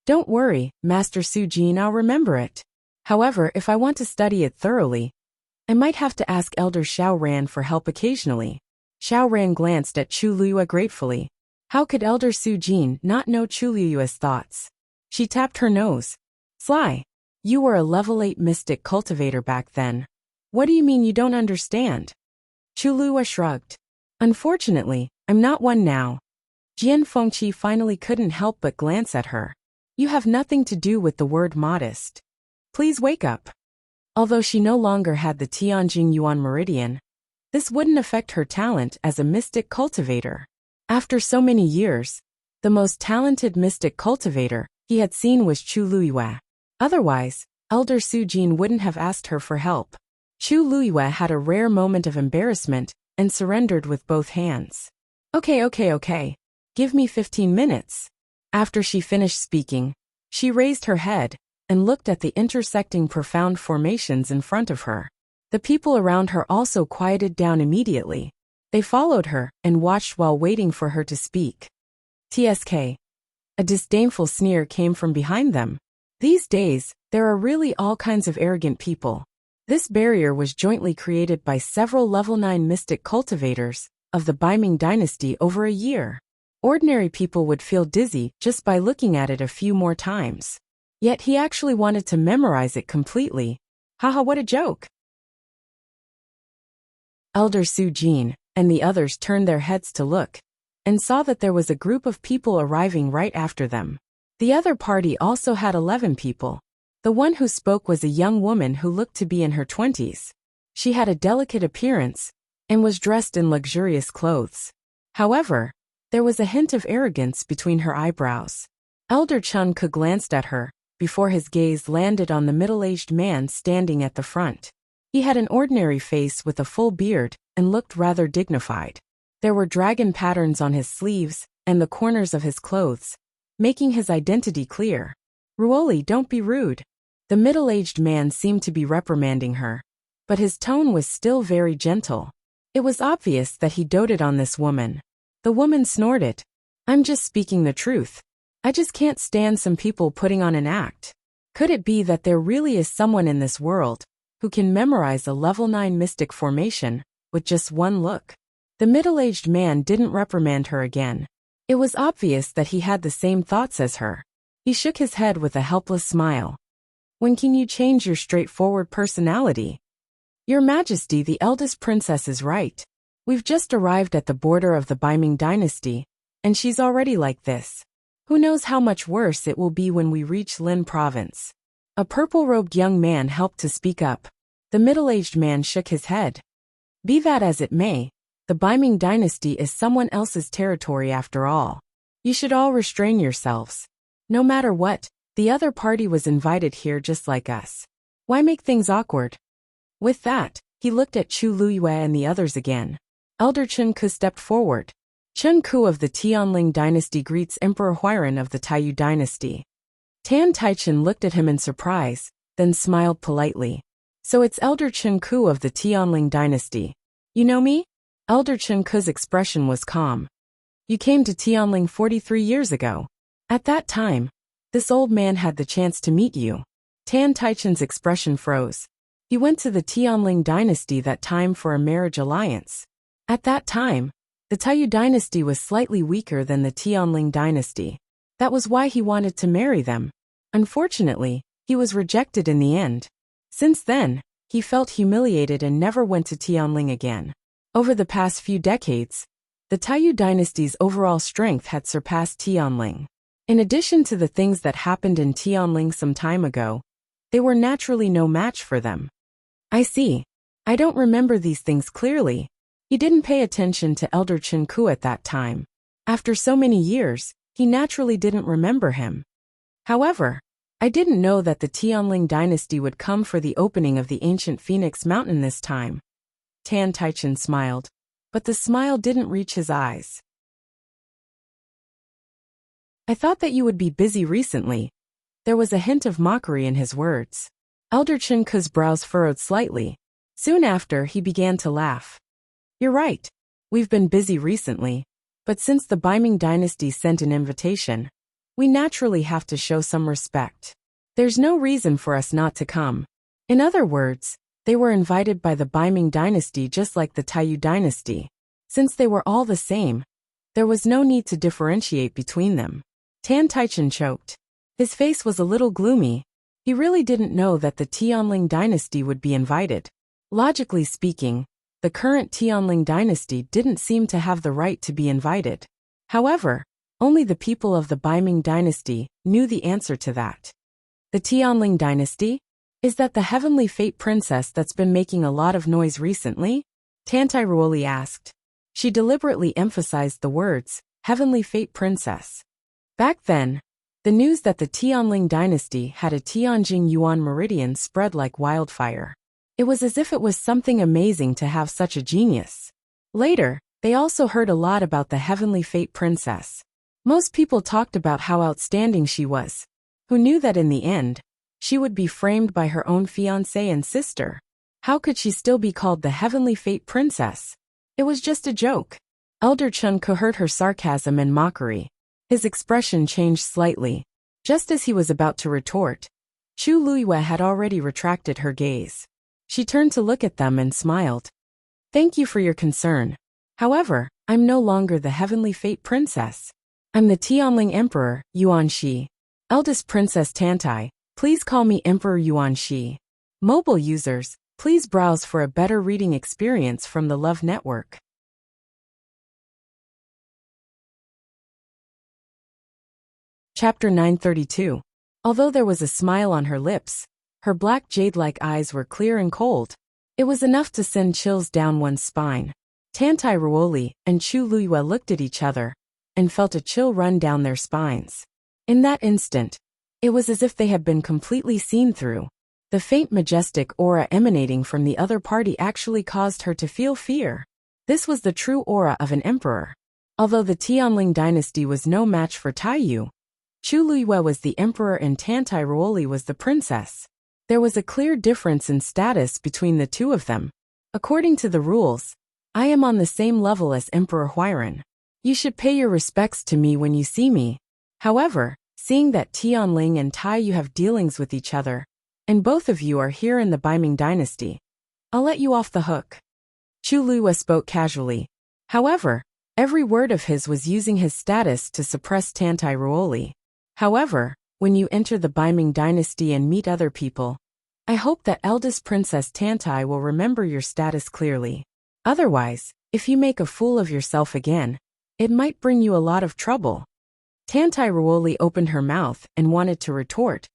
Don't worry, Master Su Jin, I'll remember it. However, if I want to study it thoroughly, I might have to ask Elder Xiao Ran for help occasionally. Xiao Ran glanced at Chu Liyue gratefully. How could Elder Su Jin not know Chu Liyue's thoughts? She tapped her nose. Sly, you were a level 8 mystic cultivator back then. What do you mean you don't understand? Chulua shrugged. Unfortunately, I'm not one now. Jian Fengqi finally couldn't help but glance at her. You have nothing to do with the word modest. Please wake up. Although she no longer had the Tianjing Yuan meridian, this wouldn't affect her talent as a mystic cultivator. After so many years, the most talented mystic cultivator he had seen was Chu Luiyue. Otherwise, Elder Su Jin wouldn't have asked her for help. Chu Luiyue had a rare moment of embarrassment and surrendered with both hands. Okay. Give me 15 minutes. After she finished speaking, she raised her head and looked at the intersecting profound formations in front of her. The people around her also quieted down immediately. They followed her and watched while waiting for her to speak. TSK. A disdainful sneer came from behind them. These days, there are really all kinds of arrogant people. This barrier was jointly created by several level 9 mystic cultivators of the Baiming dynasty over a year. Ordinary people would feel dizzy just by looking at it a few more times. Yet he actually wanted to memorize it completely. Haha, what a joke! Elder Su Jin and the others turned their heads to look, and saw that there was a group of people arriving right after them. The other party also had 11 people. The one who spoke was a young woman who looked to be in her 20s. She had a delicate appearance, and was dressed in luxurious clothes. However, there was a hint of arrogance between her eyebrows. Elder Chun Ke glanced at her, before his gaze landed on the middle-aged man standing at the front. He had an ordinary face with a full beard, and looked rather dignified. There were dragon patterns on his sleeves, and the corners of his clothes, making his identity clear. Ruoli, don't be rude. The middle-aged man seemed to be reprimanding her, but his tone was still very gentle. It was obvious that he doted on this woman. The woman snorted. I'm just speaking the truth. I just can't stand some people putting on an act. Could it be that there really is someone in this world who can memorize a level 9 mystic formation with just one look? The middle-aged man didn't reprimand her again. It was obvious that he had the same thoughts as her. He shook his head with a helpless smile. When can you change your straightforward personality? Your Majesty, the eldest princess is right. We've just arrived at the border of the Baiming dynasty, and she's already like this. Who knows how much worse it will be when we reach Lin province. A purple-robed young man helped to speak up. The middle-aged man shook his head. Be that as it may, the Baiming dynasty is someone else's territory after all. You should all restrain yourselves. No matter what, the other party was invited here just like us. Why make things awkward? With that, he looked at Chu Luiyue and the others again. Elder Chun Ke stepped forward. Chun Ku of the Tianling dynasty greets Emperor Huairan of the Taiyu dynasty. Tan Taichen looked at him in surprise, then smiled politely. So it's Elder Chun Ku of the Tianling dynasty. You know me? Elder Chun Ke's expression was calm. You came to Tianling 43 years ago. At that time, this old man had the chance to meet you. Tan Taichen's expression froze. He went to the Tianling dynasty that time for a marriage alliance. At that time, the Taiyu dynasty was slightly weaker than the Tianling dynasty. That was why he wanted to marry them. Unfortunately, he was rejected in the end. Since then, he felt humiliated and never went to Tianling again. Over the past few decades, the Taiyu dynasty's overall strength had surpassed Tianling. In addition to the things that happened in Tianling some time ago, they were naturally no match for them. I see. I don't remember these things clearly. He didn't pay attention to Elder Chun Ku at that time. After so many years, he naturally didn't remember him. However, I didn't know that the Tianling dynasty would come for the opening of the ancient Phoenix Mountain this time. Tan Taichen smiled, but the smile didn't reach his eyes. I thought that you would be busy recently. There was a hint of mockery in his words. Elder Chun Ke's brows furrowed slightly. Soon after, he began to laugh. You're right. We've been busy recently, but since the Baiming dynasty sent an invitation, we naturally have to show some respect. There's no reason for us not to come. In other words, they were invited by the Baiming dynasty just like the Taiyu dynasty. Since they were all the same, there was no need to differentiate between them. Tan Taichen choked. His face was a little gloomy. He really didn't know that the Tianling dynasty would be invited. Logically speaking, the current Tianling dynasty didn't seem to have the right to be invited. However, only the people of the Baiming dynasty knew the answer to that. The Tianling dynasty? Is that the heavenly fate princess that's been making a lot of noise recently? Tantai Ruoli asked. She deliberately emphasized the words, heavenly fate princess. Back then, the news that the Tianling dynasty had a Tianjing Yuan meridian spread like wildfire. It was as if it was something amazing to have such a genius. Later, they also heard a lot about the heavenly fate princess. Most people talked about how outstanding she was. Who knew that in the end, she would be framed by her own fiancé and sister? How could she still be called the heavenly fate princess? It was just a joke. Elder Chun heard her sarcasm and mockery. His expression changed slightly. Just as he was about to retort, Chu Luiyue had already retracted her gaze. She turned to look at them and smiled. Thank you for your concern. However, I'm no longer the heavenly fate princess. I'm the Tianling Emperor, Yuan Shi. Eldest Princess Tantai, please call me Emperor Yuan Shi. Mobile users, please browse for a better reading experience from the Love Network. Chapter 932. Although there was a smile on her lips, her black jade-like eyes were clear and cold. It was enough to send chills down one's spine. Tantai Ruoli and Chu Luiyue looked at each other and felt a chill run down their spines. In that instant, it was as if they had been completely seen through. The faint majestic aura emanating from the other party actually caused her to feel fear. This was the true aura of an emperor. Although the Tianling dynasty was no match for Taiyu, Chu Luiyue was the emperor and Tantai Ruoli was the princess. There was a clear difference in status between the two of them. According to the rules, I am on the same level as Emperor Huiran. You should pay your respects to me when you see me. However, seeing that Tianling and Taiyu have dealings with each other, and both of you are here in the Baiming dynasty, I'll let you off the hook. Chu Luiyue spoke casually. However, every word of his was using his status to suppress Tantai Ruoli. However, when you enter the Baiming dynasty and meet other people, I hope that eldest Princess Tantai will remember your status clearly. Otherwise, if you make a fool of yourself again, it might bring you a lot of trouble. Tantai Ruoli opened her mouth and wanted to retort,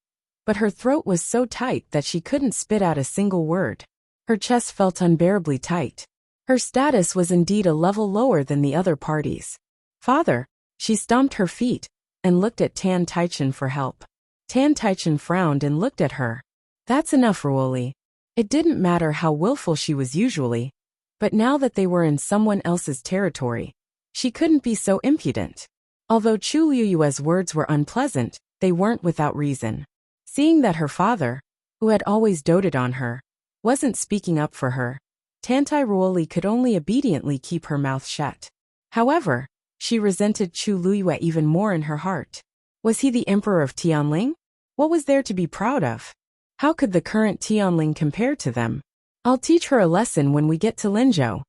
but her throat was so tight that she couldn't spit out a single word. Her chest felt unbearably tight. Her status was indeed a level lower than the other parties. Father, she stomped her feet and looked at Tan Taichen for help. Tan Taichen frowned and looked at her. That's enough, Ruoli. It didn't matter how willful she was usually, but now that they were in someone else's territory, she couldn't be so impudent. Although Chu Luiyue's words were unpleasant, they weren't without reason. Seeing that her father, who had always doted on her, wasn't speaking up for her, Tantai Ruoli could only obediently keep her mouth shut. However, she resented Chu Luiyue even more in her heart. Was he the emperor of Tianling? What was there to be proud of? How could the current Tianling compare to them? I'll teach her a lesson when we get to Linzhou.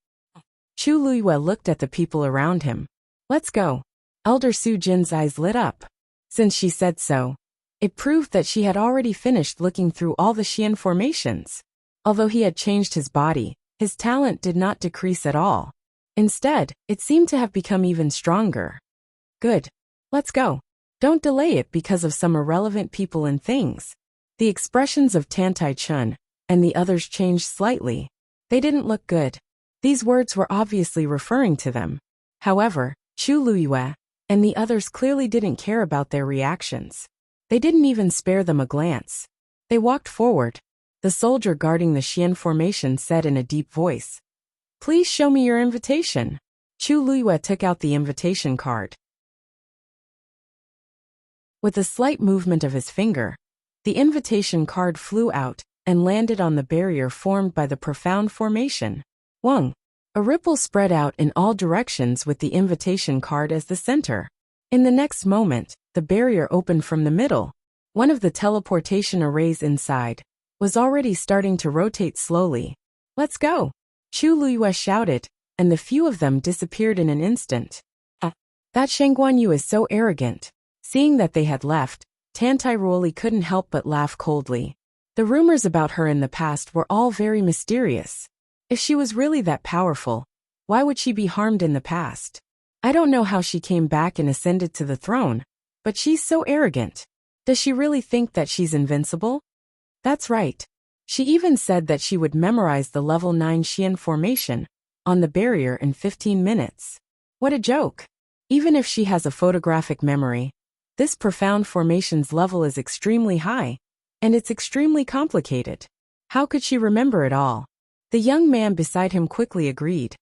Chu Luiyue looked at the people around him. Let's go. Elder Su Jin's eyes lit up. Since she said so, it proved that she had already finished looking through all the Xian formations. Although he had changed his body, his talent did not decrease at all. Instead, it seemed to have become even stronger. Good. Let's go. Don't delay it because of some irrelevant people and things. The expressions of Tantai Chun and the others changed slightly. They didn't look good. These words were obviously referring to them. However, Chu Luiyue and the others clearly didn't care about their reactions. They didn't even spare them a glance. They walked forward. The soldier guarding the Xian formation said in a deep voice, "Please show me your invitation." Chu Luiyue took out the invitation card. With a slight movement of his finger, the invitation card flew out and landed on the barrier formed by the profound formation. Wang. A ripple spread out in all directions with the invitation card as the center. In the next moment, the barrier opened from the middle. One of the teleportation arrays inside was already starting to rotate slowly. Let's go. Chu Luiyue shouted, and the few of them disappeared in an instant. That Sheng Guanyu is so arrogant. Seeing that they had left, Tantai Ruoli couldn't help but laugh coldly. The rumors about her in the past were all very mysterious. If she was really that powerful, why would she be harmed in the past? I don't know how she came back and ascended to the throne, but she's so arrogant. Does she really think that she's invincible? That's right. She even said that she would memorize the level 9 Xian formation on the barrier in 15 minutes. What a joke. Even if she has a photographic memory, this profound formation's level is extremely high, and it's extremely complicated. How could she remember it all? The young man beside him quickly agreed.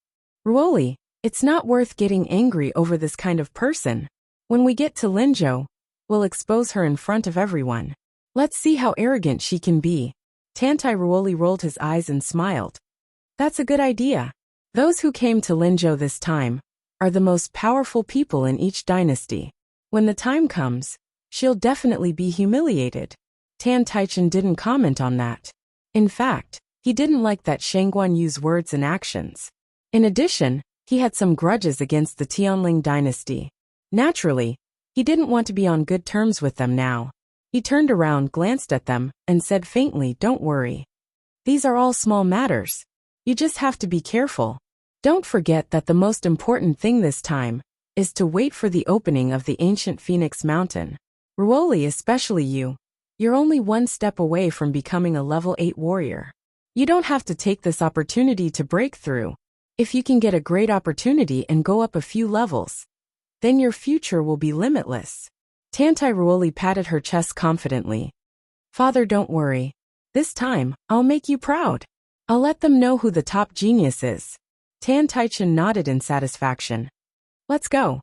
Ruoli, it's not worth getting angry over this kind of person. When we get to Linzhou, we'll expose her in front of everyone. Let's see how arrogant she can be. Tantai Ruoli rolled his eyes and smiled. That's a good idea. Those who came to Linzhou this time are the most powerful people in each dynasty. When the time comes, she'll definitely be humiliated. Tan Taichen didn't comment on that. In fact, he didn't like that Shangguan Yu's words and actions. In addition, he had some grudges against the Tianling dynasty. Naturally, he didn't want to be on good terms with them now. He turned around, glanced at them, and said faintly, "Don't worry. These are all small matters. You just have to be careful. Don't forget that the most important thing this time is to wait for the opening of the ancient Phoenix Mountain. Ruoli, especially you're only one step away from becoming a level 8 warrior. You don't have to take this opportunity to break through. If you can get a great opportunity and go up a few levels, then your future will be limitless." Tantai Ruoli patted her chest confidently. "Father, don't worry. This time, I'll make you proud. I'll let them know who the top genius is." Tan Taichen nodded in satisfaction. "Let's go."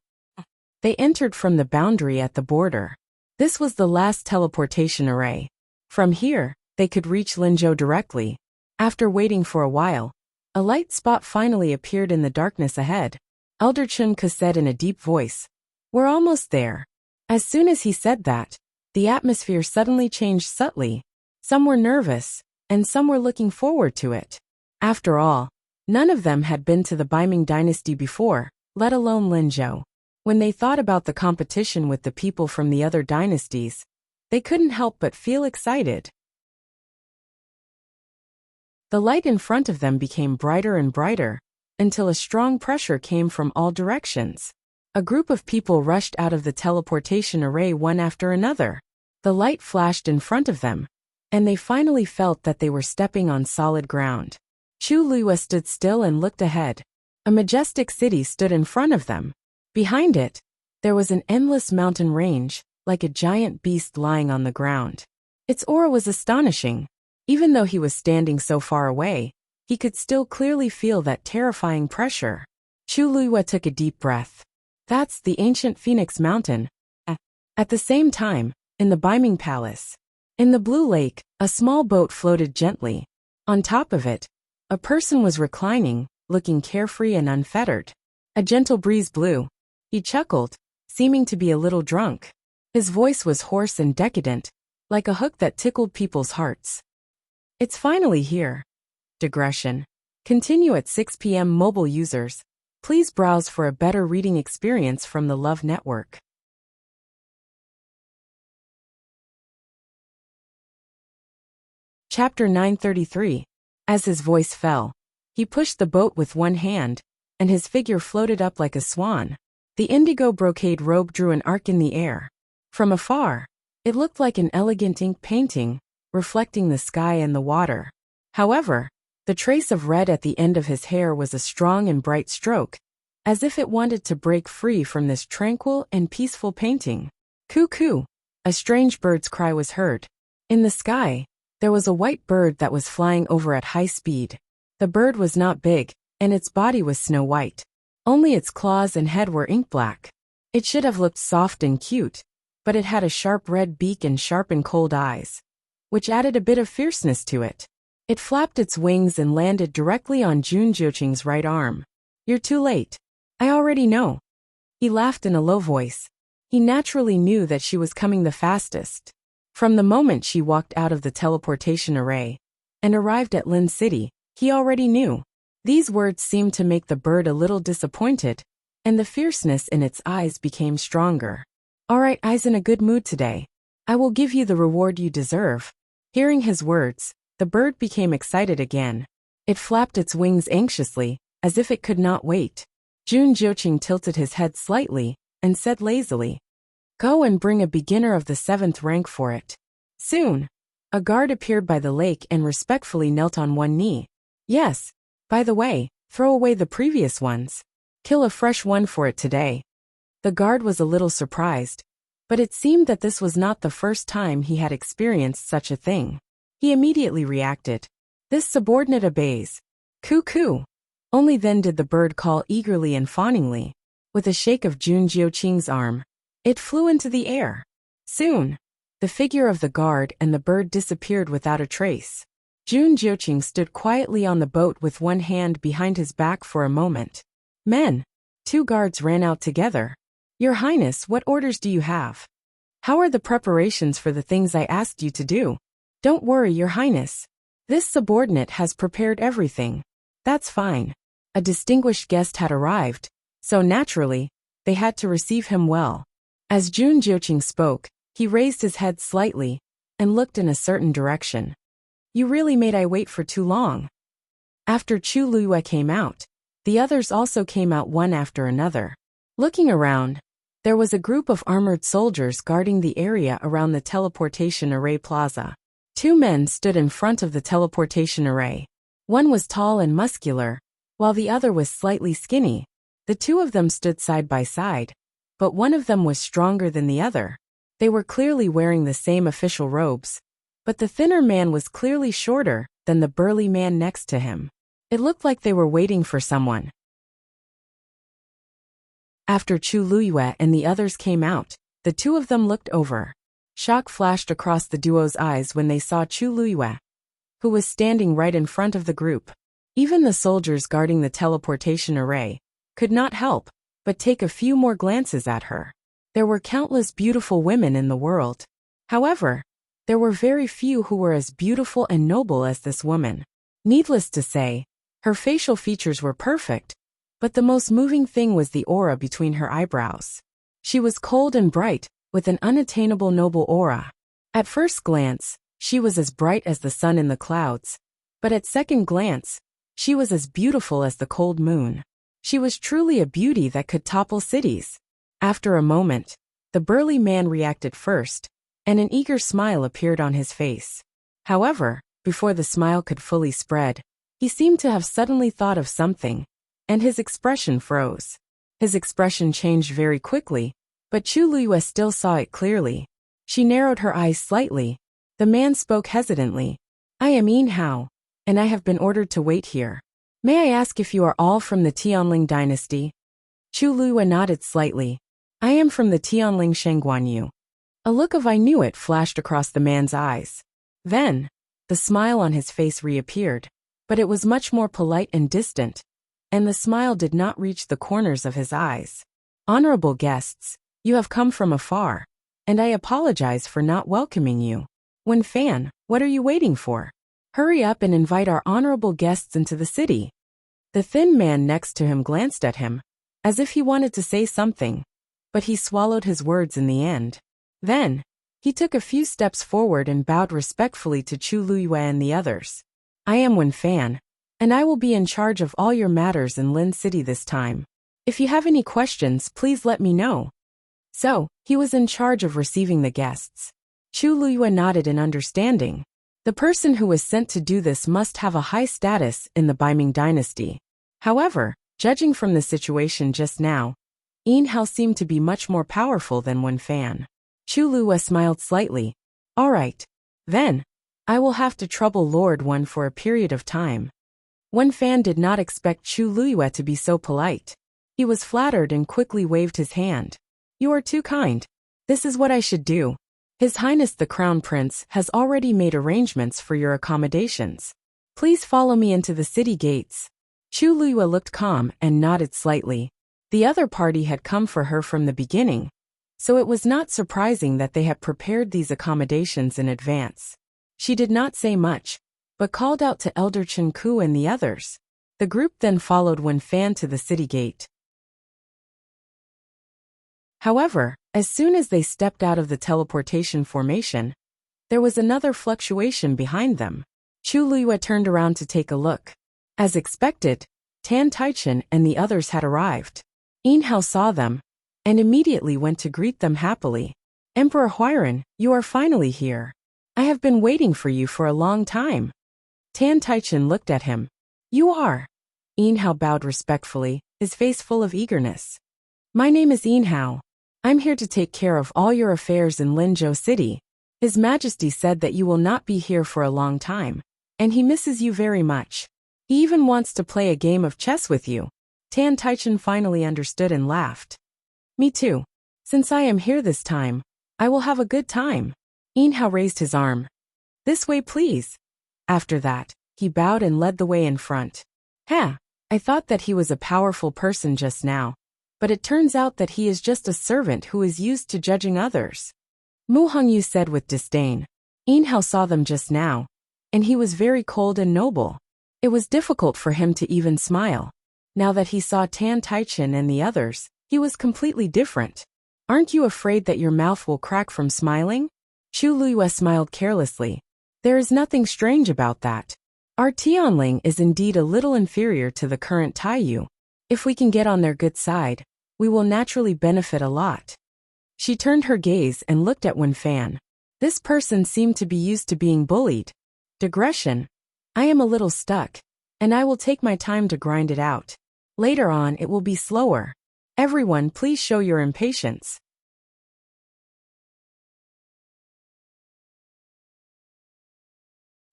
They entered from the boundary at the border. This was the last teleportation array. From here, they could reach Linzhou directly. After waiting for a while, a light spot finally appeared in the darkness ahead. Elder Chunka said in a deep voice, "We're almost there." As soon as he said that, the atmosphere suddenly changed subtly. Some were nervous, and some were looking forward to it. After all, none of them had been to the Baiming dynasty before, let alone Linzhou. When they thought about the competition with the people from the other dynasties, they couldn't help but feel excited. The light in front of them became brighter and brighter, until a strong pressure came from all directions. A group of people rushed out of the teleportation array one after another. The light flashed in front of them, and they finally felt that they were stepping on solid ground. Chu Luiyue stood still and looked ahead. A majestic city stood in front of them. Behind it, there was an endless mountain range, like a giant beast lying on the ground. Its aura was astonishing. Even though he was standing so far away, he could still clearly feel that terrifying pressure. Chu Luiyue took a deep breath. That's the ancient Phoenix Mountain. At the same time, in the Baiming Palace, in the blue lake, a small boat floated gently. On top of it, a person was reclining, looking carefree and unfettered. A gentle breeze blew. He chuckled, seeming to be a little drunk. His voice was hoarse and decadent, like a hook that tickled people's hearts. "It's finally here." Digression. Continue at 6 p.m. Mobile users. Please browse for a better reading experience from the Love Network. Chapter 933. As his voice fell, he pushed the boat with one hand, and his figure floated up like a swan. The indigo brocade robe drew an arc in the air. From afar, it looked like an elegant ink painting, reflecting the sky and the water. However, the trace of red at the end of his hair was a strong and bright stroke, as if it wanted to break free from this tranquil and peaceful painting. Cuckoo! A strange bird's cry was heard. In the sky, there was a white bird that was flying over at high speed. The bird was not big, and its body was snow white. Only its claws and head were ink black. It should have looked soft and cute, but it had a sharp red beak and sharp and cold eyes, which added a bit of fierceness to it. It flapped its wings and landed directly on Jun Zhouqing's right arm. "You're too late. I already know." He laughed in a low voice. He naturally knew that she was coming the fastest. From the moment she walked out of the teleportation array and arrived at Lin City, he already knew. These words seemed to make the bird a little disappointed, and the fierceness in its eyes became stronger. "All right, I's in a good mood today. I will give you the reward you deserve." Hearing his words, the bird became excited again. It flapped its wings anxiously, as if it could not wait. Jun Jiuqing tilted his head slightly and said lazily, "Go and bring a beginner of the 7th rank for it." Soon, a guard appeared by the lake and respectfully knelt on one knee. "Yes, by the way, throw away the previous ones. Kill a fresh one for it today." The guard was a little surprised, but it seemed that this was not the first time he had experienced such a thing. He immediately reacted. "This subordinate obeys. Coo-coo." Only then did the bird call eagerly and fawningly. With a shake of Jun Jiuqing's arm, it flew into the air. Soon, the figure of the guard and the bird disappeared without a trace. Jun Jiuqing stood quietly on the boat with one hand behind his back for a moment. "Men." 2 guards ran out together. "Your Highness, what orders do you have? How are the preparations for the things I asked you to do?" "Don't worry, Your Highness. This subordinate has prepared everything." "That's fine." A distinguished guest had arrived, so naturally, they had to receive him well. As Jun Jiuqing spoke, he raised his head slightly and looked in a certain direction. "You really made I wait for too long." After Chu Luyue came out, the others also came out one after another. Looking around, there was a group of armored soldiers guarding the area around the teleportation array plaza. 2 men stood in front of the teleportation array. One was tall and muscular, while the other was slightly skinny. The 2 of them stood side by side, but one of them was stronger than the other. They were clearly wearing the same official robes, but the thinner man was clearly shorter than the burly man next to him. It looked like they were waiting for someone. After Chu Luyue and the others came out, the 2 of them looked over. Shock flashed across the duo's eyes when they saw Chu Luyue, who was standing right in front of the group. Even the soldiers guarding the teleportation array could not help but take a few more glances at her. There were countless beautiful women in the world. However, there were very few who were as beautiful and noble as this woman. Needless to say, her facial features were perfect, but the most moving thing was the aura between her eyebrows. She was cold and bright, with an unattainable noble aura. At first glance, she was as bright as the sun in the clouds, but at second glance, she was as beautiful as the cold moon. She was truly a beauty that could topple cities. After a moment, the burly man reacted first, and an eager smile appeared on his face. However, before the smile could fully spread, he seemed to have suddenly thought of something, and his expression froze. His expression changed very quickly, but Chu Luyue still saw it clearly. She narrowed her eyes slightly. The man spoke hesitantly. "I am Yin Hao, and I have been ordered to wait here. May I ask if you are all from the Tianling dynasty?" Chu Luyue nodded slightly. "I am from the Tianling Shangguanyu." A look of "I knew it" flashed across the man's eyes. Then, the smile on his face reappeared, but it was much more polite and distant, and the smile did not reach the corners of his eyes. "Honorable guests, you have come from afar, and I apologize for not welcoming you. Wen Fan, what are you waiting for? Hurry up and invite our honorable guests into the city." The thin man next to him glanced at him, as if he wanted to say something, but he swallowed his words in the end. Then, he took a few steps forward and bowed respectfully to Chu Luyue and the others. "I am Wen Fan, and I will be in charge of all your matters in Lin City this time. If you have any questions, please let me know." So, he was in charge of receiving the guests. Chu Luyue nodded in understanding. The person who was sent to do this must have a high status in the Baiming dynasty. However, judging from the situation just now, Yin Hao seemed to be much more powerful than Wen Fan. Chu Luyue smiled slightly. "All right. Then, I will have to trouble Lord Wen for a period of time." Wen Fan did not expect Chu Luyue to be so polite. He was flattered and quickly waved his hand. "You are too kind. This is what I should do. His Highness the Crown Prince has already made arrangements for your accommodations. Please follow me into the city gates." Chu Luyue looked calm and nodded slightly. The other party had come for her from the beginning, so it was not surprising that they had prepared these accommodations in advance. She did not say much, but called out to Elder Chen Ku and the others. The group then followed Wen Fan to the city gate. However, as soon as they stepped out of the teleportation formation, There was another fluctuation behind them. Chu Liyue turned around to take a look. As expected, Tan Taichen and the others had arrived. Yin Hao saw them, and immediately went to greet them happily. Emperor Huairan, you are finally here. I have been waiting for you for a long time. Tan Taichen looked at him. You are? Yin Hao bowed respectfully, his face full of eagerness. My name is Yin Hao. I'm here to take care of all your affairs in Linzhou City. His Majesty said that you will not be here for a long time, and he misses you very much. He even wants to play a game of chess with you. Tan Taichen finally understood and laughed. Me too. Since I am here this time, I will have a good time. Yin Hao raised his arm. This way, please. After that, he bowed and led the way in front. I thought that he was a powerful person just now, but it turns out that he is just a servant who is used to judging others. Mu Hongyu said with disdain. Yin Hao saw them just now, and he was very cold and noble. It was difficult for him to even smile. Now that he saw Tan Taichen and the others, he was completely different. Aren't you afraid that your mouth will crack from smiling? Chu Liyue smiled carelessly. There is nothing strange about that. Our Tianling is indeed a little inferior to the current Taiyu. If we can get on their good side, we will naturally benefit a lot. She turned her gaze and looked at Wen Fan. This person seemed to be used to being bullied. Digression. I am a little stuck, and I will take my time to grind it out. Later on it will be slower. Everyone, please show your impatience.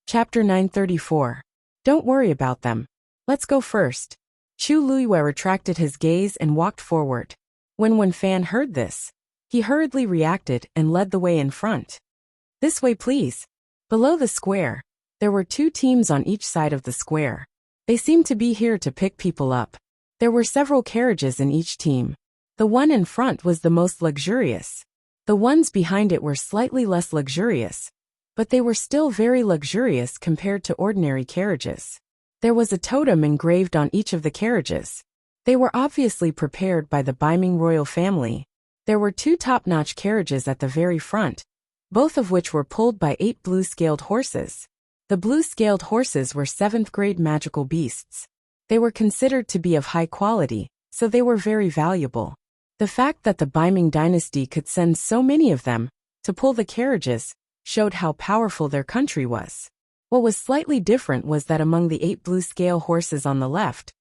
Chapter 934. Don't worry about them. Let's go first. Chu Liyue retracted his gaze and walked forward. When Wen Fan heard this, he hurriedly reacted and led the way in front. This way, please. Below the square, there were 2 teams on each side of the square. They seemed to be here to pick people up. There were several carriages in each team. The one in front was the most luxurious. The ones behind it were slightly less luxurious, but they were still very luxurious compared to ordinary carriages. There was a totem engraved on each of the carriages. They were obviously prepared by the Baiming royal family. There were 2 top-notch carriages at the very front, both of which were pulled by 8 blue-scaled horses. The blue-scaled horses were 7th-grade magical beasts. They were considered to be of high quality, so they were very valuable. The fact that the Baiming dynasty could send so many of them to pull the carriages showed how powerful their country was. What was slightly different was that among the 8 blue-scale horses on the left,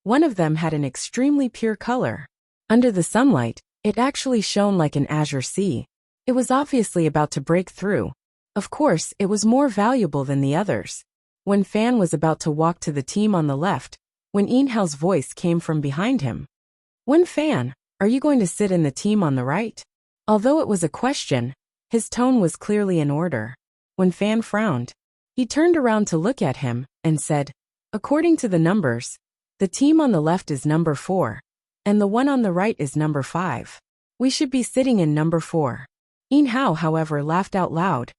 one of them had an extremely pure color. Under the sunlight, it actually shone like an azure sea. It was obviously about to break through. Of course, it was more valuable than the others. When Fan was about to walk to the team on the left, when Yin Hao's voice came from behind him. Wen Fan, are you going to sit in the team on the right? Although it was a question, his tone was clearly in order. When Fan frowned, he turned around to look at him and said, according to the numbers, the team on the left is number 4, and the one on the right is number 5. We should be sitting in number 4. Yin Hao, however, laughed out loud.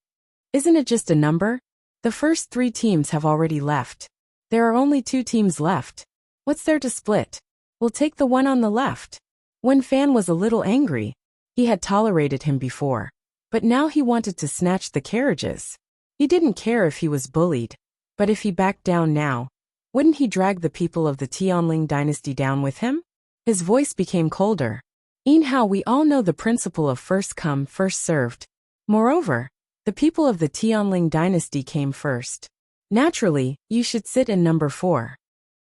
Isn't it just a number? The first 3 teams have already left. There are only 2 teams left. What's there to split? We'll take the one on the left. Wen Fan was a little angry. He had tolerated him before, but now he wanted to snatch the carriages. He didn't care if he was bullied, but if he backed down now, wouldn't he drag the people of the Tianling dynasty down with him? His voice became colder. Yin Hao, we all know the principle of first come, first served. Moreover, the people of the Tianling dynasty came first. Naturally, you should sit in number 4.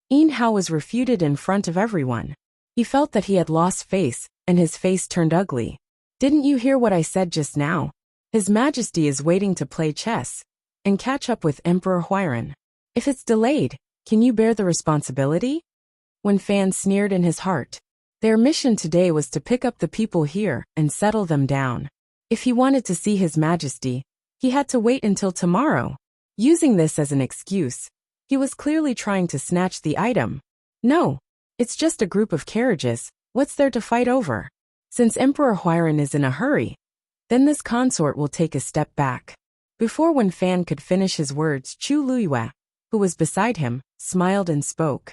Yin Hao was refuted in front of everyone. He felt that he had lost face, and his face turned ugly. Didn't you hear what I said just now? His Majesty is waiting to play chess and catch up with Emperor Huairan. If it's delayed, can you bear the responsibility? Wen Fan sneered in his heart. Their mission today was to pick up the people here and settle them down. If he wanted to see His Majesty, he had to wait until tomorrow. Using this as an excuse, he was clearly trying to snatch the item. No, it's just a group of carriages. What's there to fight over? Since Emperor Huairan is in a hurry, then this consort will take a step back. Before Wen Fan could finish his words, Chu Liyue, who was beside him, smiled and spoke.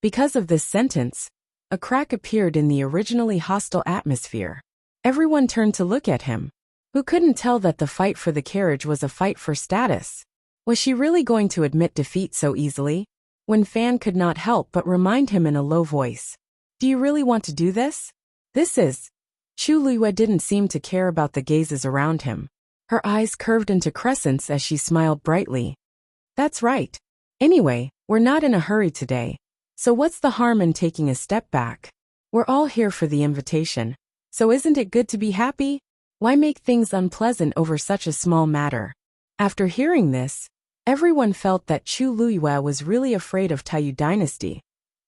Because of this sentence, a crack appeared in the originally hostile atmosphere. Everyone turned to look at him. Who couldn't tell that the fight for the carriage was a fight for status? Was she really going to admit defeat so easily? When Fan could not help but remind him in a low voice. Do you really want to do this? This is. Chu Liyue didn't seem to care about the gazes around him. Her eyes curved into crescents as she smiled brightly. That's right. Anyway, we're not in a hurry today. So what's the harm in taking a step back? We're all here for the invitation. So isn't it good to be happy? Why make things unpleasant over such a small matter? After hearing this, everyone felt that Chu Liyue was really afraid of Taiyu dynasty,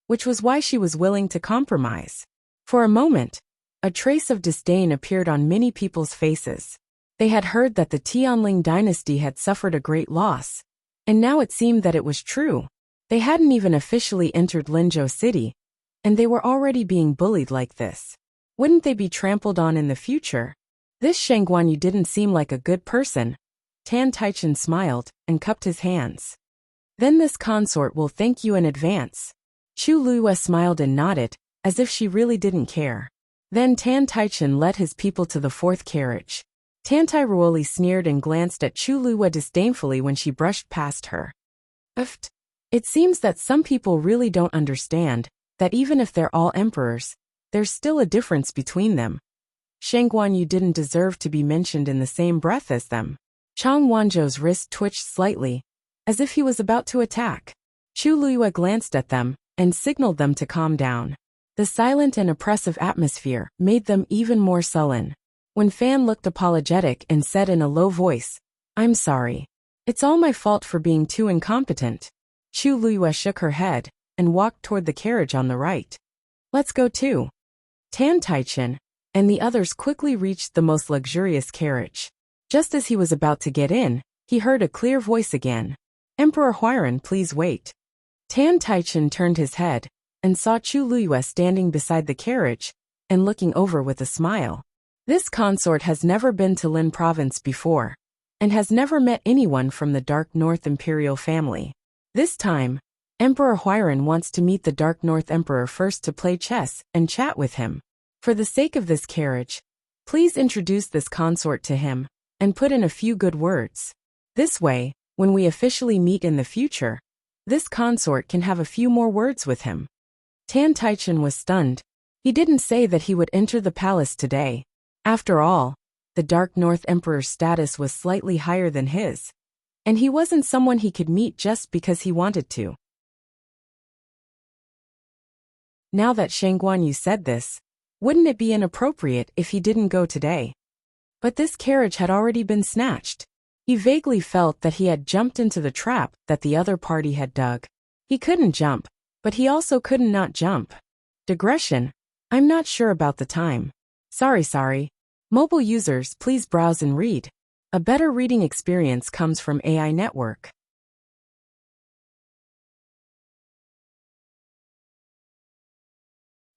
which was why she was willing to compromise. For a moment, a trace of disdain appeared on many people's faces. They had heard that the Tianling dynasty had suffered a great loss, and now it seemed that it was true. They hadn't even officially entered Linzhou City, and they were already being bullied like this. Wouldn't they be trampled on in the future? This Shang Guanyu didn't seem like a good person. Tan Taichen smiled and cupped his hands. Then this consort will thank you in advance. Chu Liyue smiled and nodded, as if she really didn't care. Then Tan Taichen led his people to the fourth carriage. Tantai Ruoli sneered and glanced at Chu Liyue disdainfully when she brushed past her. It seems that some people really don't understand that even if they're all emperors, there's still a difference between them. Shang Guanyu didn't deserve to be mentioned in the same breath as them. Chang Wanzhou's wrist twitched slightly, as if he was about to attack. Chu Liyue glanced at them and signaled them to calm down. The silent and oppressive atmosphere made them even more sullen. When Fan looked apologetic and said in a low voice, "I'm sorry. It's all my fault for being too incompetent." Chu Liyue shook her head and walked toward the carriage on the right. Let's go too. Tan Taichen and the others quickly reached the most luxurious carriage. Just as he was about to get in, he heard a clear voice again. Emperor Huairan, please wait. Tan Taichen turned his head and saw Chu Liyue standing beside the carriage and looking over with a smile. This consort has never been to Lin province before and has never met anyone from the Dark North Imperial family. This time, Emperor Huairan wants to meet the Dark North Emperor first to play chess and chat with him. For the sake of this carriage, please introduce this consort to him and put in a few good words. This way, when we officially meet in the future, this consort can have a few more words with him. Tan Taichen was stunned. He didn't say that he would enter the palace today. After all, the Dark North Emperor's status was slightly higher than his, and he wasn't someone he could meet just because he wanted to. Now that Shang Guanyu said this, wouldn't it be inappropriate if he didn't go today? But this carriage had already been snatched. He vaguely felt that he had jumped into the trap that the other party had dug. He couldn't jump, but he also couldn't not jump. Digression. I'm not sure about the time. Sorry. Mobile users, please browse and read. A better reading experience comes from AI Network.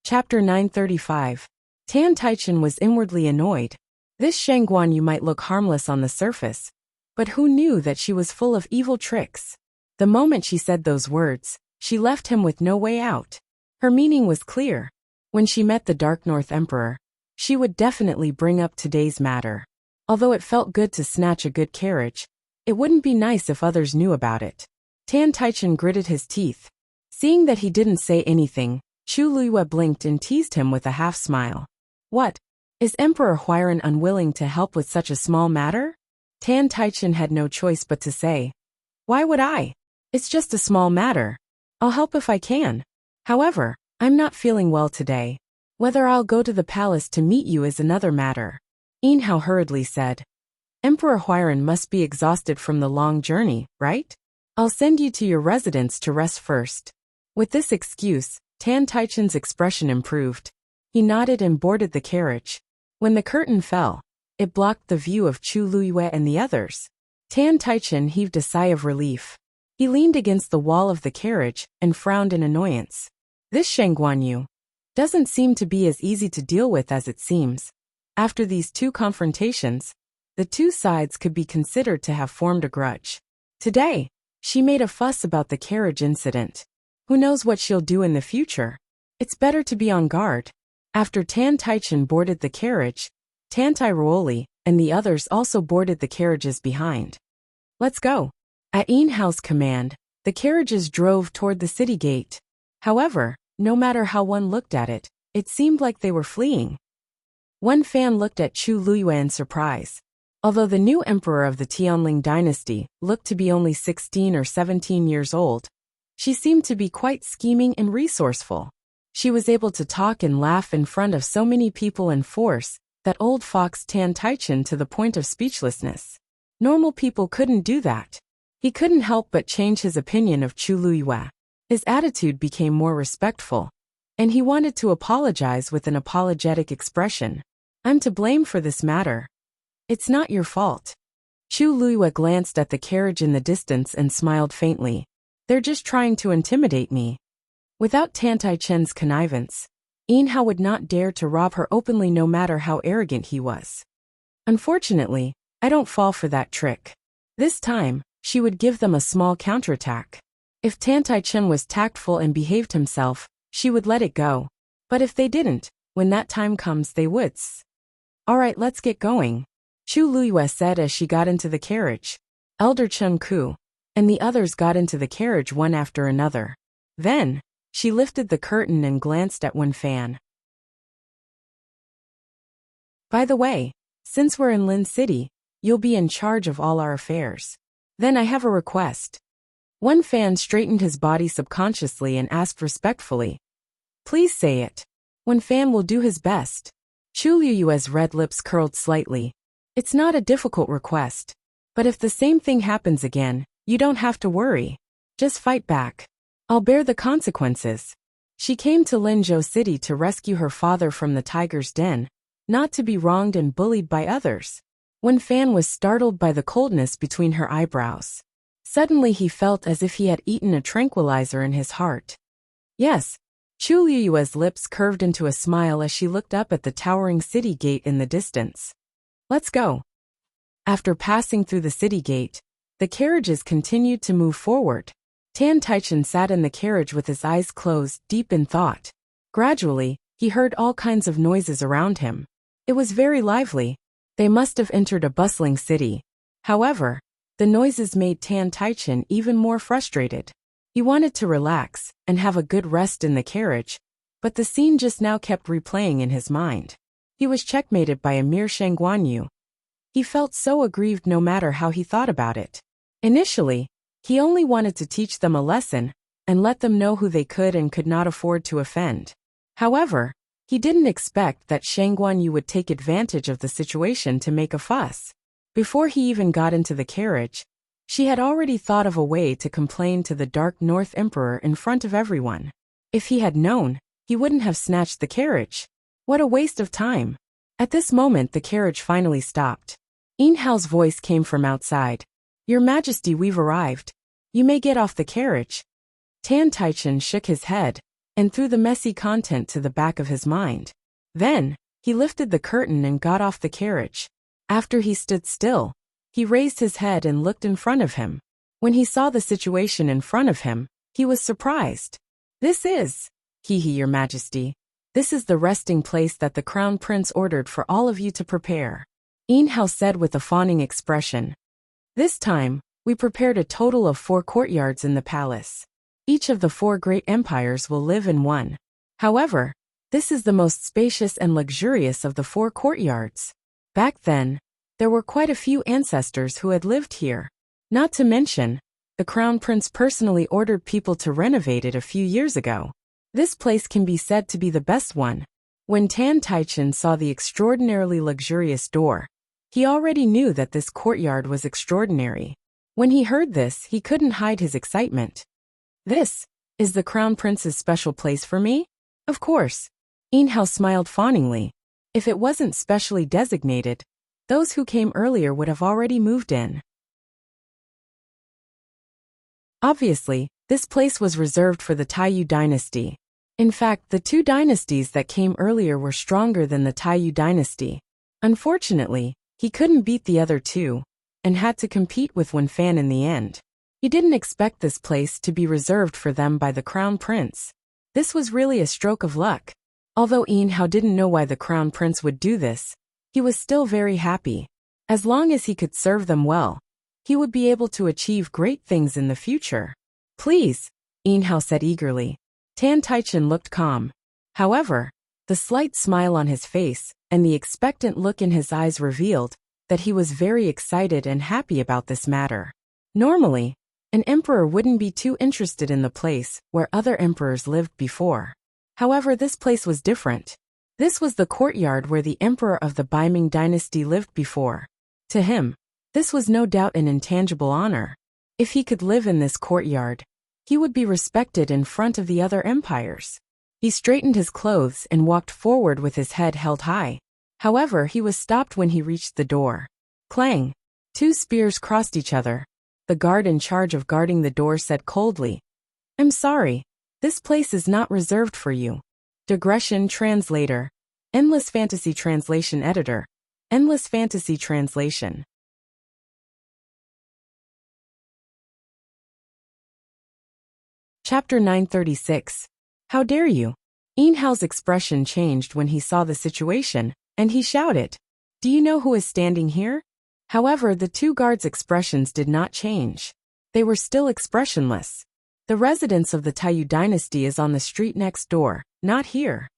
Chapter 935. Tan Taichen was inwardly annoyed. This Shang Guanyu might look harmless on the surface, but who knew that she was full of evil tricks? The moment she said those words, she left him with no way out. Her meaning was clear. When she met the Dark North Emperor, she would definitely bring up today's matter. Although it felt good to snatch a good carriage, it wouldn't be nice if others knew about it. Tan Taichen gritted his teeth. Seeing that he didn't say anything, Chu Liyue blinked and teased him with a half-smile. What? Is Emperor Huairan unwilling to help with such a small matter? Tan Taichen had no choice but to say, why would I? It's just a small matter. I'll help if I can. However, I'm not feeling well today. Whether I'll go to the palace to meet you is another matter. Yin Hao hurriedly said. Emperor Huairan must be exhausted from the long journey, right? I'll send you to your residence to rest first. With this excuse, Tan Taichen's expression improved. He nodded and boarded the carriage. When the curtain fell, it blocked the view of Chu Liyue and the others. Tan Taichen heaved a sigh of relief. He leaned against the wall of the carriage and frowned in annoyance. This Shang Guanyu doesn't seem to be as easy to deal with as it seems. After these two confrontations, the two sides could be considered to have formed a grudge. Today, she made a fuss about the carriage incident. Who knows what she'll do in the future? It's better to be on guard. After Tan Taichen boarded the carriage, Tantai Ruoli and the others also boarded the carriages behind. Let's go. At Yin Hao's command, the carriages drove toward the city gate. However, no matter how one looked at it, it seemed like they were fleeing. One fan looked at Chu Luyue in surprise. Although the new emperor of the Tianling dynasty looked to be only 16 or 17 years old, she seemed to be quite scheming and resourceful. She was able to talk and laugh in front of so many people and force that old fox Tan Taichen to the point of speechlessness. Normal people couldn't do that. He couldn't help but change his opinion of Chu Luyue. His attitude became more respectful, and he wanted to apologize with an apologetic expression. I'm to blame for this matter. It's not your fault. Chu Luyue glanced at the carriage in the distance and smiled faintly. They're just trying to intimidate me. Without Tan Taichen's connivance, Yin Hao would not dare to rob her openly no matter how arrogant he was. Unfortunately, I don't fall for that trick. This time, she would give them a small counterattack. If Tan Taichen was tactful and behaved himself, she would let it go. But if they didn't, when that time comes they would. Alright, let's get going, Chu Luyue said as she got into the carriage. Elder Chen Ku and the others got into the carriage one after another. Then, she lifted the curtain and glanced at Wen Fan. By the way, since we're in Lin City, you'll be in charge of all our affairs. Then I have a request. Wen Fan straightened his body subconsciously and asked respectfully. Please say it. Wen Fan will do his best. Chu Luyue's red lips curled slightly. It's not a difficult request. But if the same thing happens again, you don't have to worry. Just fight back. I'll bear the consequences. She came to Linzhou City to rescue her father from the tiger's den, not to be wronged and bullied by others. Wen Fan was startled by the coldness between her eyebrows. Suddenly he felt as if he had eaten a tranquilizer in his heart. Yes. Chu Luyue's lips curved into a smile as she looked up at the towering city gate in the distance. Let's go. After passing through the city gate, the carriages continued to move forward. Tan Taichen sat in the carriage with his eyes closed, deep in thought. Gradually, he heard all kinds of noises around him. It was very lively. They must have entered a bustling city. However, the noises made Tan Taichen even more frustrated. He wanted to relax and have a good rest in the carriage, but the scene just now kept replaying in his mind. He was checkmated by Emir Shangguanyu. He felt so aggrieved no matter how he thought about it. Initially, he only wanted to teach them a lesson and let them know who they could and could not afford to offend. However, he didn't expect that Shangguanyu would take advantage of the situation to make a fuss. Before he even got into the carriage, she had already thought of a way to complain to the Dark North Emperor in front of everyone. If he had known, he wouldn't have snatched the carriage. What a waste of time. At this moment the carriage finally stopped. Yin Hao's voice came from outside. Your Majesty, we've arrived. You may get off the carriage. Tan Taichen shook his head and threw the messy content to the back of his mind. Then, he lifted the curtain and got off the carriage. After he stood still, he raised his head and looked in front of him. When he saw the situation in front of him, he was surprised. This is, Your Majesty. This is the resting place that the Crown Prince ordered for all of you to prepare. Yin Hao said with a fawning expression. This time, we prepared a total of 4 courtyards in the palace. Each of the 4 great empires will live in one. However, this is the most spacious and luxurious of the 4 courtyards. Back then, there were quite a few ancestors who had lived here. Not to mention, the Crown Prince personally ordered people to renovate it a few years ago. This place can be said to be the best one. When Tan Taichen saw the extraordinarily luxurious door, he already knew that this courtyard was extraordinary. When he heard this, he couldn't hide his excitement. This is the Crown Prince's special place for me? Of course. Yin Hao smiled fawningly. If it wasn't specially designated, those who came earlier would have already moved in. Obviously, this place was reserved for the Taiyu dynasty. In fact, the 2 dynasties that came earlier were stronger than the Taiyu dynasty. Unfortunately, he couldn't beat the other 2, and had to compete with Wen Fan in the end. He didn't expect this place to be reserved for them by the Crown Prince. This was really a stroke of luck. Although Yin Hao didn't know why the Crown Prince would do this, he was still very happy. As long as he could serve them well, he would be able to achieve great things in the future. Please, Yin Hao said eagerly. Tan Taichen looked calm. However, the slight smile on his face and the expectant look in his eyes revealed that he was very excited and happy about this matter. Normally, an emperor wouldn't be too interested in the place where other emperors lived before. However, this place was different. This was the courtyard where the emperor of the Baiming dynasty lived before. To him, this was no doubt an intangible honor. If he could live in this courtyard, he would be respected in front of the other empires. He straightened his clothes and walked forward with his head held high. However, he was stopped when he reached the door. Clang! 2 spears crossed each other. The guard in charge of guarding the door said coldly, "I'm sorry, this place is not reserved for you." Digression translator. Endless Fantasy Translation editor. Endless Fantasy Translation. Chapter 936. How dare you? Yin Hao's expression changed when he saw the situation, and he shouted, "Do you know who is standing here?" However, the 2 guards' expressions did not change. They were still expressionless. The residence of the Taiyu dynasty is on the street next door, not here.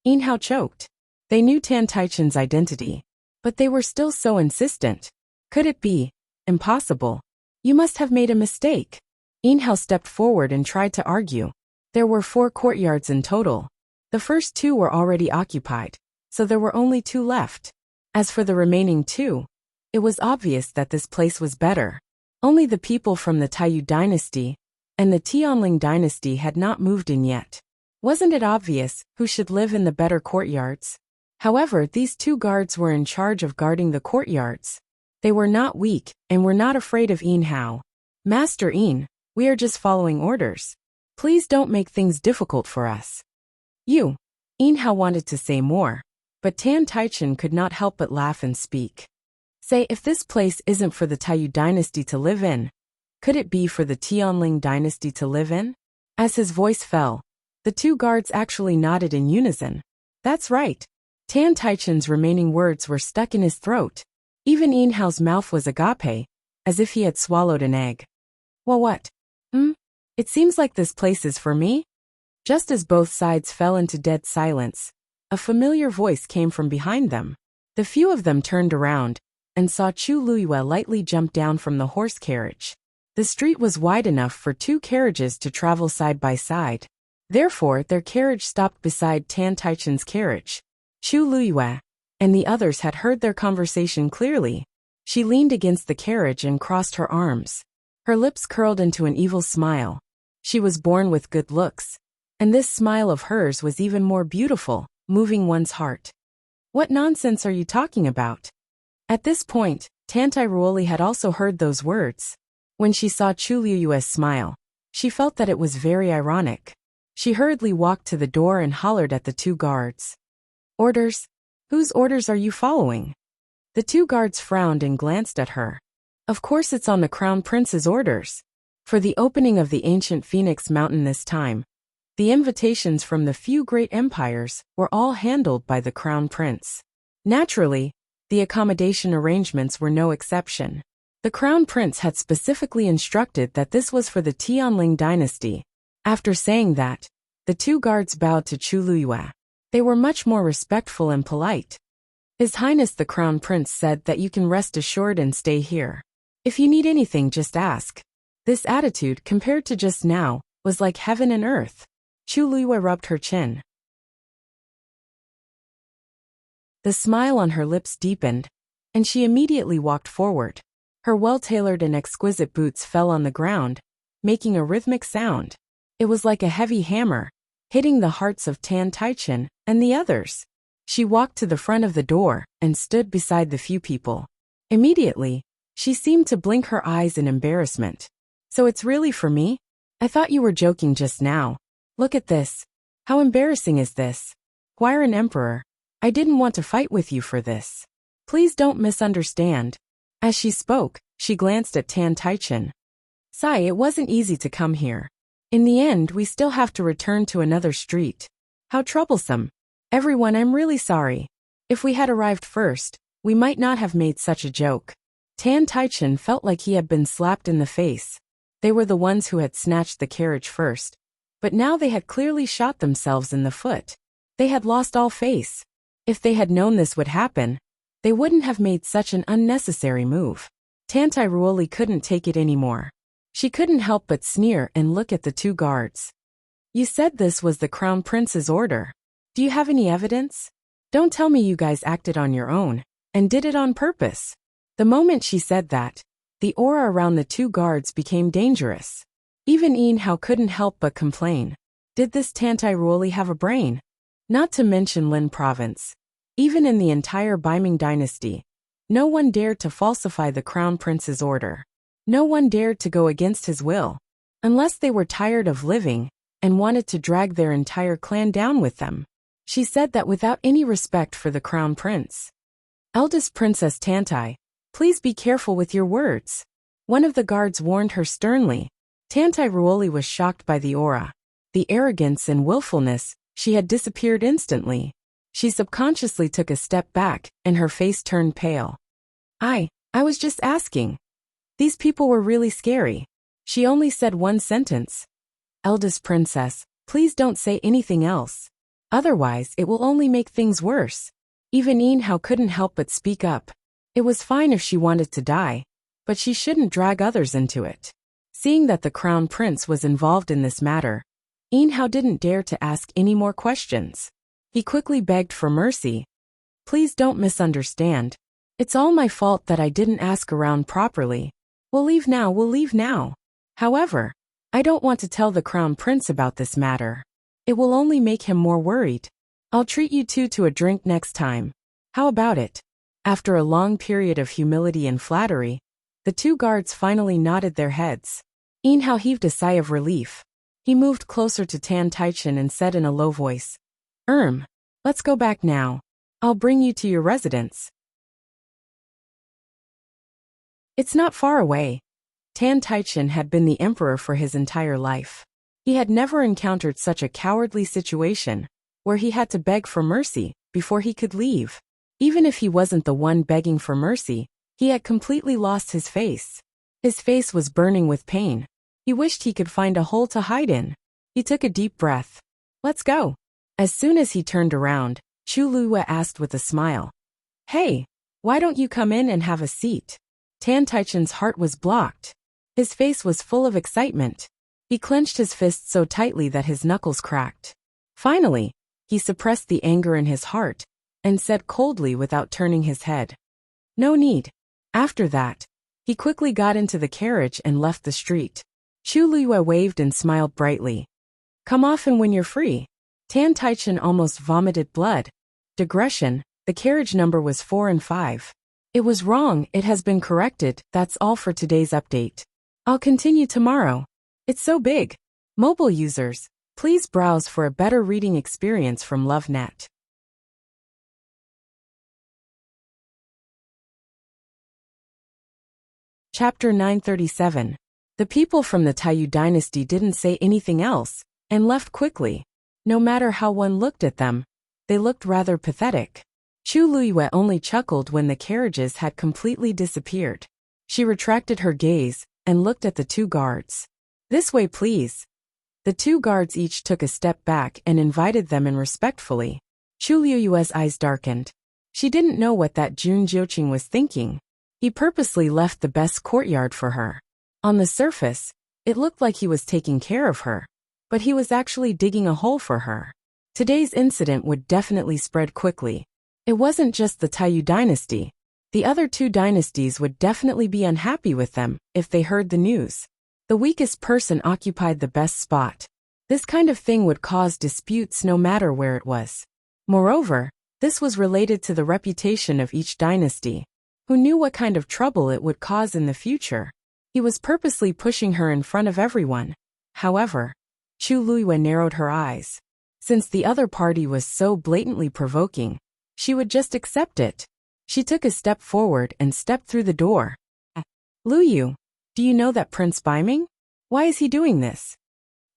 Yin Hao choked. They knew Tan Taichen's identity, but they were still so insistent. Could it be? Impossible. You must have made a mistake. Yin Hao stepped forward and tried to argue. There were 4 courtyards in total. The first 2 were already occupied, so there were only 2 left. As for the remaining 2, it was obvious that this place was better. Only the people from the Taiyu dynasty and the Tianling dynasty had not moved in yet. Wasn't it obvious who should live in the better courtyards? However, these 2 guards were in charge of guarding the courtyards. They were not weak and were not afraid of Yin Hao. "Master Yin, we are just following orders. Please don't make things difficult for us." Yin Hao wanted to say more, but Tan Taichen could not help but laugh and speak. "Say, if this place isn't for the Taiyu dynasty to live in, could it be for the Tianling dynasty to live in?" As his voice fell, the 2 guards actually nodded in unison. That's right. Tan Taichen's remaining words were stuck in his throat. Even Yin Hao's mouth was agape, as if he had swallowed an egg. "Well, what? It seems like this place is for me?" Just as both sides fell into dead silence, a familiar voice came from behind them. The few of them turned around and saw Chu Luyue lightly jump down from the horse carriage. The street was wide enough for 2 carriages to travel side by side. Therefore, their carriage stopped beside Tan Taichen's carriage. Chu Luyue and the others had heard their conversation clearly. She leaned against the carriage and crossed her arms. Her lips curled into an evil smile. She was born with good looks, and this smile of hers was even more beautiful, moving one's heart. "What nonsense are you talking about?" At this point, Tan Tairuoli had also heard those words. When she saw Chu Luyue's smile, she felt that it was very ironic. She hurriedly walked to the door and hollered at the 2 guards. "Orders? Whose orders are you following?" The 2 guards frowned and glanced at her. "Of course it's on the Crown Prince's orders. For the opening of the ancient Phoenix Mountain this time, the invitations from the few great empires were all handled by the Crown Prince. Naturally, the accommodation arrangements were no exception. The Crown Prince had specifically instructed that this was for the Tianling dynasty." After saying that, the 2 guards bowed to Chu Luyue. They were much more respectful and polite. "His Highness the Crown Prince said that you can rest assured and stay here. If you need anything, just ask." This attitude, compared to just now, was like heaven and earth. Chu Luyue rubbed her chin. The smile on her lips deepened, and she immediately walked forward. Her well-tailored and exquisite boots fell on the ground, making a rhythmic sound. It was like a heavy hammer, hitting the hearts of Tan Taichen and the others. She walked to the front of the door and stood beside the few people. Immediately, she seemed to blink her eyes in embarrassment. "So it's really for me? I thought you were joking just now. Look at this. How embarrassing is this? Why, an emperor? I didn't want to fight with you for this. Please don't misunderstand." As she spoke, she glanced at Tan Taichen. "Sai, it wasn't easy to come here. In the end, we still have to return to another street. How troublesome. Everyone, I'm really sorry. If we had arrived first, We might not have made such a joke. Tan Taichen felt like he had been slapped in the face. They were the ones who had snatched the carriage first. But now they had clearly shot themselves in the foot. They had lost all face. If they had known this would happen, they wouldn't have made such an unnecessary move. Tantai Ruoli couldn't take it anymore. She couldn't help but sneer and look at the two guards. You said this was the Crown Prince's order. Do you have any evidence? Don't tell me you guys acted on your own, and did it on purpose. The moment she said that, the aura around the two guards became dangerous. Even Yin Hao couldn't help but complain. Did this Tantai Ruoli have a brain? Not to mention Lin Province. Even in the entire Baiming dynasty, no one dared to falsify the Crown Prince's order. No one dared to go against his will, unless they were tired of living and wanted to drag their entire clan down with them. She said that without any respect for the Crown Prince. Eldest Princess Tantai, please be careful with your words. One of the guards warned her sternly. Tantai Ruoli was shocked by the aura, the arrogance and willfulness. She had disappeared instantly. She subconsciously took a step back, and her face turned pale. I was just asking. These people were really scary. She only said one sentence. Eldest Princess, please don't say anything else. Otherwise, it will only make things worse. Even Yin Hao couldn't help but speak up. It was fine if she wanted to die, but she shouldn't drag others into it. Seeing that the Crown Prince was involved in this matter, Yin Hao didn't dare to ask any more questions. He quickly begged for mercy. Please don't misunderstand. It's all my fault that I didn't ask around properly. We'll leave now. However, I don't want to tell the Crown Prince about this matter. It will only make him more worried. I'll treat you two to a drink next time. How about it? After a long period of humility and flattery, the two guards finally nodded their heads. Yin Hao heaved a sigh of relief. He moved closer to Tan Taichen and said in a low voice, let's go back now. I'll bring you to your residence. It's not far away. Tan Taichen had been the emperor for his entire life. He had never encountered such a cowardly situation, where he had to beg for mercy before he could leave. Even if he wasn't the one begging for mercy, he had completely lost his face. His face was burning with pain. He wished he could find a hole to hide in. He took a deep breath. Let's go. As soon as he turned around, Chu Luiyue asked with a smile. Hey, why don't you come in and have a seat? Tan Taichen's heart was blocked. His face was full of excitement. He clenched his fists so tightly that his knuckles cracked. Finally, he suppressed the anger in his heart and said coldly without turning his head. No need. After that, he quickly got into the carriage and left the street. Chu Luiyue waved and smiled brightly. Come often when you're free. Tan Taichen almost vomited blood. Digression, the carriage number was 4 and 5. It was wrong, it has been corrected. That's all for today's update. I'll continue tomorrow. It's so big. Mobile users, please browse for a better reading experience from LoveNet. Chapter 937. The people from the Taiyu dynasty didn't say anything else, and left quickly. No matter how one looked at them, they looked rather pathetic. Chu Luiyue only chuckled when the carriages had completely disappeared. She retracted her gaze and looked at the two guards. This way, please. The two guards each took a step back and invited them in respectfully. Chu Luiyue's eyes darkened. She didn't know what that Jun Jiuqing was thinking. He purposely left the best courtyard for her. On the surface, it looked like he was taking care of her, but he was actually digging a hole for her. Today's incident would definitely spread quickly. It wasn't just the Taiyu dynasty. The other two dynasties would definitely be unhappy with them if they heard the news. The weakest person occupied the best spot. This kind of thing would cause disputes no matter where it was. Moreover, this was related to the reputation of each dynasty. Who knew what kind of trouble it would cause in the future? He was purposely pushing her in front of everyone. However, Chu Luiyue narrowed her eyes. Since the other party was so blatantly provoking, she would just accept it. She took a step forward and stepped through the door. Luyu, do you know that Prince Baiming? Why is he doing this?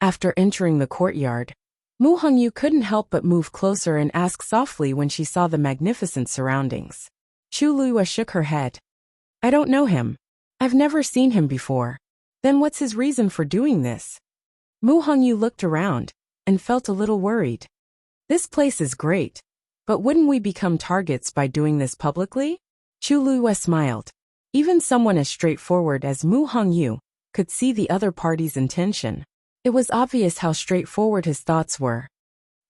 After entering the courtyard, Mu Hongyu couldn't help but move closer and ask softly when she saw the magnificent surroundings. Chu Luiyue shook her head. I don't know him. I've never seen him before. Then what's his reason for doing this? Mu Hongyu looked around and felt a little worried. This place is great, but wouldn't we become targets by doing this publicly? Chu Luiyue smiled. Even someone as straightforward as Mu Hongyu could see the other party's intention. It was obvious how straightforward his thoughts were.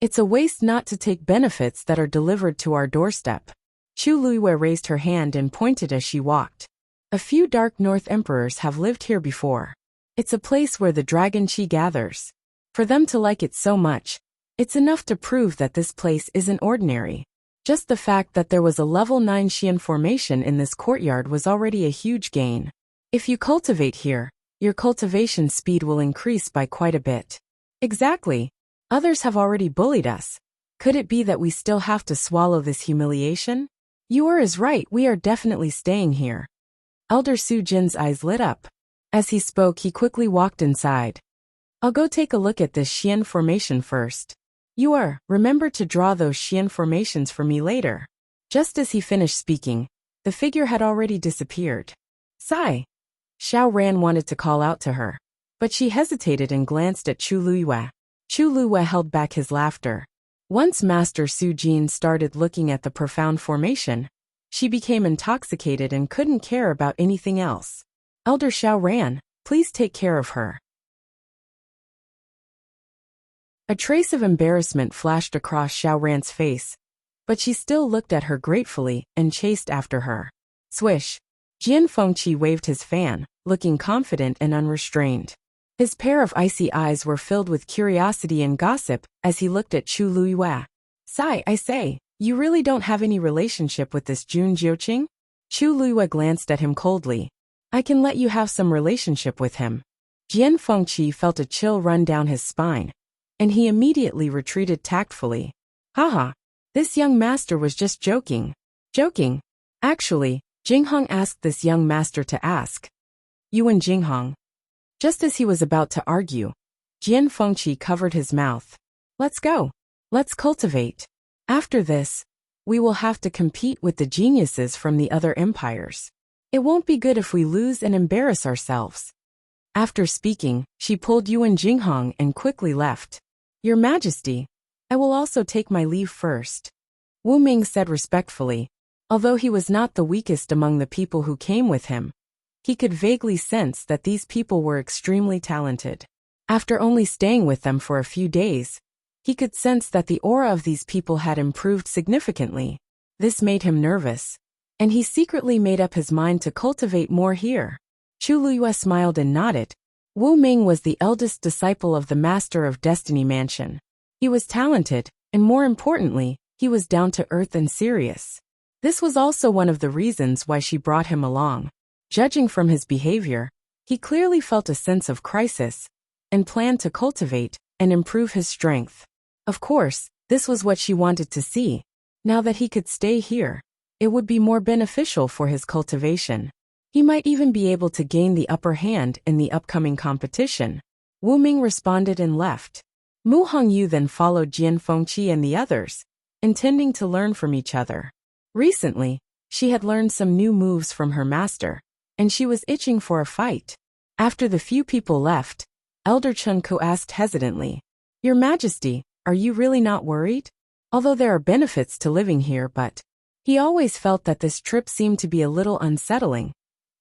It's a waste not to take benefits that are delivered to our doorstep. Chu Luiyue raised her hand and pointed as she walked. A few Dark North emperors have lived here before. It's a place where the dragon chi gathers. For them to like it so much, it's enough to prove that this place isn't ordinary. Just the fact that there was a level 9 Xian formation in this courtyard was already a huge gain. If you cultivate here, your cultivation speed will increase by quite a bit. Exactly. Others have already bullied us. Could it be that we still have to swallow this humiliation? You are right, we are definitely staying here. Elder Su Jin's eyes lit up. As he spoke, he quickly walked inside. I'll go take a look at this Xian formation first. Remember to draw those Xian formations for me later. Just as he finished speaking, the figure had already disappeared. Sigh. Xiao Ran wanted to call out to her, but she hesitated and glanced at Chu Luiyue. Chu Luiyue held back his laughter. Once Master Su Jin started looking at the profound formation, she became intoxicated and couldn't care about anything else. Elder Xiao Ran, please take care of her. A trace of embarrassment flashed across Xiao Ran's face, but she still looked at her gratefully and chased after her. Swish! Jian Fengqi waved his fan, looking confident and unrestrained. His pair of icy eyes were filled with curiosity and gossip as he looked at Chu Luiyue. Sigh, I say, you really don't have any relationship with this Jun Jiuqing? Chu Luiyue glanced at him coldly. I can let you have some relationship with him. Jian Fengqi felt a chill run down his spine, and he immediately retreated tactfully. Haha, this young master was just joking. Joking? Actually, Jinghong asked this young master to ask. You and Jinghong. Just as he was about to argue, Jian Fengqi covered his mouth. Let's go. Let's cultivate. After this, we will have to compete with the geniuses from the other empires. It won't be good if we lose and embarrass ourselves. After speaking, she pulled Yuan Jinghong and quickly left. Your Majesty, I will also take my leave first. Wu Ming said respectfully. Although he was not the weakest among the people who came with him, he could vaguely sense that these people were extremely talented. After only staying with them for a few days, he could sense that the aura of these people had improved significantly. This made him nervous, and he secretly made up his mind to cultivate more here. Chu Luiyue smiled and nodded. Wu Ming was the eldest disciple of the Master of Destiny Mansion. He was talented, and more importantly, he was down to earth and serious. This was also one of the reasons why she brought him along. Judging from his behavior, he clearly felt a sense of crisis, and planned to cultivate and improve his strength. Of course, this was what she wanted to see. Now that he could stay here, it would be more beneficial for his cultivation. He might even be able to gain the upper hand in the upcoming competition. Wu Ming responded and left. Mu Hongyu then followed Jian Fengqi and the others, intending to learn from each other. Recently, she had learned some new moves from her master, and she was itching for a fight. After the few people left, Elder Chun Ku asked hesitantly, Your Majesty, are you really not worried? Although there are benefits to living here, but he always felt that this trip seemed to be a little unsettling.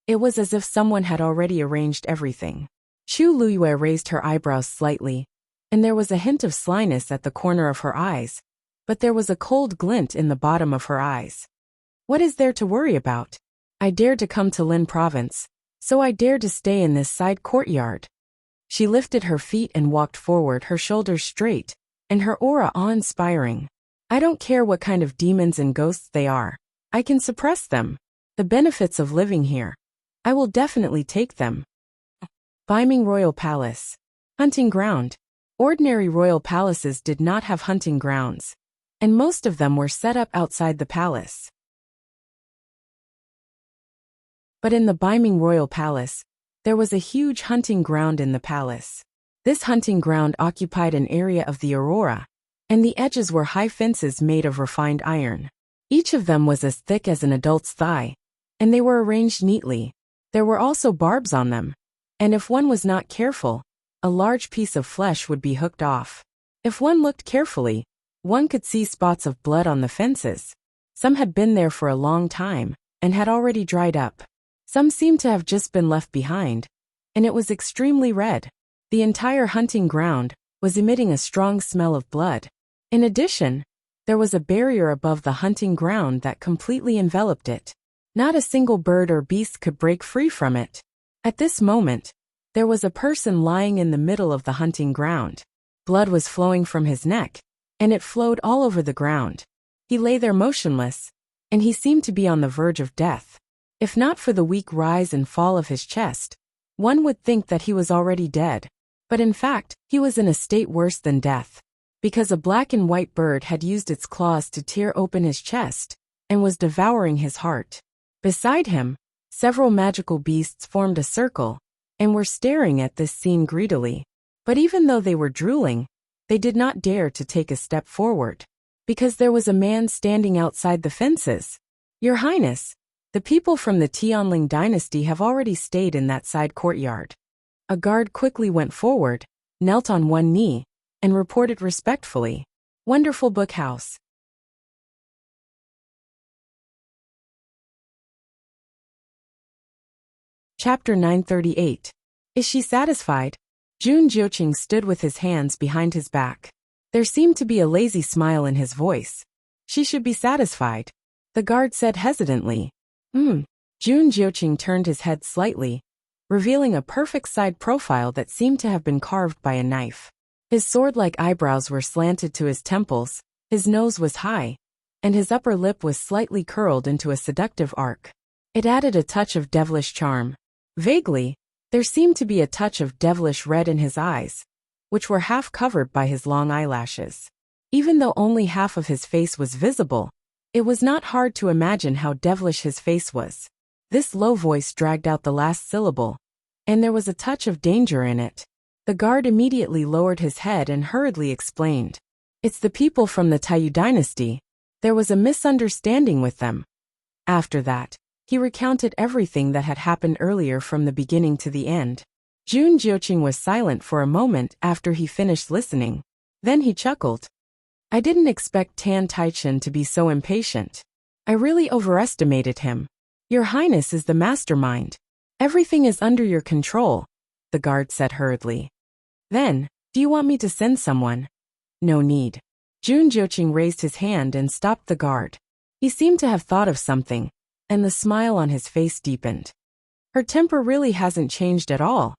It was as if someone had already arranged everything. Chu Luiyue raised her eyebrows slightly, and there was a hint of slyness at the corner of her eyes, but there was a cold glint in the bottom of her eyes. What is there to worry about? I dared to come to Lin Province, so I dared to stay in this side courtyard. She lifted her feet and walked forward, her shoulders straight, and her aura awe-inspiring. I don't care what kind of demons and ghosts they are. I can suppress them. The benefits of living here. I will definitely take them. Beiming Royal Palace. Hunting ground. Ordinary royal palaces did not have hunting grounds, and most of them were set up outside the palace. But in the Beiming Royal Palace, there was a huge hunting ground in the palace. This hunting ground occupied an area of the aurora, and the edges were high fences made of refined iron. Each of them was as thick as an adult's thigh, and they were arranged neatly. There were also barbs on them, and if one was not careful, a large piece of flesh would be hooked off. If one looked carefully, one could see spots of blood on the fences. Some had been there for a long time, and had already dried up. Some seemed to have just been left behind, and it was extremely red. The entire hunting ground was emitting a strong smell of blood. In addition, there was a barrier above the hunting ground that completely enveloped it. Not a single bird or beast could break free from it. At this moment, there was a person lying in the middle of the hunting ground. Blood was flowing from his neck, and it flowed all over the ground. He lay there motionless, and he seemed to be on the verge of death. If not for the weak rise and fall of his chest, one would think that he was already dead. But in fact, he was in a state worse than death, because a black and white bird had used its claws to tear open his chest, and was devouring his heart. Beside him, several magical beasts formed a circle, and were staring at this scene greedily. But even though they were drooling, they did not dare to take a step forward, because there was a man standing outside the fences. "Your Highness, the people from the Tianling dynasty have already stayed in that side courtyard." A guard quickly went forward, knelt on one knee, and reported respectfully, "Wonderful book house." Chapter 938. Is she satisfied? Jun Jiuqing stood with his hands behind his back. There seemed to be a lazy smile in his voice. "She should be satisfied," the guard said hesitantly. Jun Jiuqing turned his head slightly, revealing a perfect side profile that seemed to have been carved by a knife. His sword-like eyebrows were slanted to his temples, his nose was high, and his upper lip was slightly curled into a seductive arc. It added a touch of devilish charm. Vaguely, there seemed to be a touch of devilish red in his eyes, which were half covered by his long eyelashes. Even though only half of his face was visible, it was not hard to imagine how devilish his face was. This low voice dragged out the last syllable, and there was a touch of danger in it. The guard immediately lowered his head and hurriedly explained, "It's the people from the Taiyu dynasty. There was a misunderstanding with them." After that, he recounted everything that had happened earlier from the beginning to the end. Jun Jiuqing was silent for a moment after he finished listening. Then he chuckled. "I didn't expect Tan Taichen to be so impatient. I really overestimated him. Your Highness is the mastermind. Everything is under your control," the guard said hurriedly. "Then, do you want me to send someone?" "No need." Jun Jiuqing raised his hand and stopped the guard. He seemed to have thought of something, and the smile on his face deepened. "Her temper really hasn't changed at all."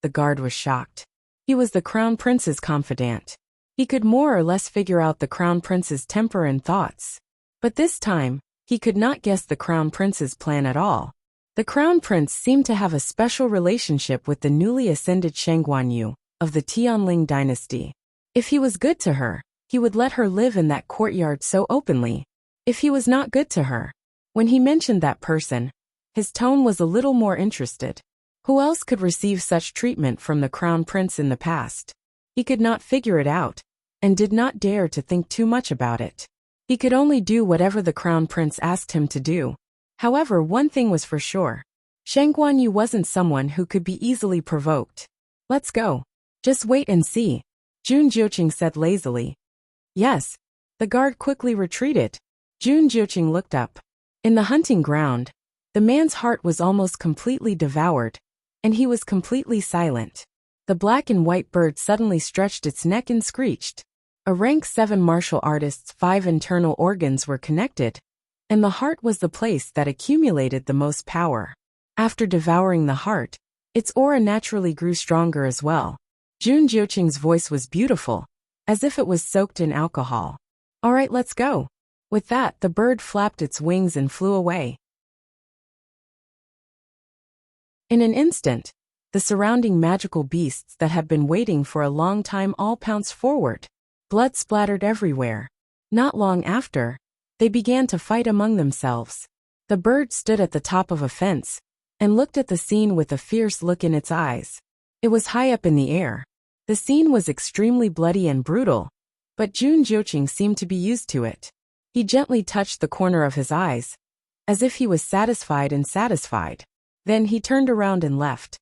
The guard was shocked. He was the Crown Prince's confidant. He could more or less figure out the Crown Prince's temper and thoughts. But this time, he could not guess the Crown Prince's plan at all. The Crown Prince seemed to have a special relationship with the newly ascended Sheng Guanyu of the Tianling dynasty. If he was good to her, he would let her live in that courtyard so openly. If he was not good to her, when he mentioned that person, his tone was a little more interested. Who else could receive such treatment from the Crown Prince in the past? He could not figure it out, and did not dare to think too much about it. He could only do whatever the Crown Prince asked him to do. However, one thing was for sure. Sheng Guanyu wasn't someone who could be easily provoked. "Let's go. Just wait and see," Jun Jiuqing said lazily. "Yes." The guard quickly retreated. Jun Jiuqing looked up. In the hunting ground, the man's heart was almost completely devoured, and he was completely silent. The black and white bird suddenly stretched its neck and screeched. A rank 7 martial artist's 5 internal organs were connected, and the heart was the place that accumulated the most power. After devouring the heart, its aura naturally grew stronger as well. Jun Jiuqing's voice was beautiful, as if it was soaked in alcohol. "All right, let's go." With that, the bird flapped its wings and flew away. In an instant, the surrounding magical beasts that had been waiting for a long time all pounced forward. Blood splattered everywhere. Not long after, they began to fight among themselves. The bird stood at the top of a fence and looked at the scene with a fierce look in its eyes. It was high up in the air. The scene was extremely bloody and brutal, but Jun Jiuqing seemed to be used to it. He gently touched the corner of his eyes, as if he was satisfied and satisfied. Then he turned around and left.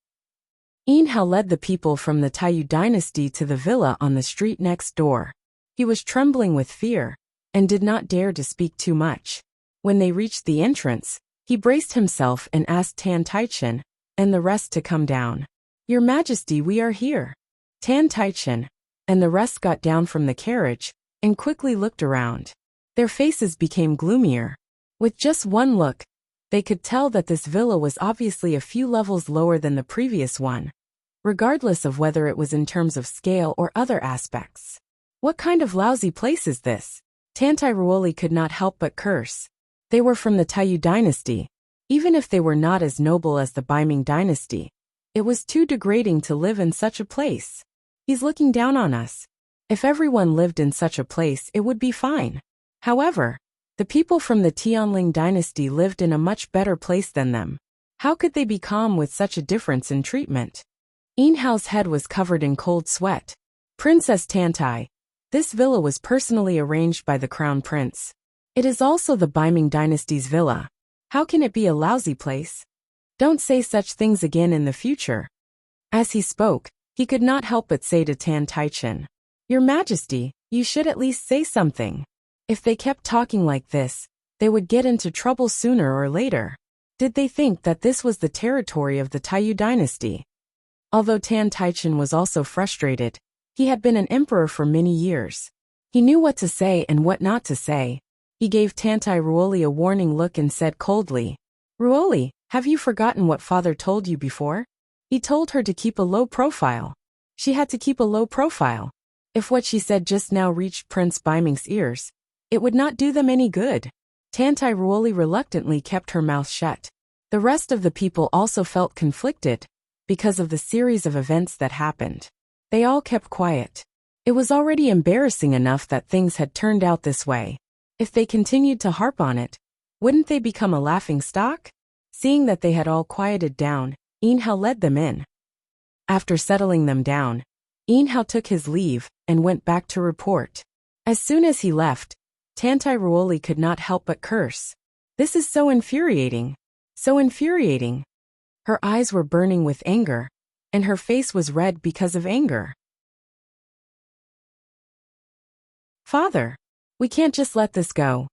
Inhao led the people from the Taiyu dynasty to the villa on the street next door. He was trembling with fear, and did not dare to speak too much. When they reached the entrance, he braced himself and asked Tan Taichen and the rest to come down. "Your Majesty, we are here." Tan Taichen and the rest got down from the carriage and quickly looked around. Their faces became gloomier. With just one look, they could tell that this villa was obviously a few levels lower than the previous one, regardless of whether it was in terms of scale or other aspects. What kind of lousy place is this? Tantai Ruoli could not help but curse. They were from the Taiyu dynasty. Even if they were not as noble as the Baiming dynasty, it was too degrading to live in such a place. He's looking down on us. If everyone lived in such a place, it would be fine. However, the people from the Tianling dynasty lived in a much better place than them. How could they be calm with such a difference in treatment? Inhao's head was covered in cold sweat. Princess Tantai, this villa was personally arranged by the Crown Prince. It is also the Baiming dynasty's villa. How can it be a lousy place? Don't say such things again in the future. As he spoke, he could not help but say to Tan Taichen, "Your Majesty, you should at least say something." If they kept talking like this, they would get into trouble sooner or later. Did they think that this was the territory of the Taiyu dynasty? Although Tan Taichen was also frustrated, he had been an emperor for many years. He knew what to say and what not to say. He gave Tantai Ruoli a warning look and said coldly, "Ruoli, have you forgotten what father told you before? He told her to keep a low profile. She had to keep a low profile. If what she said just now reached Prince Baiming's ears, it would not do them any good." Tantai Ruoli reluctantly kept her mouth shut. The rest of the people also felt conflicted because of the series of events that happened. They all kept quiet. It was already embarrassing enough that things had turned out this way. If they continued to harp on it, wouldn't they become a laughing stock? Seeing that they had all quieted down, Inhao led them in. After settling them down, Inhao took his leave and went back to report. As soon as he left, Tantai Ruoli could not help but curse. "This is so infuriating. So infuriating." Her eyes were burning with anger, and her face was red because of anger. "Father, we can't just let this go."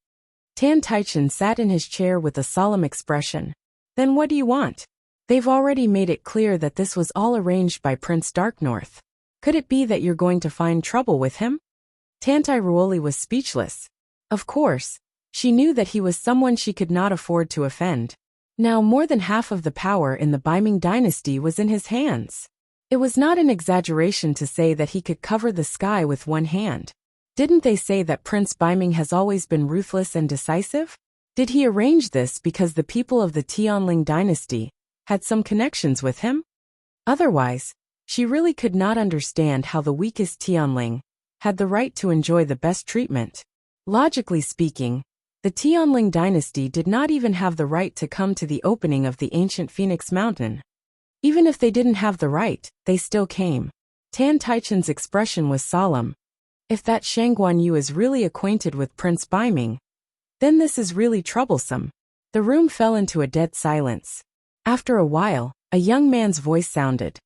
Tan Taichen sat in his chair with a solemn expression. "Then what do you want? They've already made it clear that this was all arranged by Prince Darknorth. Could it be that you're going to find trouble with him?" Tantai Ruoli was speechless. Of course, she knew that he was someone she could not afford to offend. Now more than half of the power in the Baiming dynasty was in his hands. It was not an exaggeration to say that he could cover the sky with one hand. Didn't they say that Prince Baiming has always been ruthless and decisive? Did he arrange this because the people of the Tianling dynasty had some connections with him? Otherwise, she really could not understand how the weakest Tianling had the right to enjoy the best treatment. Logically speaking, the Tianling dynasty did not even have the right to come to the opening of the ancient Phoenix Mountain. Even if they didn't have the right, they still came. Tan Taichen's expression was solemn. If that Shangguan Yu is really acquainted with Prince Baiming, then this is really troublesome. The room fell into a dead silence. After a while, a young man's voice sounded.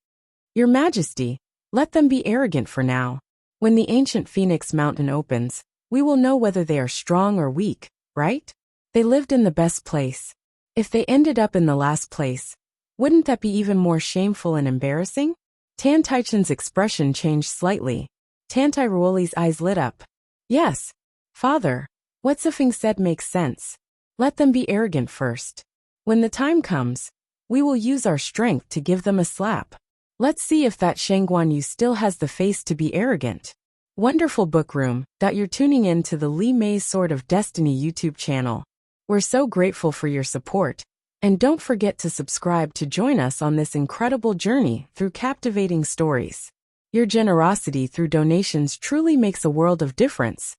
"Your Majesty, let them be arrogant for now. When the ancient Phoenix Mountain opens, we will know whether they are strong or weak, right? They lived in the best place. If they ended up in the last place, wouldn't that be even more shameful and embarrassing?" Tan Taichen's expression changed slightly. Tantai Ruoli's eyes lit up. "Yes, father, what Zifeng said makes sense. Let them be arrogant first. When the time comes, we will use our strength to give them a slap. Let's see if that Shangguan Yu still has the face to be arrogant." Wonderful book room that you're tuning in to the Li Mei's Sword of Destiny YouTube channel. We're so grateful for your support, and don't forget to subscribe to join us on this incredible journey through captivating stories. Your generosity through donations truly makes a world of difference,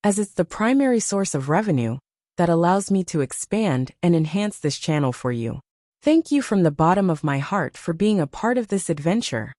as it's the primary source of revenue that allows me to expand and enhance this channel for you. Thank you from the bottom of my heart for being a part of this adventure.